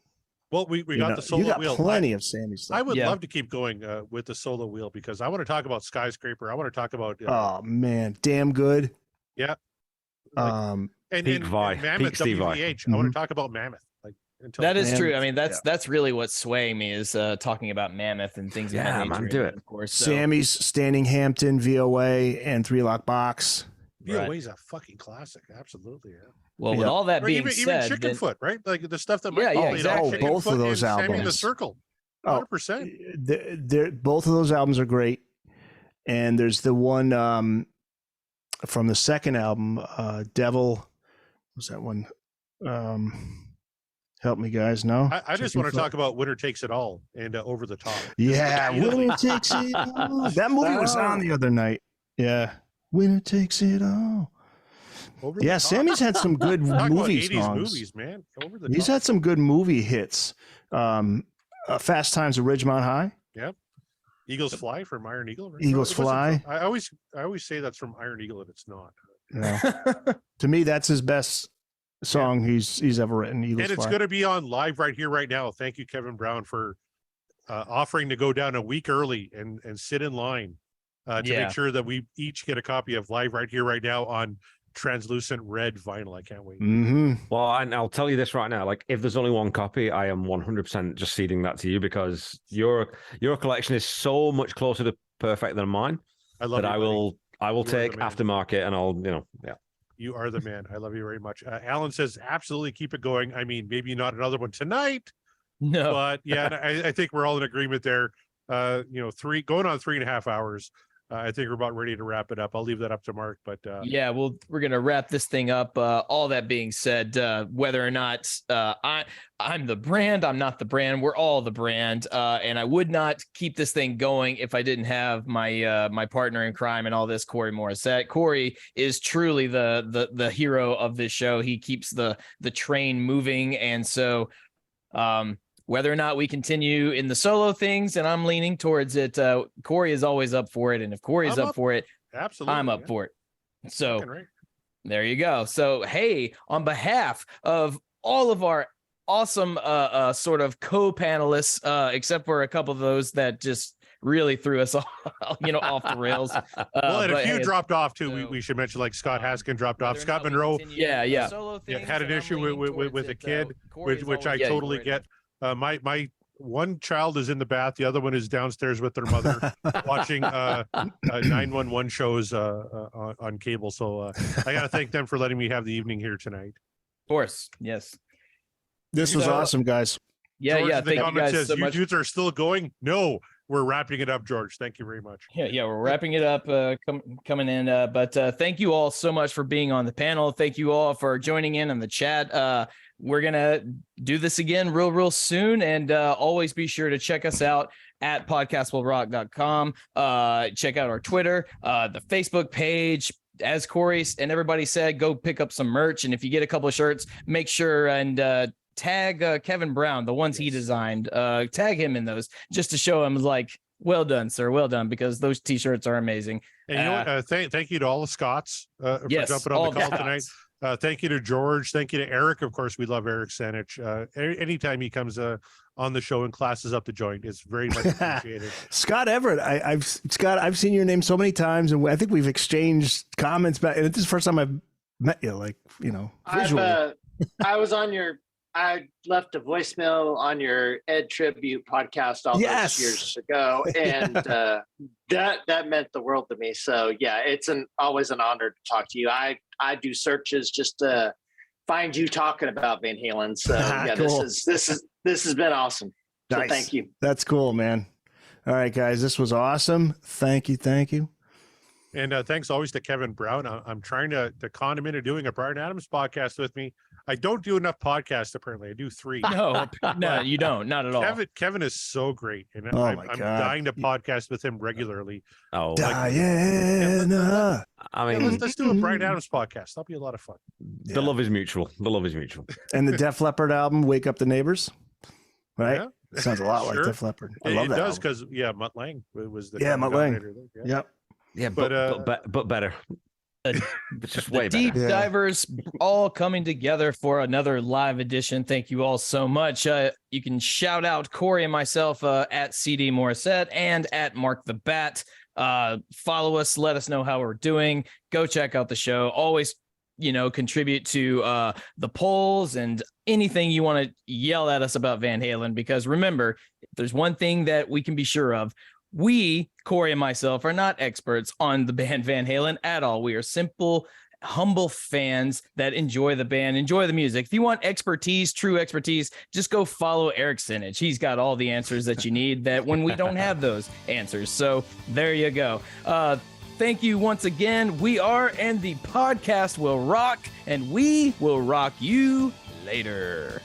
Well, we got the solo wheel. You got plenty of Sammy stuff. I would love to keep going with the solo wheel, because I want to talk about Skyscraper. I want to talk about. Oh man, damn good. Yeah. And Mammoth Steve WVH. I want to talk about Mammoth. That is true. I mean, that's really what's swaying me is talking about Mammoth and things. Yeah, man, do it. Of course, Sammy's Standing Hampton, VOA, and Three Lock Box. VOA's a fucking classic. Absolutely. Yeah. Well, with all that being said, even Chicken Foot, right? Like the stuff that exactly. Both of those albums. Sammy in the Circle. 100%. They're both of those albums are great. And there's the one from the second album, Devil. What's that one? Help me, guys. No, I just want to talk about Winner Takes It All and Over the Top. Yeah, Winner Takes It All. That movie was on the other night. Yeah, Winner Takes It All. Sammy's had some good movie songs. Movies, man. He's had some good movie hits. Fast Times at Ridgemont High. Yep. Eagles Fly from Iron Eagle. Right? Eagles Fly. I always say that's from Iron Eagle, and it's not. Yeah. To me, that's his best song he's ever written. Eagles and it's Fly. going to be on live right here, right now. Thank you, Kevin Brown, for offering to go down a week early and sit in line to make sure that we each get a copy of Live Right Here, Right Now on translucent red vinyl. I can't wait. Mm-hmm. Well, and I'll tell you this right now, like if there's only one copy, I am 100% just ceding that to you, because your collection is so much closer to perfect than mine. I love that. I will take aftermarket, and I'll You are the man. I love you very much. Alan says absolutely keep it going. I mean, maybe not another one tonight. No, but yeah, I think we're all in agreement there. going on 3.5 hours. I think we're about ready to wrap it up. I'll leave that up to Mark, but yeah, well, we're gonna wrap this thing up. All that being said, whether or not I'm the brand, I'm not the brand. We're all the brand, and I would not keep this thing going if I didn't have my my partner in crime and all this, Corey Morissette. Corey is truly the hero of this show. He keeps the train moving, and so whether or not we continue in the solo things, and I'm leaning towards it, Corey is always up for it, and if Corey's up for it, absolutely, I'm up for it. So right. There you go. So hey, on behalf of all of our awesome sort of co-panelists, except for a couple of those that just really threw us off, off the rails. Well, and a few dropped off too. We should mention, like Scott Haskin dropped off. Scott Monroe, had an issue with a kid, which I totally get. My one child is in the bath, the other one is downstairs with their mother watching 911 shows on cable. So I got to thank them for letting me have the evening here tonight. Of course, yes. This was awesome, guys. Yeah, George, yeah. The comment says you dudes are still going. No, we're wrapping it up, George. Thank you very much. Yeah, we're wrapping it up, coming in. But thank you all so much for being on the panel. Thank you all for joining in on the chat. We're gonna do this again real soon, and always be sure to check us out at podcastwillrock.com. Check out our Twitter, the Facebook page. As Corey and everybody said, go pick up some merch, and if you get a couple of shirts, make sure and tag Kevin Brown, the ones he designed. Tag him in those just to show him, like, well done, sir, well done, because those t-shirts are amazing. And you know what? Thank you to all the Scots for jumping on the call tonight. Thank you to George. Thank you to Eric. Of course, we love Eric Sanich. Anytime he comes on the show and classes up the joint, it's very much appreciated. Scott Everett, I've seen your name so many times, and I think we've exchanged comments back. And this is the first time I've met you, visually. I left a voicemail on your Ed Tribute podcast all those years ago, and that meant the world to me. So yeah, it's always an honor to talk to you. I do searches just to find you talking about Van Halen. So yeah, cool. this has been awesome. So nice. Thank you. That's cool, man. All right, guys, this was awesome. Thank you. And thanks always to Kevin Brown. I'm trying to con him into doing a Brian Adams podcast with me. I don't do enough podcasts, apparently. I do 3. No, you don't. Not at all. Kevin is so great. And I'm dying to podcast with him regularly. Oh, Diana. I mean, let's do a Brian Adams podcast. That'll be a lot of fun. The love is mutual. And the Def Leppard album, Wake Up the Neighbors. Right? Yeah. It sounds a lot like Def Leppard. I love that. It does, because Mutt Lange was the Mutt Lange. Yep. Yeah, but better. Just way deep better. divers all coming together for another live edition. Thank you all so much. You can shout out Corey and myself at CD Morissette and at Mark the Bat. Follow us, let us know how we're doing. Go check out the show. Always, contribute to the polls and anything you want to yell at us about Van Halen, because remember, if there's one thing that we can be sure of, we, Corey and myself, are not experts on the band Van Halen at all. We are simple, humble fans that enjoy the band, enjoy the music. If you want expertise, true expertise, just go follow Eric Sinich. He's got all the answers that you need that when we don't have those answers. So there you go. Thank you once again. We are, and the podcast will rock, and we will rock you later.